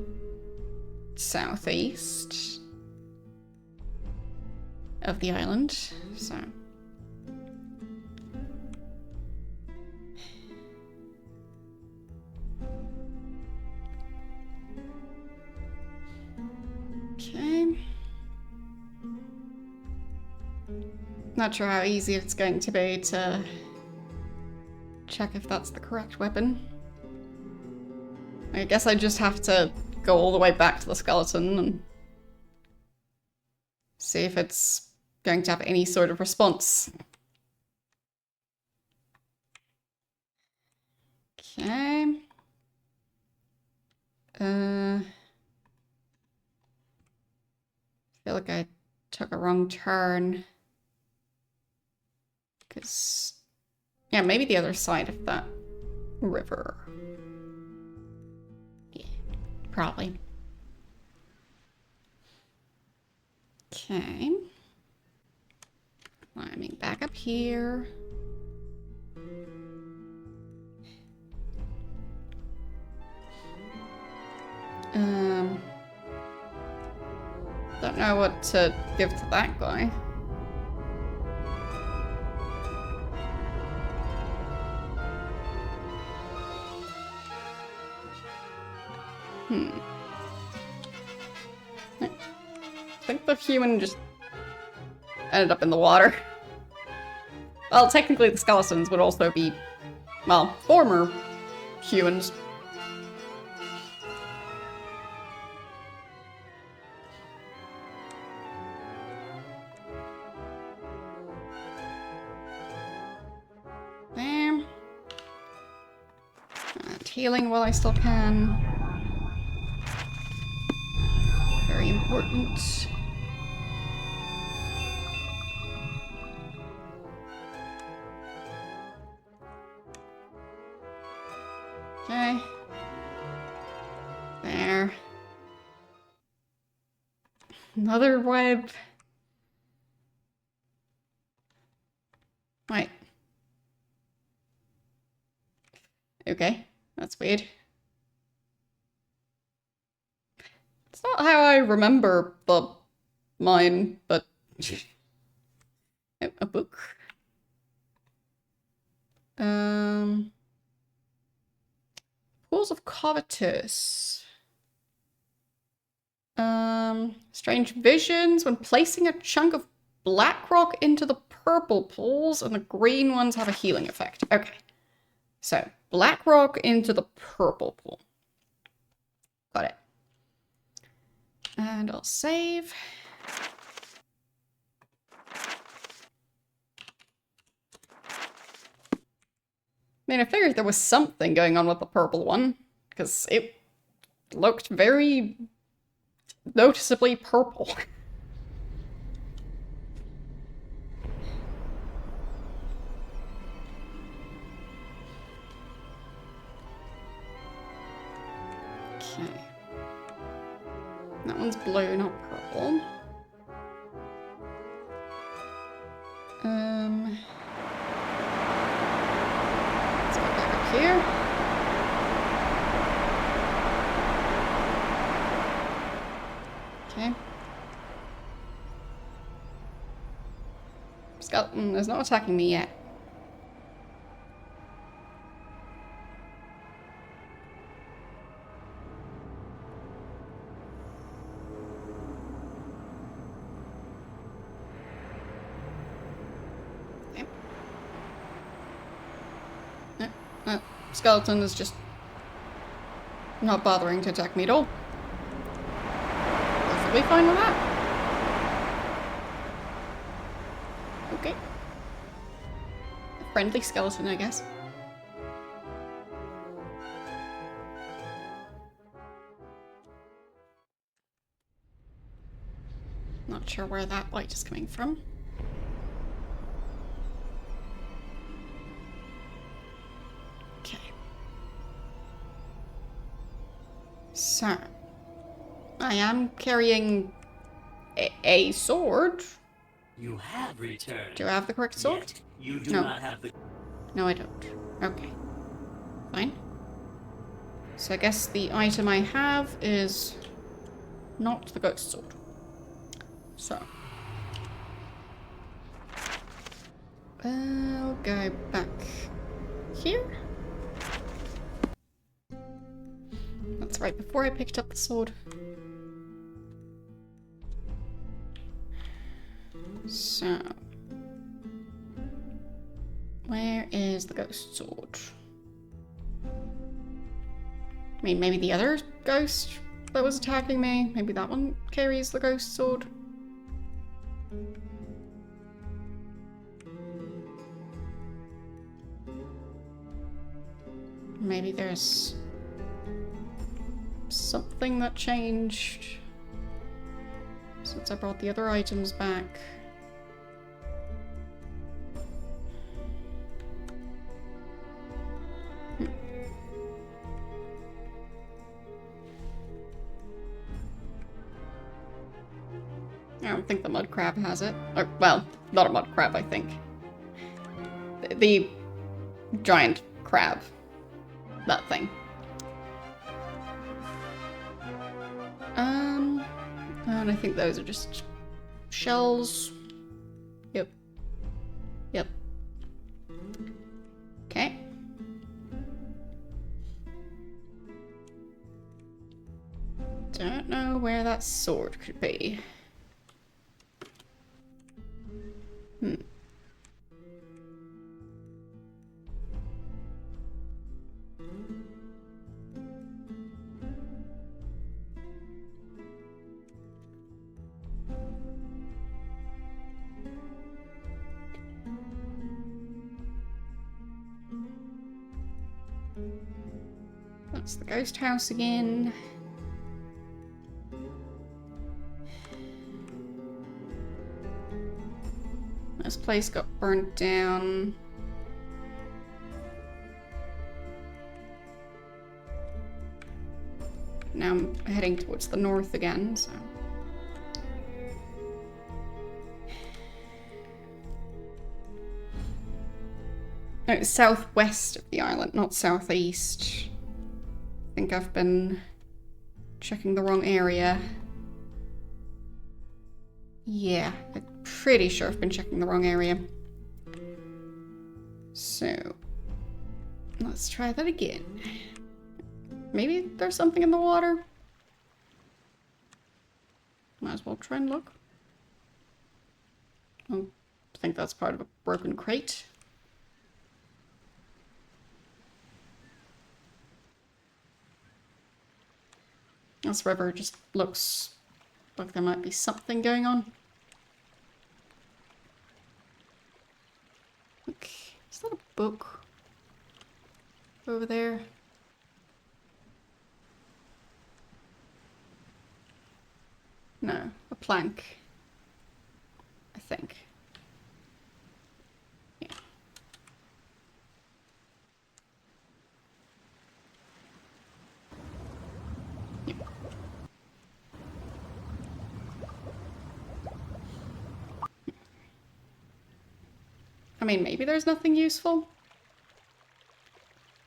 southeast of the island, so. Okay. Not sure how easy it's going to be to check if that's the correct weapon. I guess I just have to go all the way back to the skeleton and see if it's going to have any sort of response. Okay. I feel like I took a wrong turn. Because, yeah, maybe the other side of that river. Yeah, probably. Okay. Climbing back up here. Don't know what to give to that guy. I think the human just ended up in the water. Well, technically the skeletons would also be, well, former humans. There. And healing while I still can. Very important. Okay. There. Another web. Wait. Okay, that's weird. It's not how I remember the mine, but a book. Pools of Covetous. Strange visions when placing a chunk of black rock into the purple pools and the green ones have a healing effect. Okay. So, black rock into the purple pool. Got it. And I'll save. I mean, I figured there was something going on with the purple one, because it looked very noticeably purple. Okay. That one's blue, not purple. Let's go back up here. Okay. Skeleton is not attacking me yet. Skeleton is just not bothering to attack me at all. Perfectly fine with that. Okay. A friendly skeleton, I guess. Not sure where that light is coming from. So, I am carrying a sword. You have returned. Do I have the correct sword? Yet you do No. not have the... No, I don't. Okay. Fine. So I guess the item I have is not the ghost sword. So. I'll go back here. That's right before I picked up the sword. So, where is the ghost sword? I mean, maybe the other ghost that was attacking me, maybe that one carries the ghost sword. Maybe there's something that changed since I brought the other items back. I don't think the mud crab has it. Or, well, not a mud crab, I think. The giant crab. That thing. And I think those are just shells. Yep. Yep. Okay. Don't know where that sword could be. That's the ghost house again. This place got burnt down. Now I'm heading towards the north again, so. No, it's southwest of the island, not southeast. I think I've been checking the wrong area. Yeah, I'm pretty sure I've been checking the wrong area. So, let's try that again. Maybe there's something in the water? Might as well try and look. I think that's part of a broken crate. This river just looks like there might be something going on. Look, is that a book over there? No, a plank. I think. Yeah. Yeah. I mean, maybe there's nothing useful.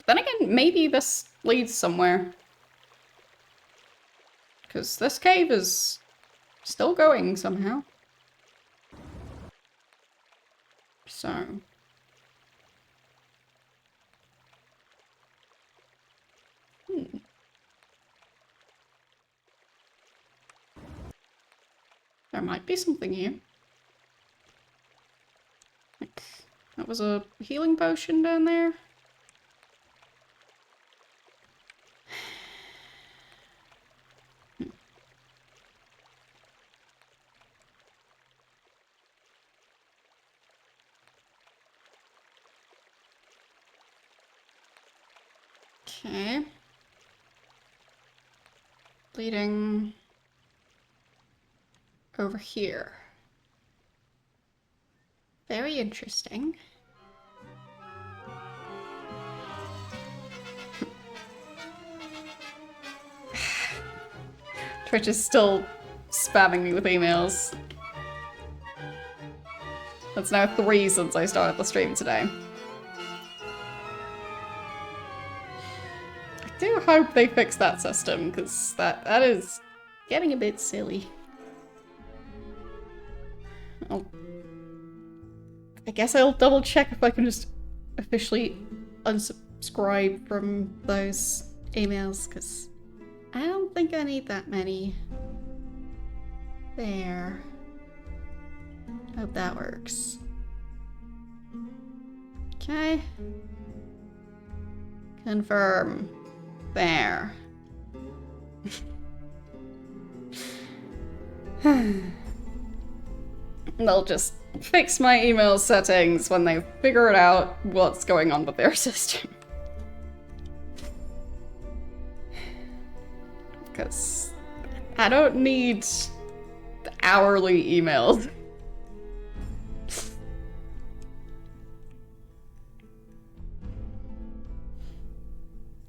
Then again, maybe this leads somewhere. Because this cave is still going somehow. So. There might be something here. Like, that was a healing potion down there. Okay. Leading over here. Very interesting. Twitch is still spamming me with emails. That's now 3 since I started the stream today. I do hope they fix that system, because that is getting a bit silly. I guess I'll double check if I can just officially unsubscribe from those emails, because I don't think I need that many. There. Hope that works. Okay. Confirm. There. They'll just fix my email settings when they figure it out what's going on with their system. Because I don't need hourly emails.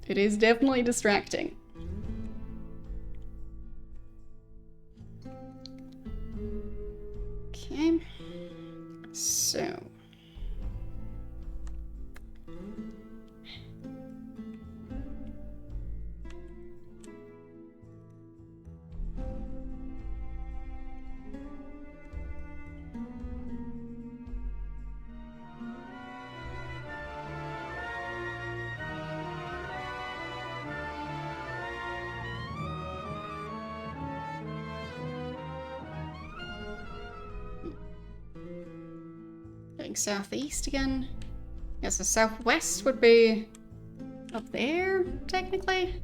It is definitely distracting. Okay. So. Going southeast again. Yes, the southwest would be up there, technically.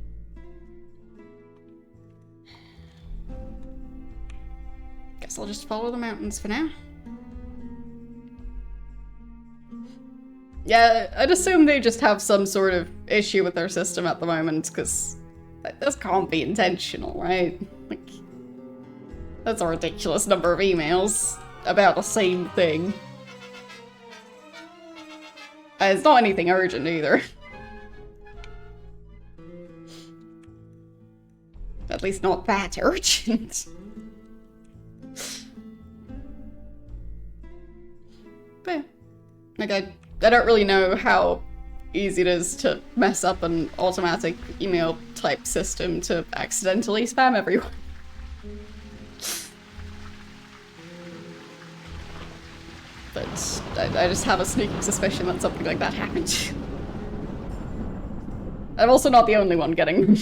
Guess I'll just follow the mountains for now. Yeah, I'd assume they just have some sort of issue with their system at the moment, because this can't be intentional, right? Like, that's a ridiculous number of emails about the same thing. It's not anything urgent either. At least not that urgent. But yeah. Like, I don't really know how easy it is to mess up an automatic email type system to accidentally spam everyone. But I just have a sneaking suspicion that something like that happened. I'm also not the only one getting them.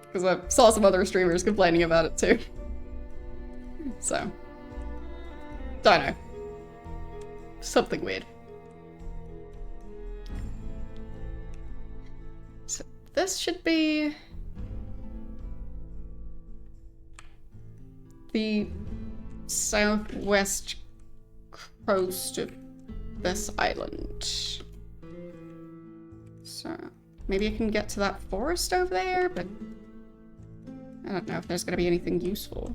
Because I saw some other streamers complaining about it too. So. Don't know. Something weird. So, this should be the southwest coast of this island. So maybe I can get to that forest over there, but I don't know if there's going to be anything useful.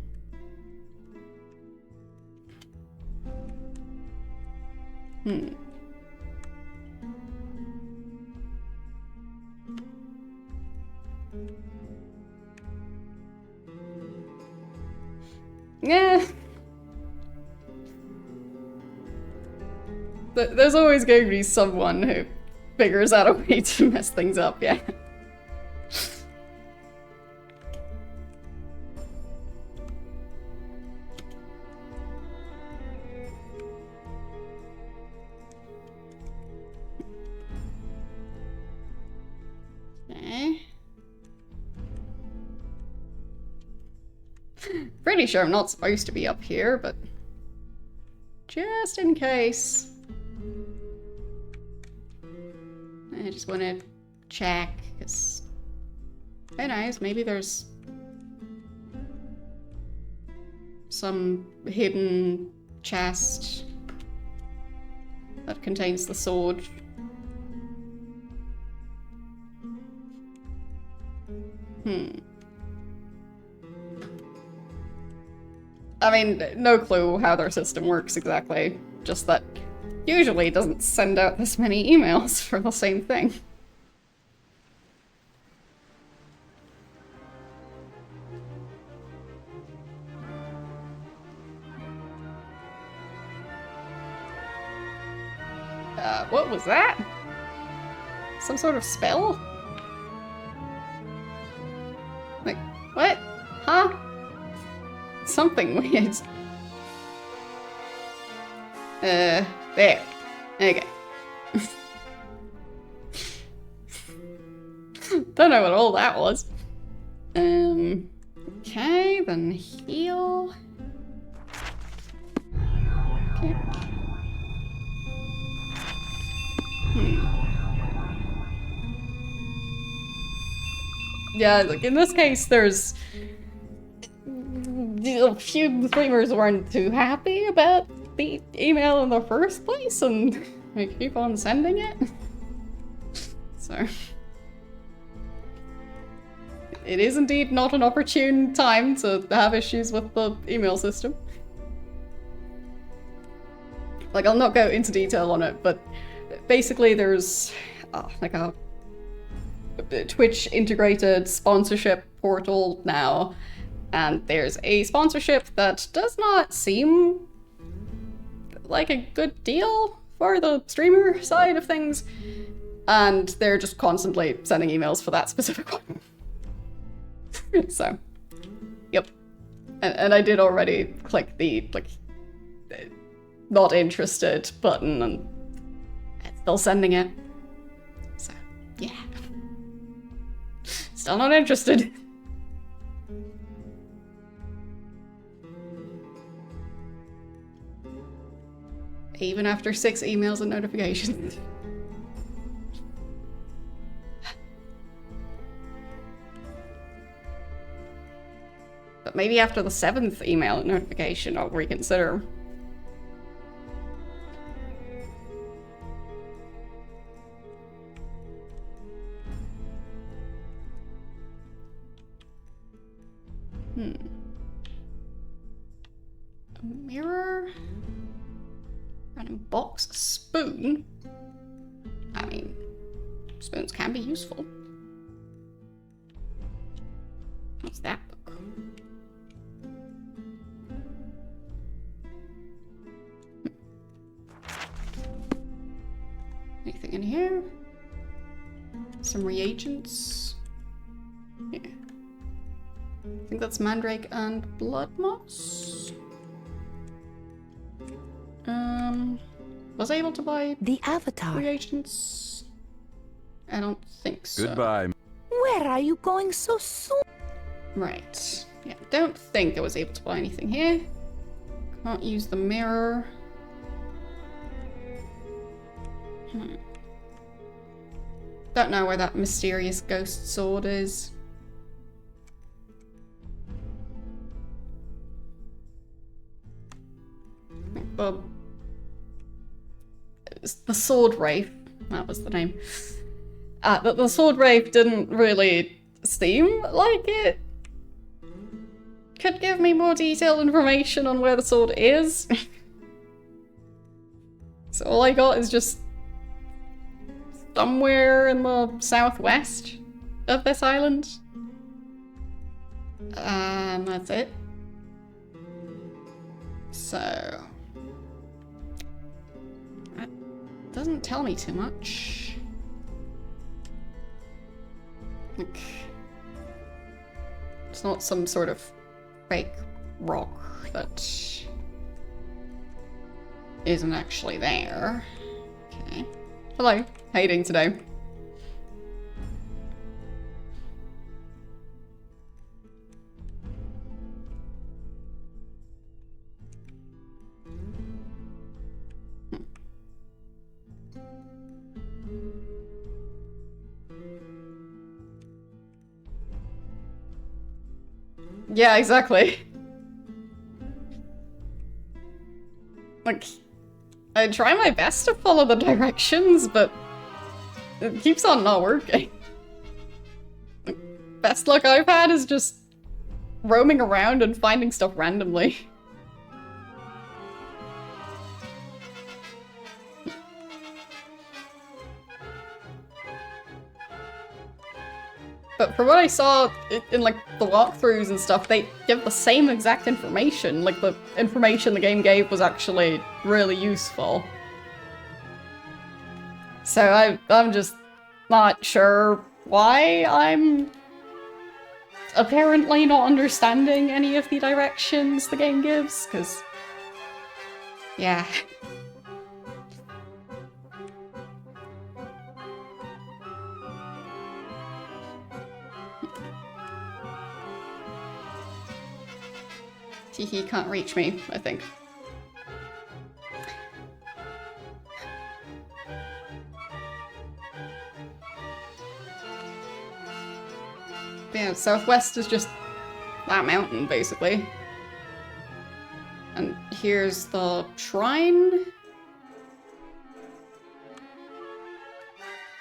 Yeah. There's always going to be someone who figures out a way to mess things up, yeah. Okay. Pretty sure I'm not supposed to be up here, but just in case. I just want to check, because who knows, maybe there's some hidden chest that contains the sword. I mean, no clue how their system works exactly, just that usually it doesn't send out this many emails for the same thing. What was that? Some sort of spell? Like, what? Huh? Something weird. There. Okay. Don't know what all that was. Okay, then heal. Okay. Yeah, like in this case, there's a few streamers weren't too happy about the email in the first place, and we keep on sending it. So it is indeed not an opportune time to have issues with the email system. Like, I'll not go into detail on it, but basically there's like a Twitch integrated sponsorship portal now, and there's a sponsorship that does not seem like a good deal for the streamer side of things, and they're just constantly sending emails for that specific one. So, yep. And I did already click the, like, not interested button, and it's still sending it. So, yeah. Still not interested. Even after 6 emails and notifications. But maybe after the 7th email and notification, I'll reconsider. A mirror? Random box? A spoon? I mean, spoons can be useful. What's that book? Anything in here? Some reagents? Yeah. I think that's mandrake and blood moss. Was I able to buy the avatar reagents? I don't think so. Goodbye. Where are you going so soon? Right. Yeah, don't think I was able to buy anything here. Can't use the mirror. Don't know where that mysterious ghost sword is. The sword wraith. That was the name. The sword wraith didn't really seem like it could give me more detailed information on where the sword is. So all I got is just somewhere in the southwest of this island. And that's it. So that doesn't tell me too much. Like, it's not some sort of fake rock that isn't actually there. Okay. Hello. How you doing today? Yeah, exactly. Like, I try my best to follow the directions, but it keeps on not working. Best luck I've had is just roaming around and finding stuff randomly. But from what I saw in like the walkthroughs and stuff, they give the same exact information. Like the information the game gave was actually really useful. So I'm just not sure why I'm apparently not understanding any of the directions the game gives, because yeah. He can't reach me, I think. Yeah, southwest is just that mountain, basically. And here's the shrine.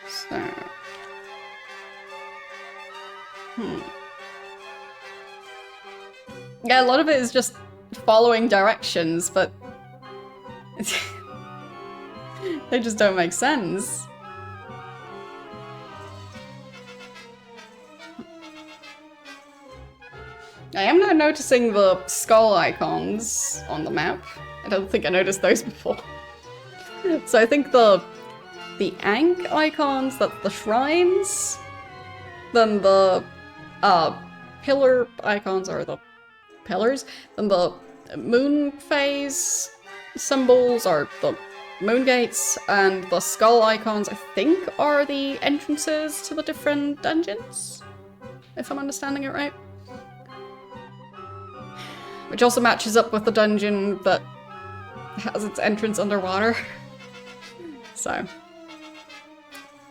So... Yeah, a lot of it is just following directions, but they just don't make sense. I am now noticing the skull icons on the map. I don't think I noticed those before. So I think the Ankh icons, that's the shrines. Then the pillar icons are the pillars. Then the moon phase symbols are the moon gates, and the skull icons, I think, are the entrances to the different dungeons, if I'm understanding it right. Which also matches up with the dungeon that has its entrance underwater. So,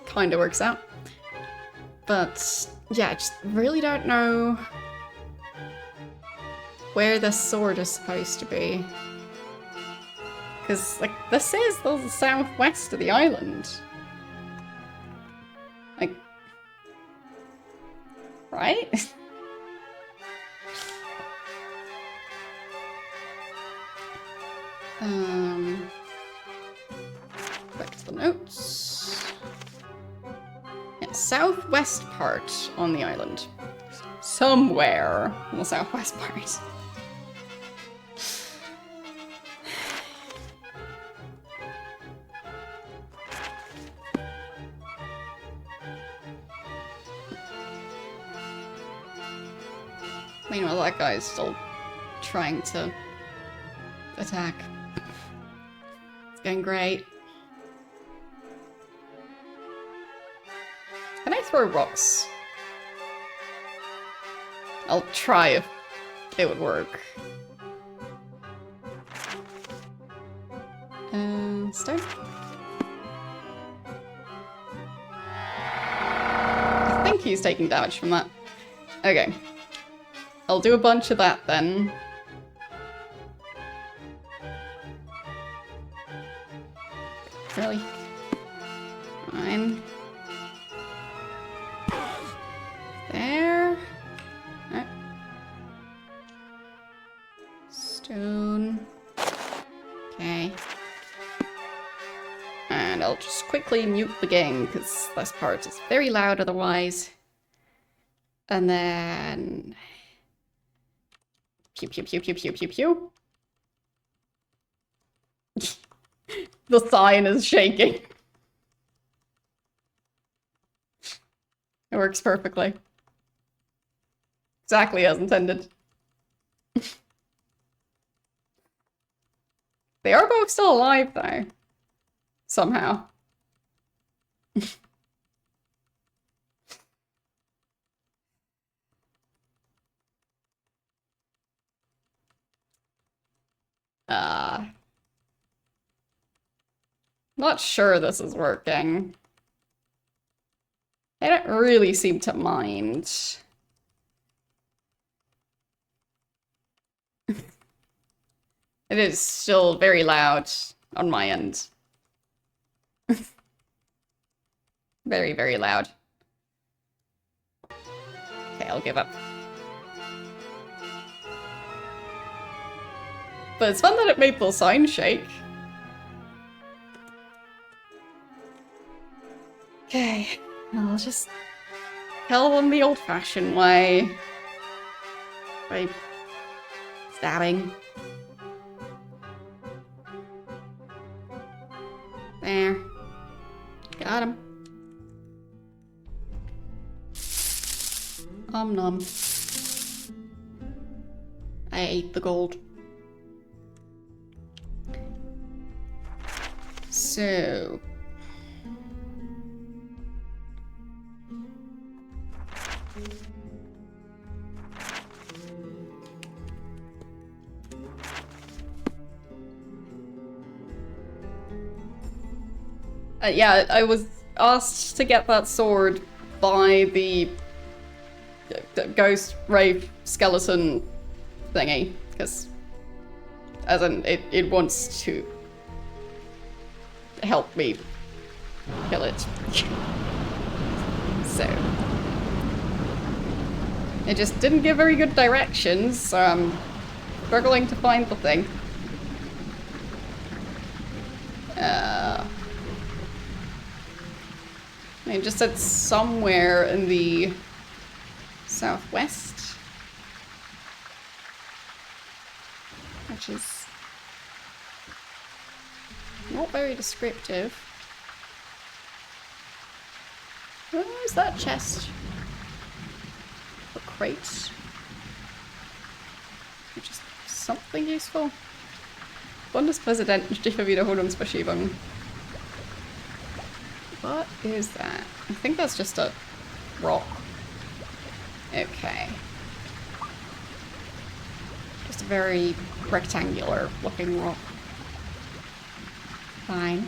kinda works out. But, yeah, I just really don't know where this sword is supposed to be. Because, like, this is the southwest of the island. Like, right? Back to the notes. Yeah, southwest part on the island. Somewhere in the southwest part. Meanwhile, that guy's still trying to attack. It's going great. Can I throw rocks? I'll try if it would work. Stone? he's taking damage from that. Okay. I'll do a bunch of that then. Really? Fine. There. Alright. Stone. Okay. And I'll just quickly mute the game, because this part is very loud otherwise. And then... Pew pew pew pew pew pew pew. The sign is shaking. It works perfectly. Exactly as intended. They are both still alive, though. Somehow. Not sure this is working. I don't really seem to mind. It is still very loud on my end. Very, very loud. Okay, I'll give up. But it's fun that it made the sign shake. Okay, I'll just kill them the old-fashioned way. By stabbing. There. Got him. Nom. I ate the gold. So... yeah, I was asked to get that sword by the ghost wraith skeleton thingy, because as in it wants to help me kill it. So it just didn't give very good directions, so I'm struggling to find the thing. It just said somewhere in the southwest, which is not very descriptive. Where is that chest? A crate? Which is something useful. Bundespräsident, Stichverwiederholungsverschiebung. What is that? I think that's just a rock. Okay. Just a very rectangular looking rock. Fine.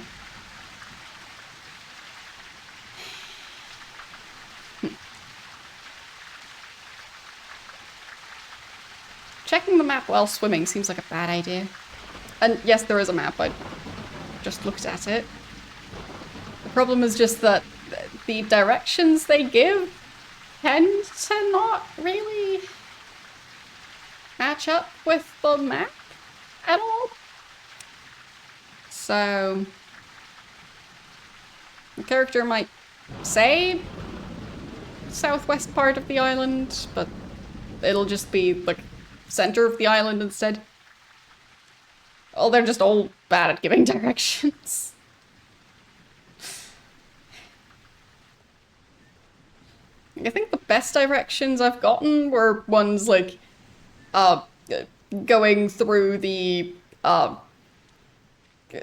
Checking the map while swimming seems like a bad idea. And yes, there is a map, I just looked at it. The problem is just that the directions they give tend to not really match up with the map at all. So the character might say southwest part of the island, but it'll just be like center of the island instead. Oh, they're just all bad at giving directions. I think the best directions I've gotten were ones like going through the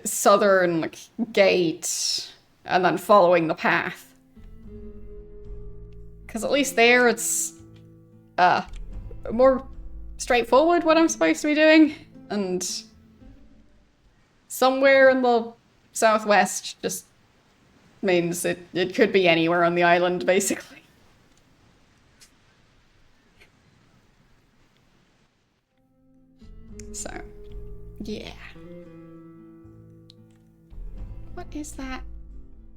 southern gate and then following the path. Because at least there it's more straightforward what I'm supposed to be doing, and somewhere in the southwest just means it could be anywhere on the island, basically. So, yeah. What is that?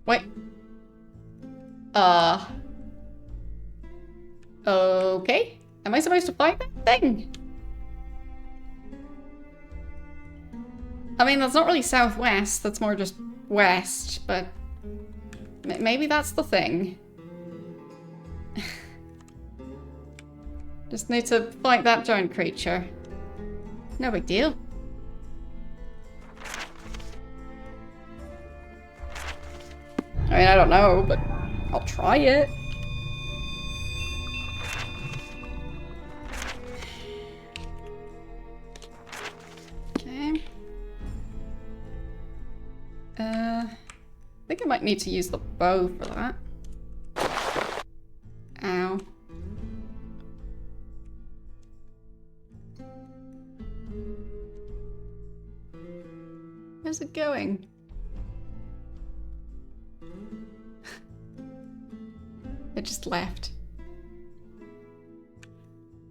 Wait. Okay. Am I supposed to fight that thing? I mean, that's not really southwest, that's more just west, but maybe that's the thing. Just need to fight that giant creature. No big deal. I mean, I don't know, but I'll try it. Okay. I think I might need to use the bow for that. Ow. Where's it going? It just left.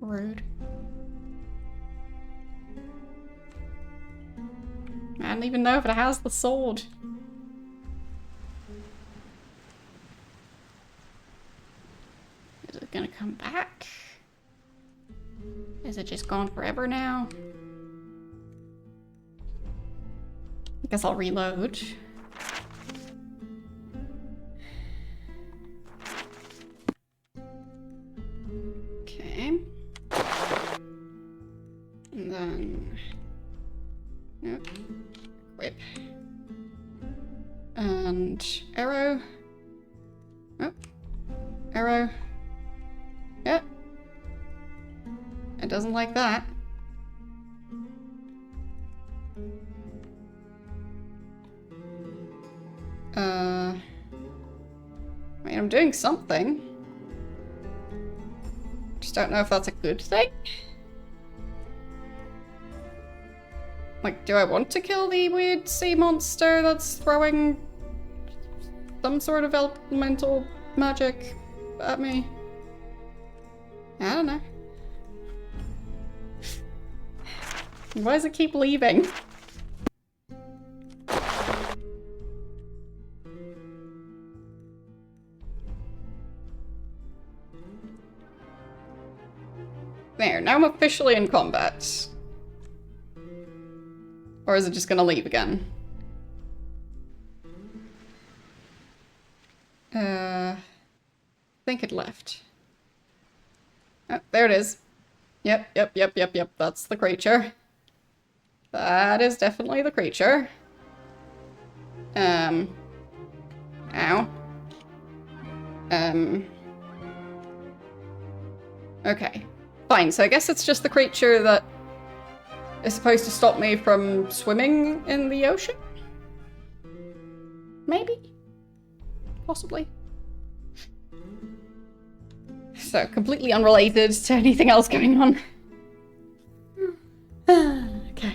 Rude. I don't even know if it has the sword. Is it gonna come back? Is it just gone forever now? I guess I'll reload. Okay. And then... Nope. Whip. And arrow. Oh. Arrow. Yep. It doesn't like that. I mean, I'm doing something. Just don't know if that's a good thing. Like, do I want to kill the weird sea monster that's throwing some sort of elemental magic at me? I don't know. Why does it keep leaving? There, now I'm officially in combat. Or is it just gonna leave again? I think it left. Oh, there it is. Yep. That's the creature. That is definitely the creature. Ow. Okay. Fine, so I guess it's just the creature that is supposed to stop me from swimming in the ocean? Maybe? Possibly. So, completely unrelated to anything else going on. Okay.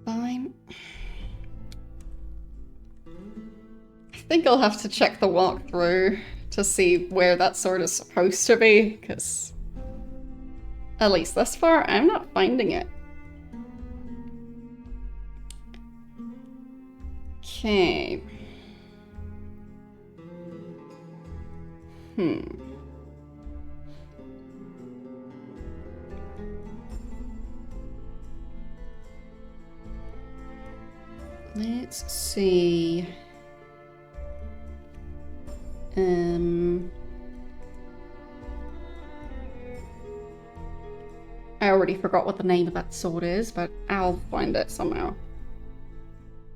Fine. I think I'll have to check the walkthrough to see where that sword is supposed to be, because at least thus far, I'm not finding it. Okay. Let's see. I already forgot what the name of that sword is, but I'll find it somehow.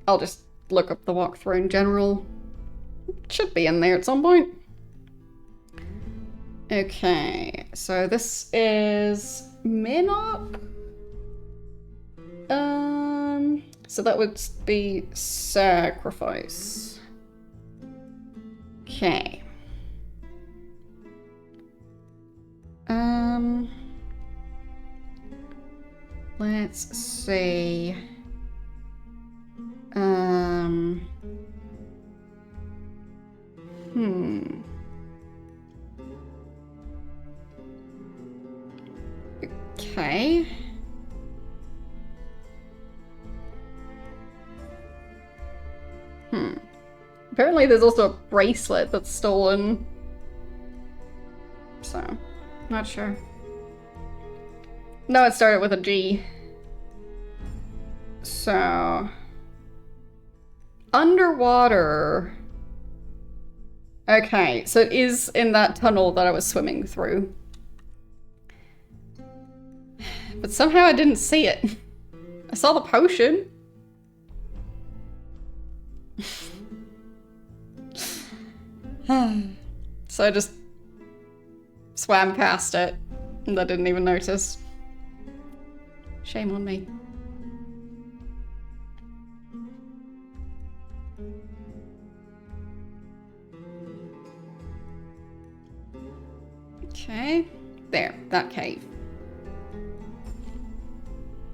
I'll just look up the walkthrough in general. It should be in there at some point. Okay, so this is Minnock. So that would be sacrifice. Okay. Let's see. Okay. Apparently there's also a bracelet that's stolen. So, not sure. No, it started with a G. So... underwater... Okay, so it is in that tunnel that I was swimming through. But somehow I didn't see it. I saw the potion. So I just swam past it and I didn't even notice. Shame on me. Okay, there, that cave.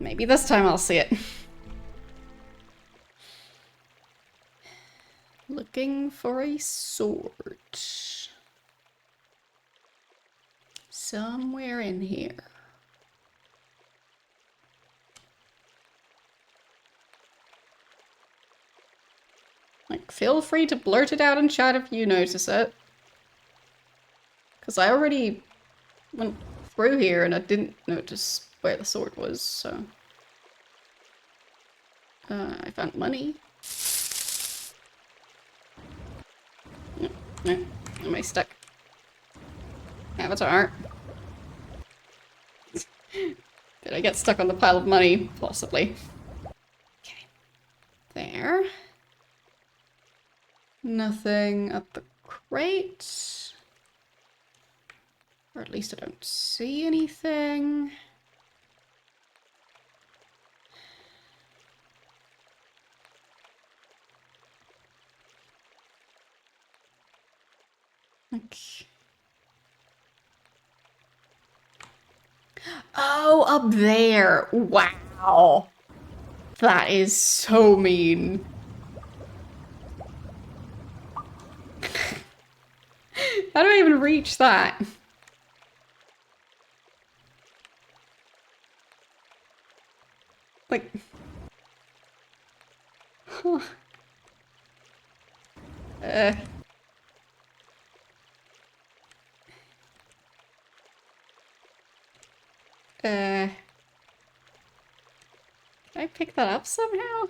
Maybe this time I'll see it. Looking for a sword. Somewhere in here. Like, feel free to blurt it out in chat if you notice it. Because I already went through here and I didn't notice where the sword was, so... I found money. No, am I stuck? Avatar. Did I get stuck on the pile of money? Possibly. Okay. There. Nothing at the crate. Or at least I don't see anything. Okay. Oh, up there. Wow. That is so mean. How do I even reach that? Like... Huh. Can I pick that up somehow?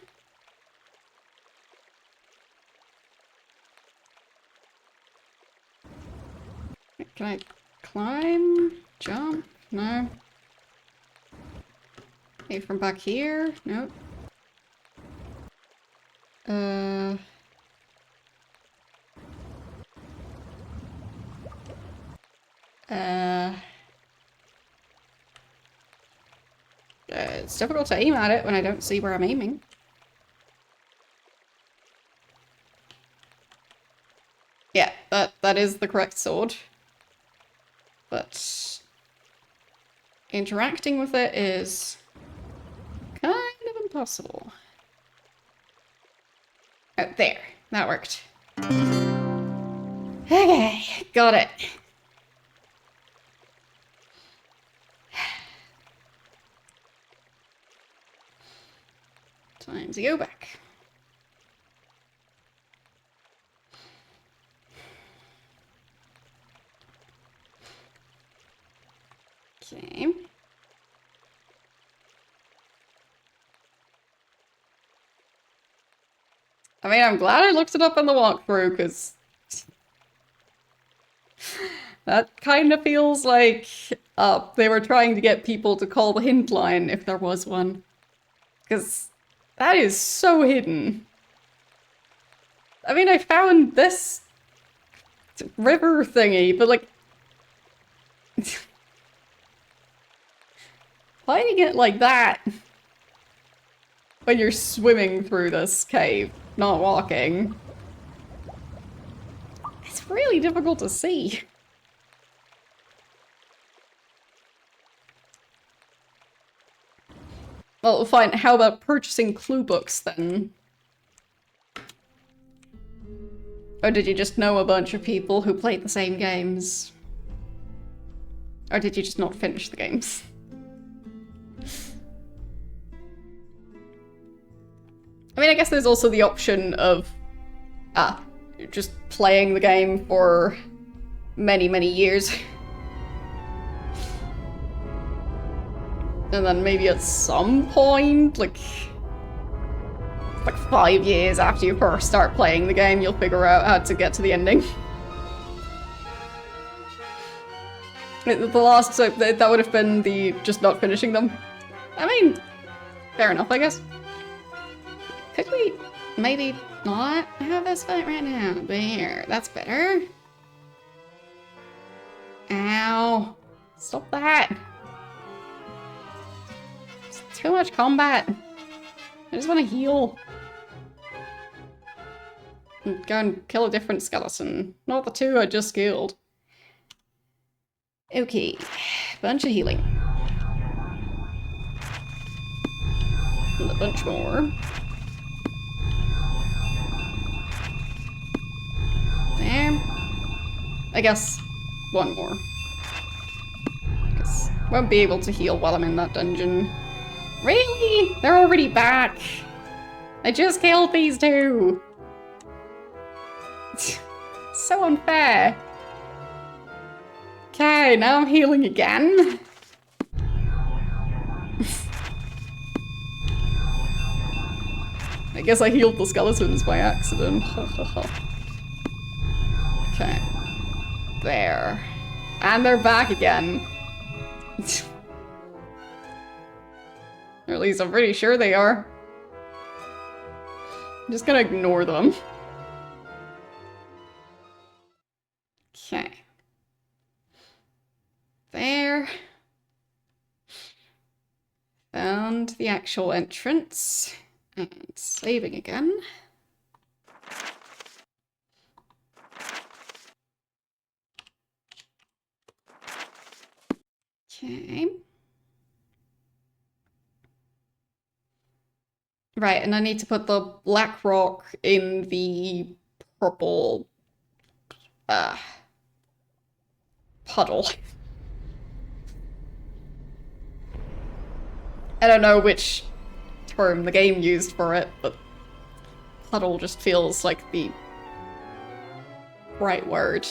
Can I climb? Jump? No. Maybe from back here? Nope. It's difficult to aim at it when I don't see where I'm aiming. Yeah, that is the correct sword. But interacting with it is kind of impossible. Oh, there. That worked. Okay, got it. Time to go back. Okay. I mean, I'm glad I looked it up in the walkthrough, because that kind of feels like they were trying to get people to call the hint line if there was one. Because that is so hidden. I mean, I found this river thingy, but like... finding it like that when you're swimming through this cave, not walking, it's really difficult to see. Well, fine, how about purchasing clue books then? Or did you just know a bunch of people who played the same games? Or did you just not finish the games? I mean, I guess there's also the option of just playing the game for many, many years. And then maybe at some point, like 5 years after you first start playing the game, you'll figure out how to get to the ending. The last, so that would have been the just not finishing them. I mean, fair enough, I guess. Could we maybe not have this fight right now? There, that's better. Ow. Stop that. It's too much combat. I just want to heal. And go and kill a different skeleton. Not the two I just killed. Okay. Bunch of healing. And a bunch more. There. I guess one more. Guess won't be able to heal while I'm in that dungeon. Really? They're already back. I just killed these two. So unfair. Okay, now I'm healing again. I guess I healed the skeletons by accident. Okay. There. And they're back again. Or at least I'm pretty sure they are. I'm just gonna ignore them. Okay. There. Found the actual entrance. And saving again. Okay. Right, and I need to put the black rock in the purple puddle. I don't know which term the game used for it, but puddle just feels like the right word.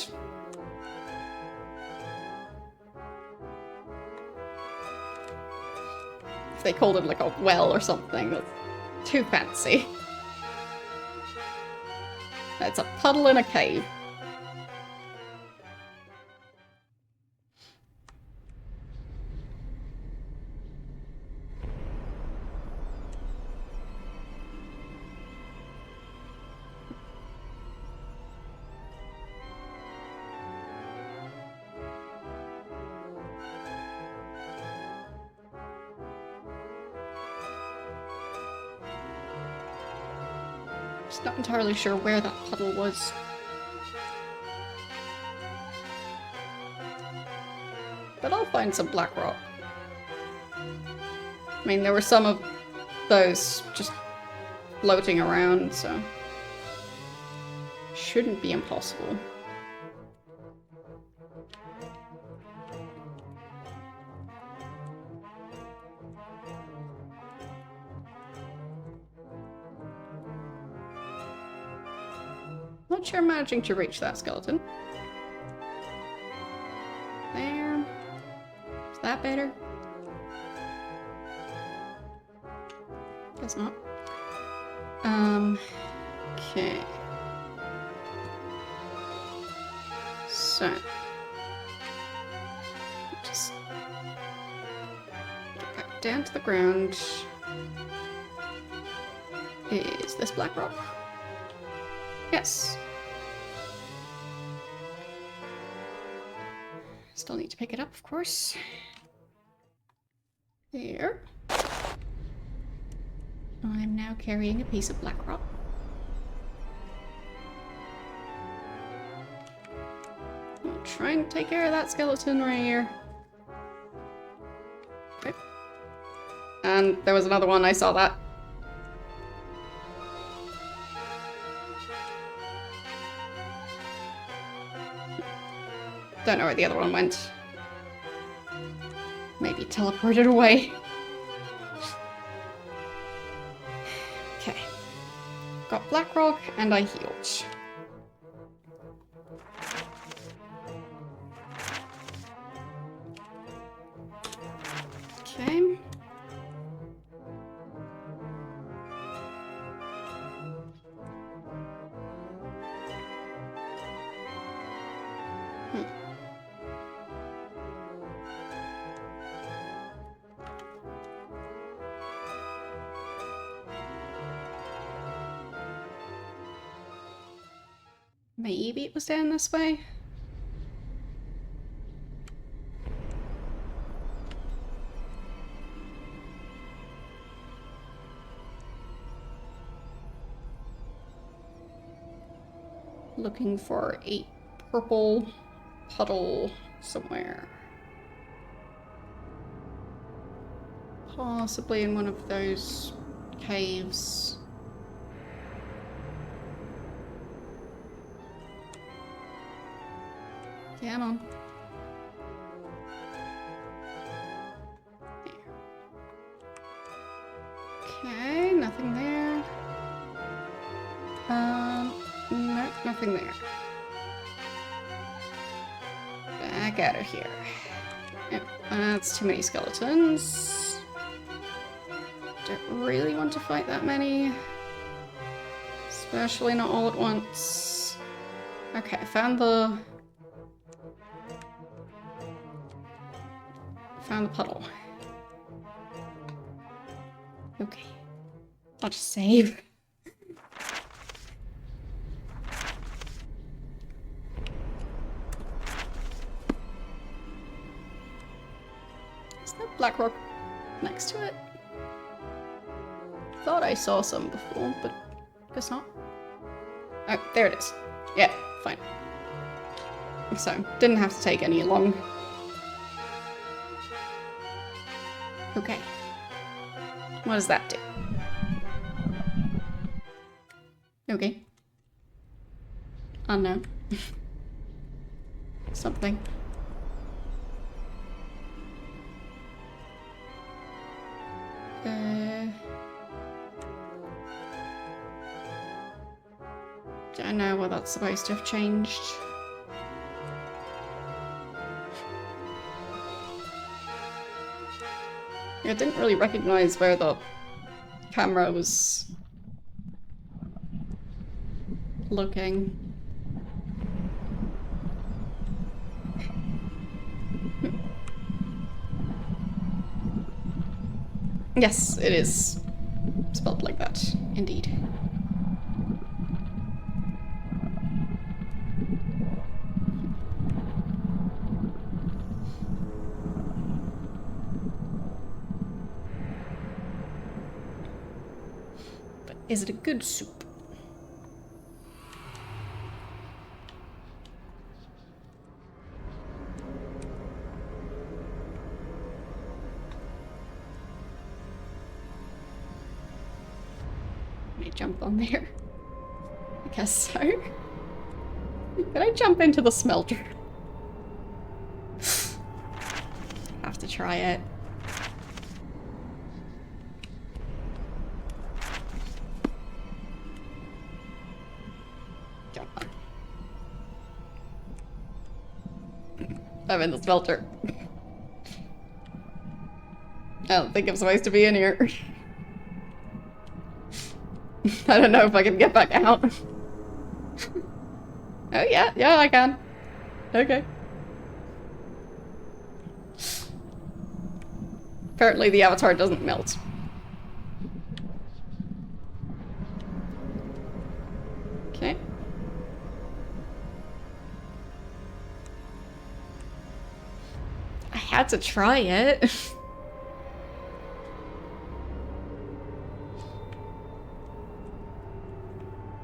If they called it like a well or something, that's too fancy. It's a puddle in a cave. Just not entirely sure where that puddle was. But I'll find some black rock. I mean, there were some of those just floating around, so shouldn't be impossible. Not sure I'm managing to reach that skeleton. There. Is that better? Guess not. Okay. So. Just get back down to the ground. Is this black rock? Yes. Still need to pick it up, of course. There. I'm now carrying a piece of black rock. I'll try and take care of that skeleton right here. Okay. And there was another one, I saw that. Don't know where the other one went. Maybe teleported away. Okay. got black rock, and I healed. Okay. Maybe it was down this way? Looking for a purple puddle somewhere. Possibly in one of those caves. Come on. Okay, nothing there. No, nothing there. Back out of here. Yep, that's too many skeletons. Don't really want to fight that many. Especially not all at once. Okay, I found the puddle. Okay. I'll just save. Is that black rock next to it? Thought I saw some before, but guess not. Oh, there it is. Yeah, fine. So, didn't have to take any long. Okay. What does that do? Okay. Unknown. Something. Don't know what that's supposed to have changed. I didn't really recognize where the camera was looking. Yes, it is spelled like that, indeed. But is it a good soup? Jump on there? I guess so. Could I jump into the smelter? Have to try it. Come on. I'm in the smelter. I don't think I'm supposed to be in here. I don't know if I can get back out. Oh yeah, yeah I can. Okay. Apparently the avatar doesn't melt. Okay. I had to try it.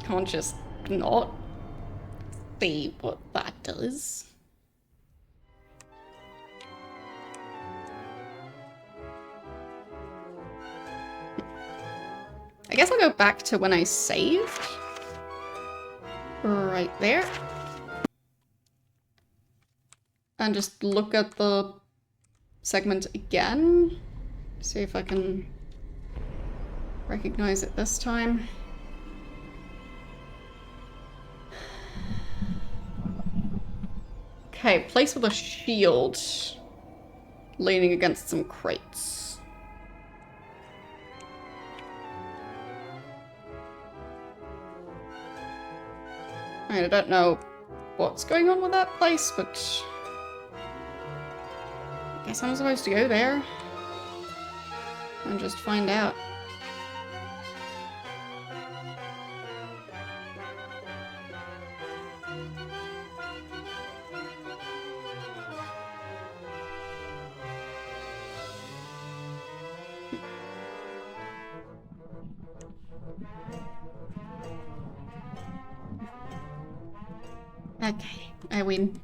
Can't just not see what that does. I guess I'll go back to when I saved. Right there. And just look at the segment again. See if I can recognize it this time. Okay, place with a shield. Leaning against some crates. I don't know what's going on with that place, but I guess I'm supposed to go there and just find out. Okay, I win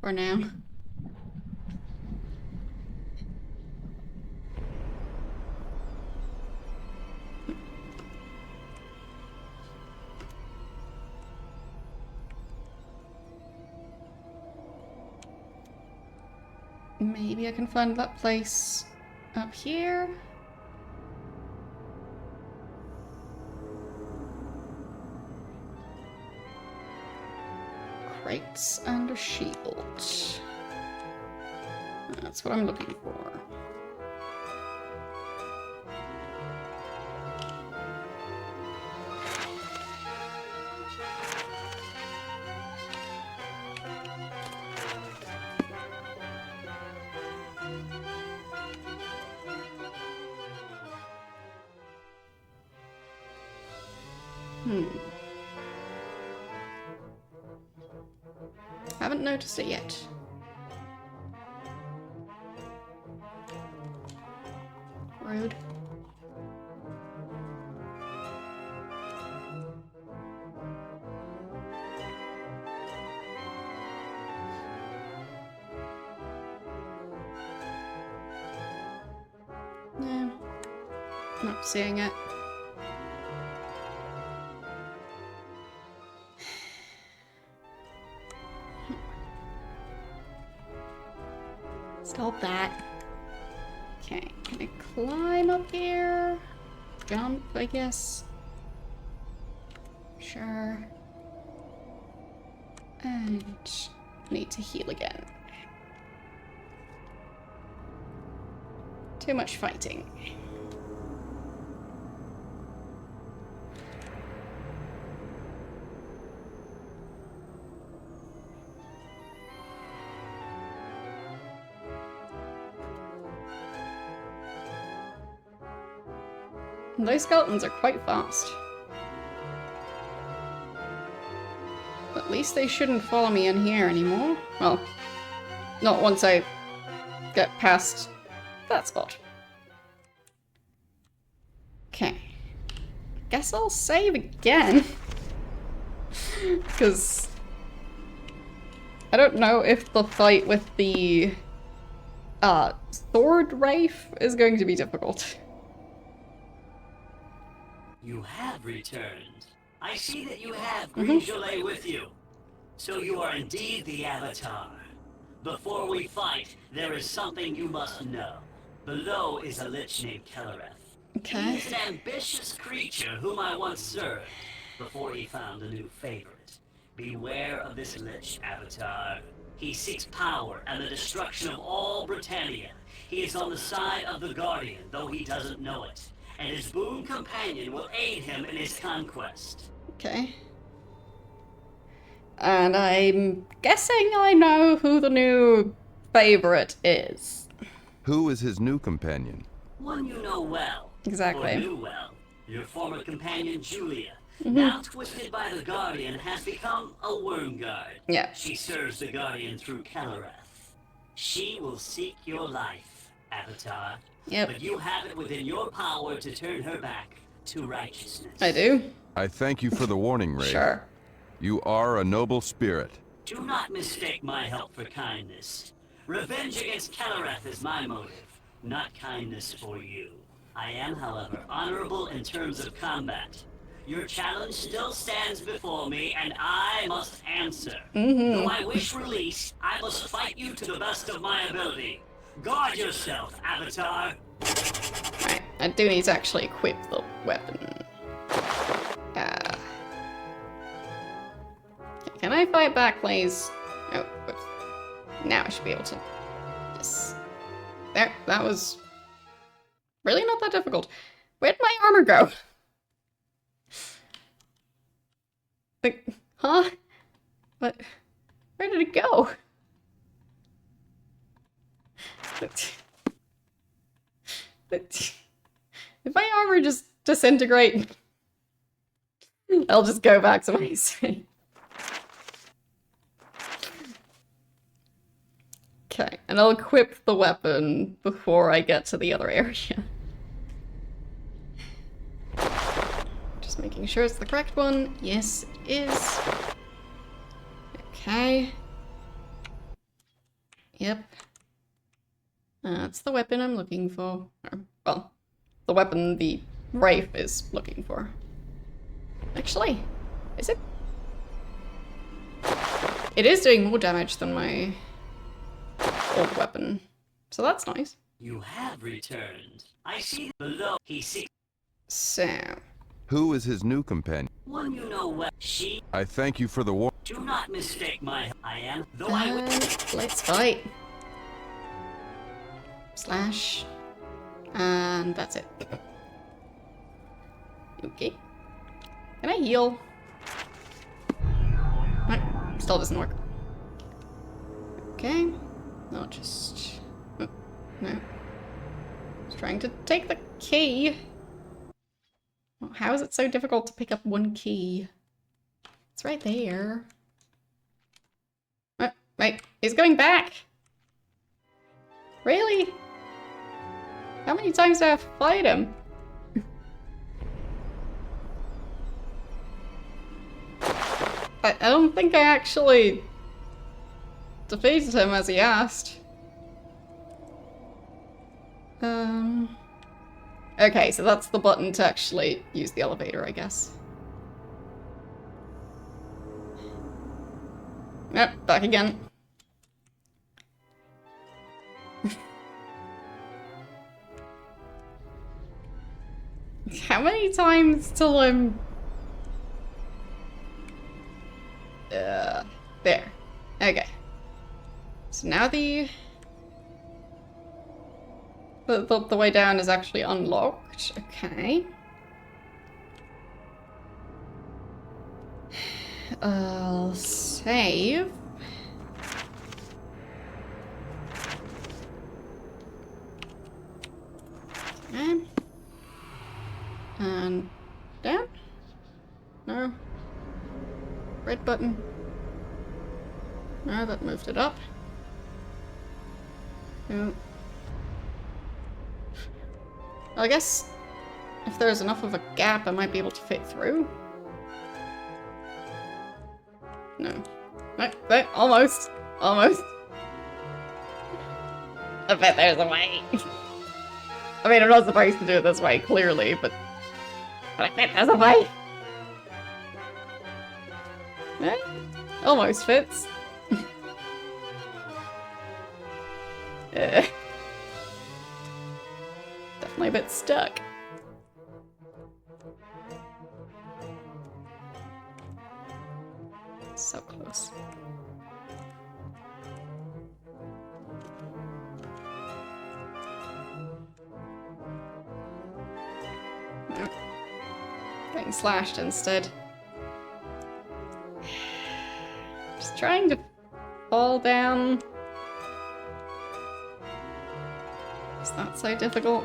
for now. Maybe I can find that place up here. Crates and a shield. That's what I'm looking for. Haven't noticed it yet. Rude. No. Not seeing it. Stop that. Okay, can I climb up here? Jump, I guess. Sure. And need to heal again. Too much fighting. Those skeletons are quite fast. At least they shouldn't follow me in here anymore. Well, not once I get past that spot. Okay. Guess I'll save again. Because I don't know if the fight with the sword wraith is going to be difficult. You have returned. I see that you have green gelée with you. So you are indeed the Avatar. Before we fight, there is something you must know. Below is a lich named Kellereth. Okay. He is an ambitious creature whom I once served before he found a new favorite. Beware of this lich, Avatar. He seeks power and the destruction of all Britannia. He is on the side of the Guardian, though he doesn't know it. And his boon companion will aid him in his conquest. Okay. And I'm guessing I know who the new favorite is. Who is his new companion? One you know well. Exactly. Or knew well. Your former companion, Julia. Now twisted by the Guardian, has become a Wormguard. Yeah. She serves the Guardian through Kellereth. She will seek your life, Avatar. Yep. But you have it within your power to turn her back to righteousness. I do. I thank you for the warning, Ray. Sure. You are a noble spirit. Do not mistake my help for kindness. Revenge against Kellereth is my motive, not kindness for you. I am, however, honorable in terms of combat. Your challenge still stands before me, and I must answer. Though I wish release, I must fight you to the best of my ability. Guard yourself, Avatar. Right, I do need to actually equip the weapon. Can I fight back, please? Oh, whoops. Now I should be able to... Yes. There, that was really not that difficult. Where'd my armor go? Like, huh? What? Where did it go? If my armor just disintegrate, I'll just go back to my save. Okay, and I'll equip the weapon before I get to the other area. Just making sure it's the correct one. Yes, it is. Okay. Yep. That's the weapon I'm looking for. Or, well, the weapon the Wraith is looking for. Actually, is it? It is doing more damage than my old weapon, so that's nice. You have returned. I see below. He sees. So, Who is his new companion? One you know well. She. I thank you for the war. Do not mistake my. I am. Though I would. let's fight. Slash, and that's it. Okay. Can I heal? No, still doesn't work. Okay. I'll just... Oh, no. Just trying to take the key. Well, how is it so difficult to pick up one key? It's right there. Oh, wait, he's going back! Really? How many times do I have to fight him? I don't think I actually defeated him as he asked. Okay, so that's the button to actually use the elevator, I guess. Yep, back again. How many times till I'm... there. Okay. So now the way down is actually unlocked. Okay. I'll save. Okay. And down? No. Red button. No, that moved it up. No. Well, I guess if there's enough of a gap, I might be able to fit through. No. No, no, almost. Almost. I bet there's a way. I mean, I'm not supposed to do it this way, clearly, but I bet there's a way. Eh, almost fits. Definitely a bit stuck. So close. Nope. Getting slashed instead. Just trying to fall down. Is that so difficult?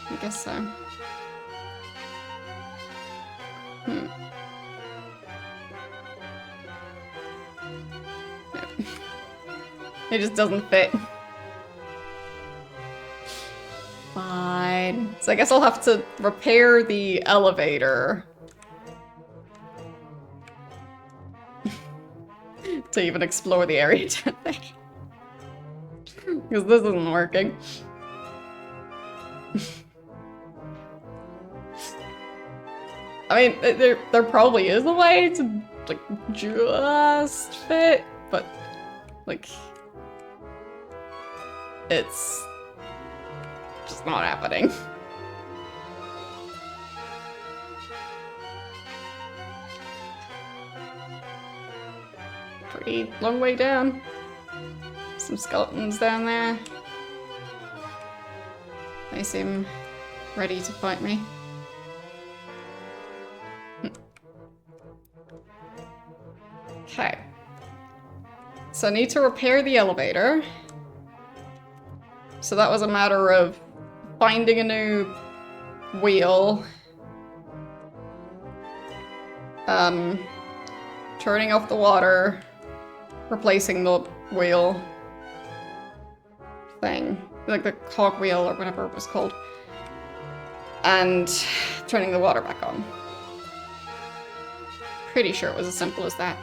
I guess so. Hmm. No. It just doesn't fit. Fine. So I guess I'll have to repair the elevator. To even explore the area down there. Because this isn't working. I mean, there probably is a way to, like, just fit, but, like, it's just not happening. Pretty long way down. Some skeletons down there. They seem ready to fight me. Okay. So I need to repair the elevator. So that was a matter of finding a new wheel. Turning off the water. Replacing the wheel thing. Like the cog wheel or whatever it was called. And turning the water back on. Pretty sure it was as simple as that.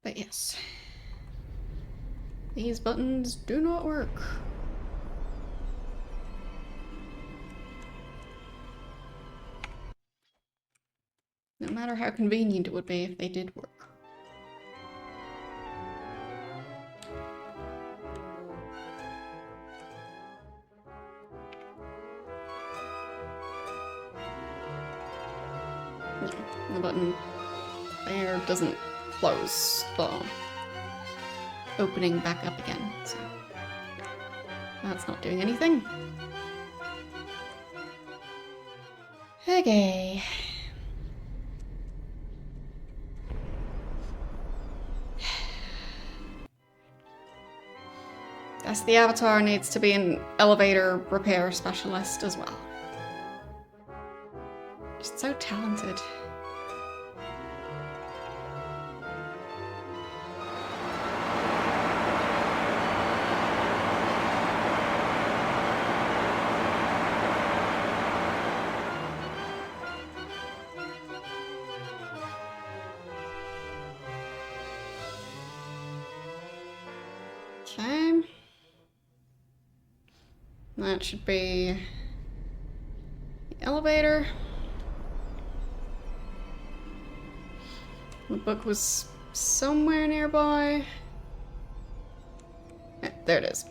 But yes. These buttons do not work. No matter how convenient it would be if they did work. The button there doesn't close the opening back up again, so that's not doing anything. Okay. Guess the avatar needs to be an elevator repair specialist as well. Just so talented. Okay. That should be the elevator. The book was somewhere nearby. Yeah, there it is.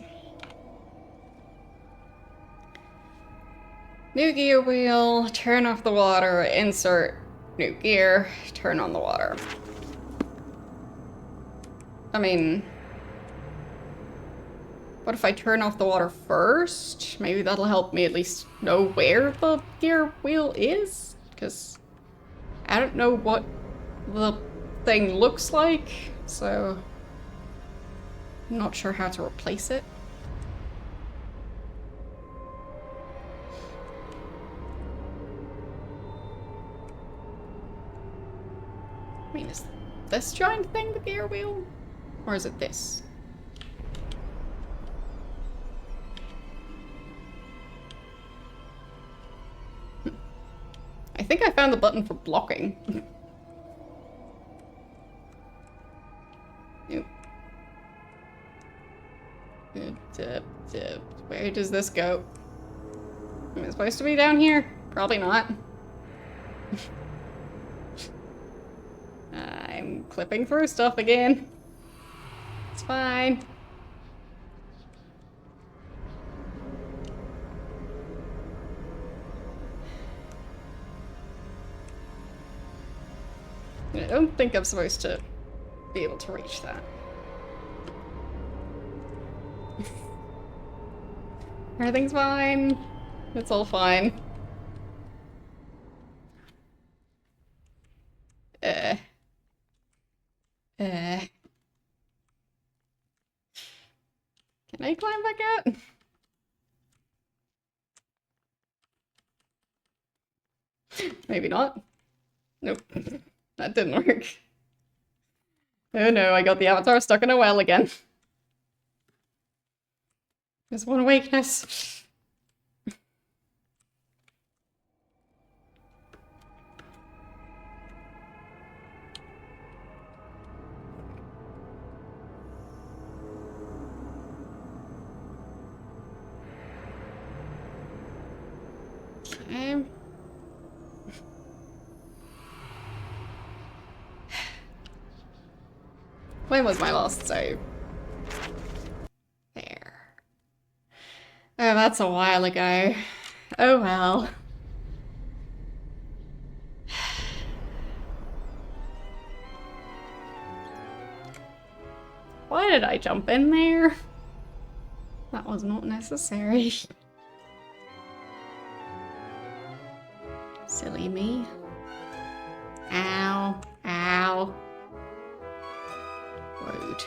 New gear wheel, turn off the water, insert new gear, turn on the water. I mean, what if I turn off the water first? Maybe that'll help me at least know where the gear wheel is? Because I don't know what the thing looks like, so I'm not sure how to replace it. I mean, is this giant thing the gear wheel? Or is it this? I think I found the button for blocking. Where does this go? Am I supposed to be down here? Probably not. I'm clipping through stuff again. It's fine. I don't think I'm supposed to be able to reach that. Everything's fine. It's all fine. Can I climb back out? Maybe not. Nope. That didn't work. Oh no, I got the avatar stuck in a well again. There's one weakness. Okay. When was my last save? There. Oh, that's a while ago. Oh well. Why did I jump in there? That was not necessary. Silly me. Ow. Ow. Rude.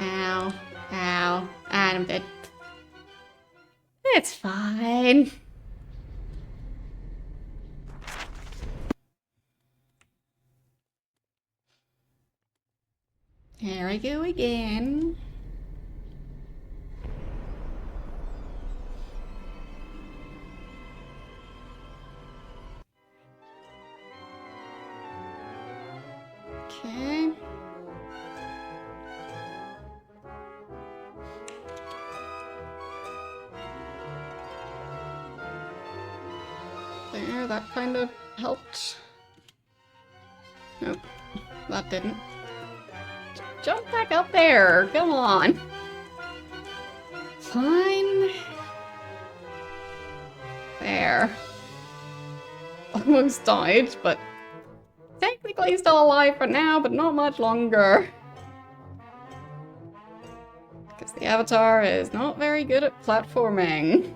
Ow. Ow. And I'm dead. It's fine. Here I go again. Okay. There, that kind of helped. Nope, that didn't. Jump back up there, come on. Fine. There. Almost died, but technically still alive for now, but not much longer. Because the Avatar is not very good at platforming.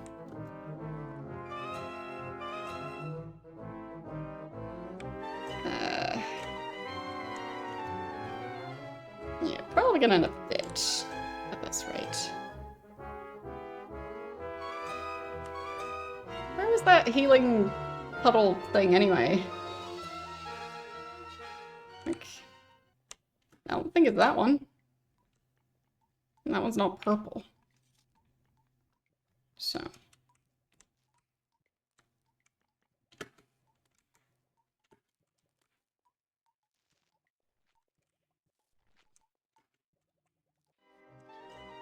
Yeah, probably gonna end up dead at this rate. Where was that healing puddle thing anyway? Like, I don't think it's that one. And that one's not purple. So.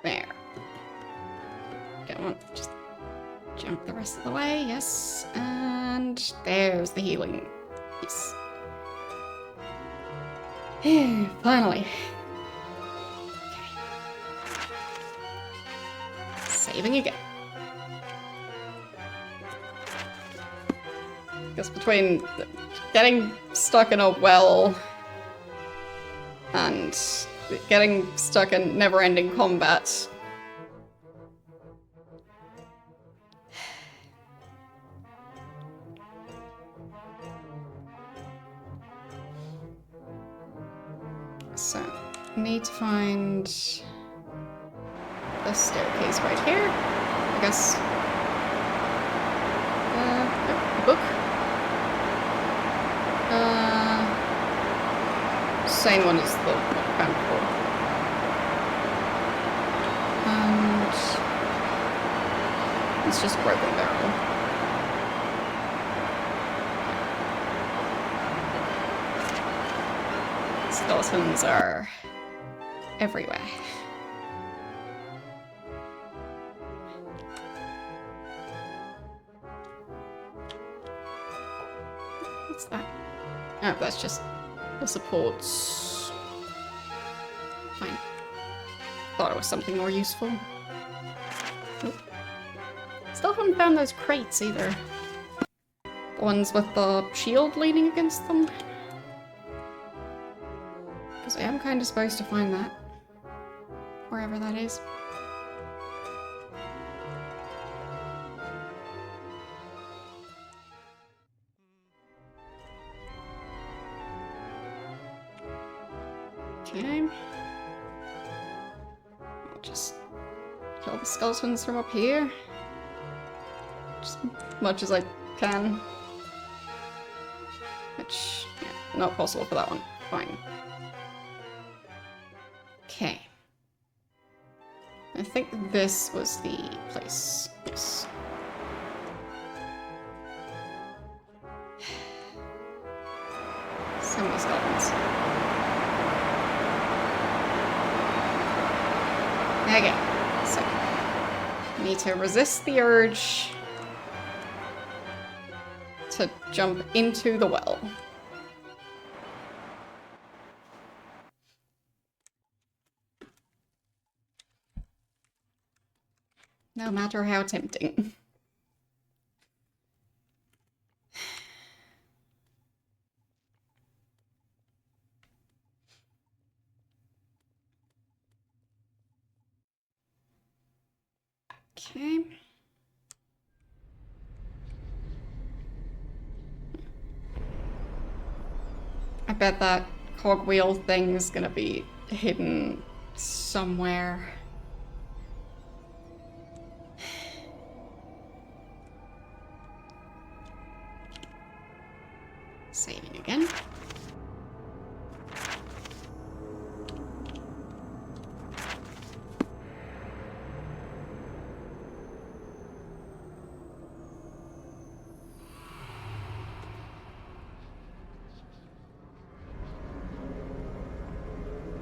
There. Come on, just jump the rest of the way, yes. And there's the healing piece. Finally. Okay. Saving again. Because between getting stuck in a well and getting stuck in never-ending combat. So, need to find the staircase right here. I guess. Nope, book. Same one as the one I found before. And it's just a broken barrel. Skeletons are everywhere. What's that? Oh, that's just the supports. Fine. Thought it was something more useful. Nope. Still haven't found those crates either. The ones with the shield leaning against them. Because I am kind of supposed to find that. Wherever that is. Okay. I'll just kill the skeletons from up here. Just as much as I can. Which, yeah, not possible for that one. Fine. Okay. I think this was the place. Yes. So many skeletons. Okay, so I need to resist the urge to jump into the well. No matter how tempting. bet that cogwheel thing is gonna be hidden somewhere. Saving again.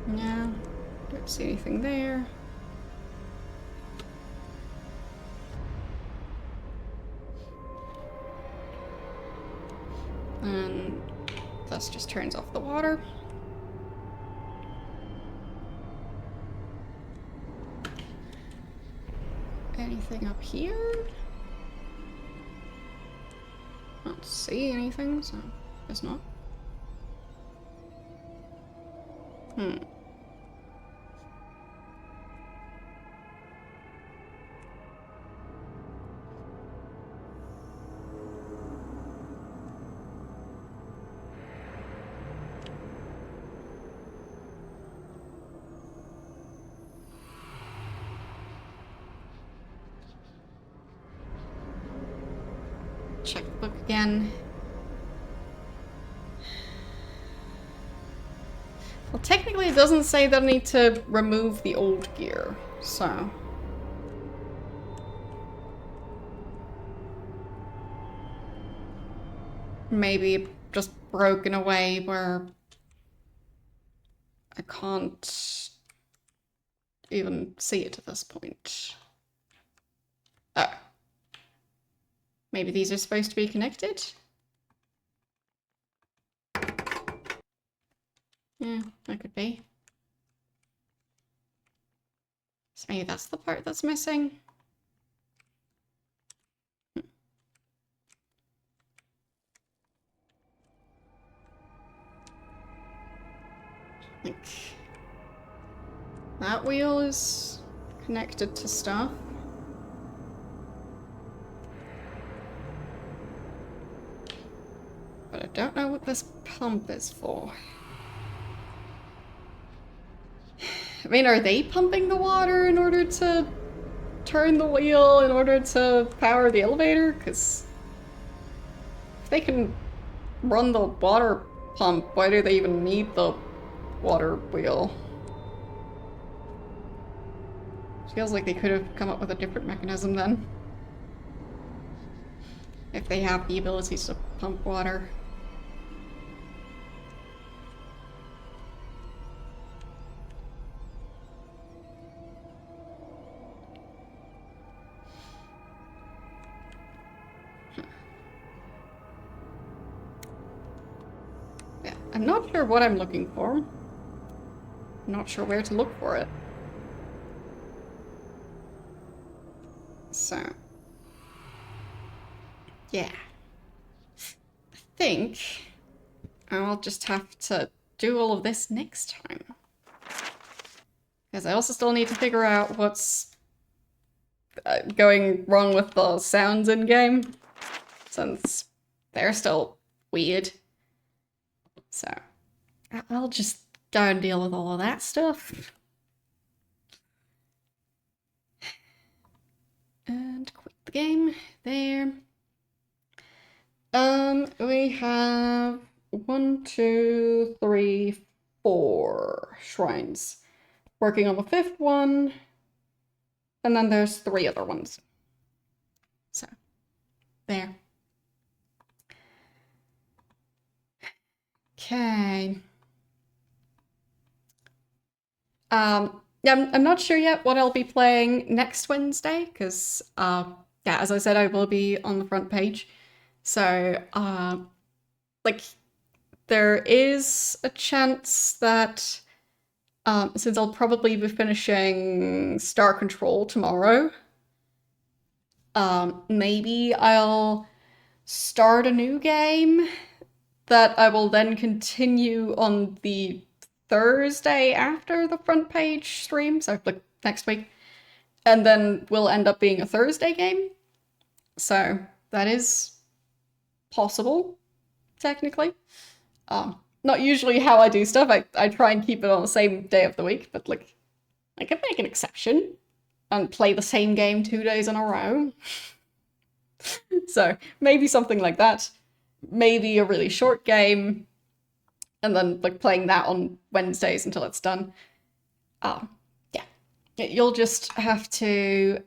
No, don't see anything there. And this just turns off the water. Anything up here? I don't see anything, so guess not. Check the book again. Well, technically it doesn't say that I need to remove the old gear, so... maybe just broken away where I can't even see it at this point. Oh. Maybe these are supposed to be connected? Yeah, that could be. So maybe that's the part that's missing. Like that wheel is connected to stuff. But I don't know what this pump is for. I mean, are they pumping the water in order to turn the wheel in order to power the elevator? Because if they can run the water pump, why do they even need the water wheel? Feels like they could have come up with a different mechanism then. If they have the abilities to pump water. Yeah, I'm not sure what I'm looking for. I'm not sure where to look for it. So, yeah. I think I'll just have to do all of this next time. Because I also still need to figure out what's going wrong with the sounds in-game, since they're still weird. So, I'll just go and deal with all of that stuff. And quit the game. There. We have 1, 2, 3, 4 shrines. Working on the 5th one. And then there's 3 other ones. So, there. Okay. Yeah, I'm not sure yet what I'll be playing next Wednesday, because, yeah, as I said, I will be on the front page. So, like, there is a chance that, since I'll probably be finishing Star Control tomorrow, maybe I'll start a new game that I will then continue on the Thursday after the front page stream, so like next week, and then will end up being a Thursday game. So that is possible, technically. not usually how I do stuff. I try and keep it on the same day of the week, but like I could make an exception and play the same game 2 days in a row. So maybe something like that. Maybe a really short game, and then like playing that on Wednesdays until it's done. Yeah. You'll just have to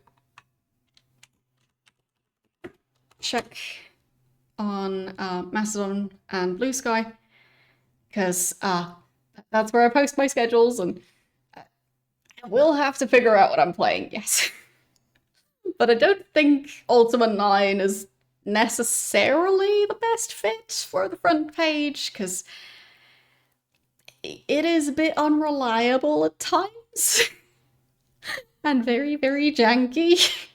check on Mastodon and Blue Sky, because that's where I post my schedules, and I will have to figure out what I'm playing, yes. But I don't think Ultima 9 is necessarily the best fit for the front page, because it is a bit unreliable at times. And very, very janky.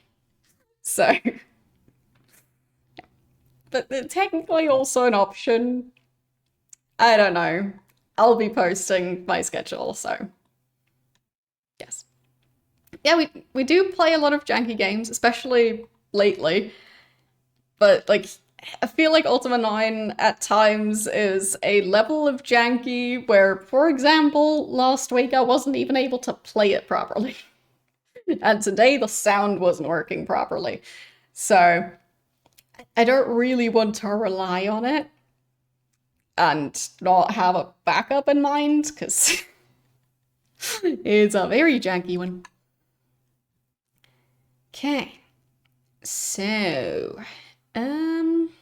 So... But technically also an option. I don't know. I'll be posting my schedule, so... Yes. Yeah, we do play a lot of janky games, especially lately. But, like, I feel like Ultima 9 at times is a level of janky where, for example, last week I wasn't even able to play it properly. And today the sound wasn't working properly. So... I don't really want to rely on it and not have a backup in mind, because it's a very janky one. Okay, so, who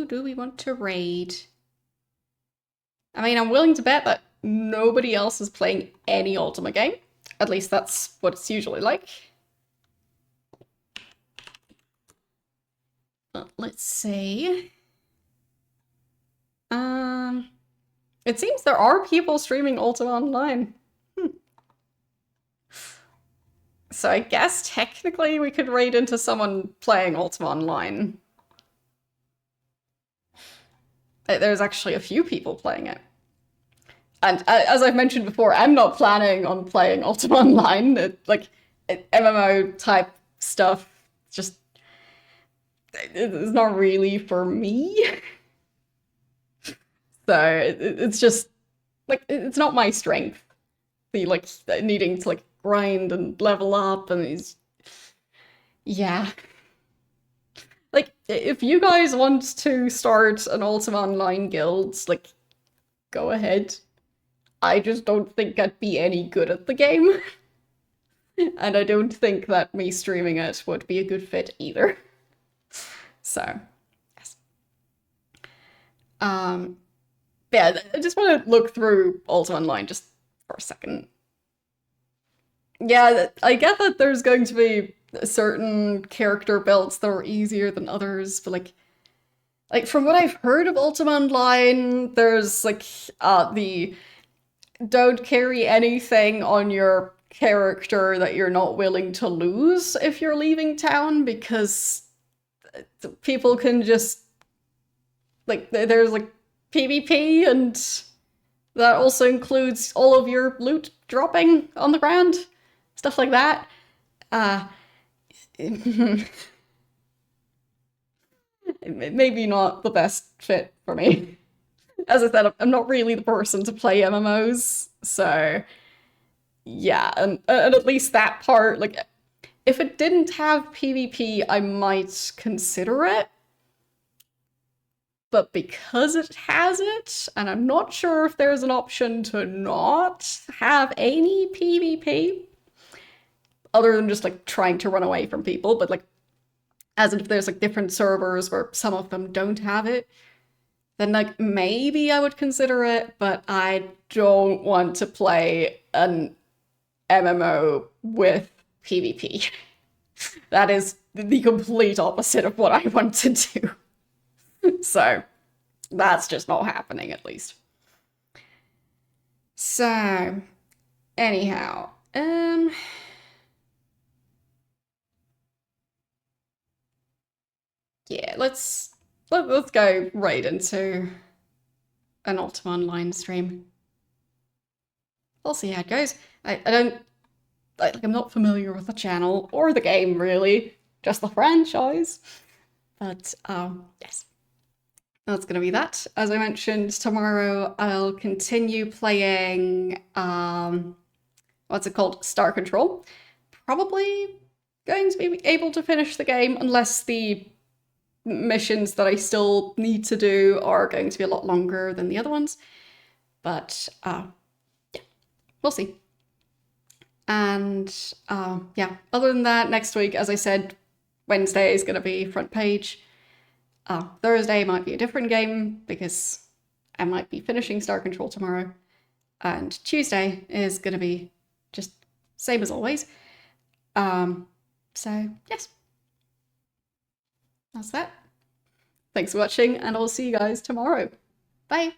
do we want to raid? I mean, I'm willing to bet that nobody else is playing any Ultima game. At least that's what it's usually like. Let's see. It seems there are people streaming Ultima Online. So I guess technically we could raid into someone playing Ultima Online. There's actually a few people playing it. And as I've mentioned before, I'm not planning on playing Ultima Online. MMO type stuff, just... it's not really for me. So it's just like, it's not my strength. The like needing to like grind and level up, and these, yeah. Like, if you guys want to start an Ultima Online guild, like, go ahead. I just don't think I'd be any good at the game. And I don't think that me streaming it would be a good fit either. So, yes. Yeah, I just want to look through Ultima Online just for a second. Yeah, I get that there's going to be certain character builds that are easier than others, but like from what I've heard of Ultima Online, there's like the don't carry anything on your character that you're not willing to lose if you're leaving town, because people can just like, there's like PvP, and that also includes all of your loot dropping on the ground, stuff like that. Maybe not the best fit for me. As I said, I'm not really the person to play MMOs, so yeah, and at least that part, like, if it didn't have PvP, I might consider it. But because it has it, and I'm not sure if there's an option to not have any PvP, other than just like trying to run away from people, but like, as if there's like different servers where some of them don't have it, then like maybe I would consider it, but I don't want to play an MMO with PvP. That is the complete opposite of what I want to do. So that's just not happening, at least. So anyhow, yeah, let's go right into an Ultima Online stream. We'll see how it goes. I'm not familiar with the channel or the game, really, just the franchise. But yes. that's going to be that. As I mentioned, tomorrow I'll continue playing, what's it called? Star Control. Probably going to be able to finish the game unless the missions that I still need to do are going to be a lot longer than the other ones. But yeah, we'll see. And yeah, other than that, next week, as I said, Wednesday is going to be front page. Thursday might be a different game because I might be finishing Star Control tomorrow. And Tuesday is going to be just same as always. So, yes. That's that. Thanks for watching, and I'll see you guys tomorrow. Bye!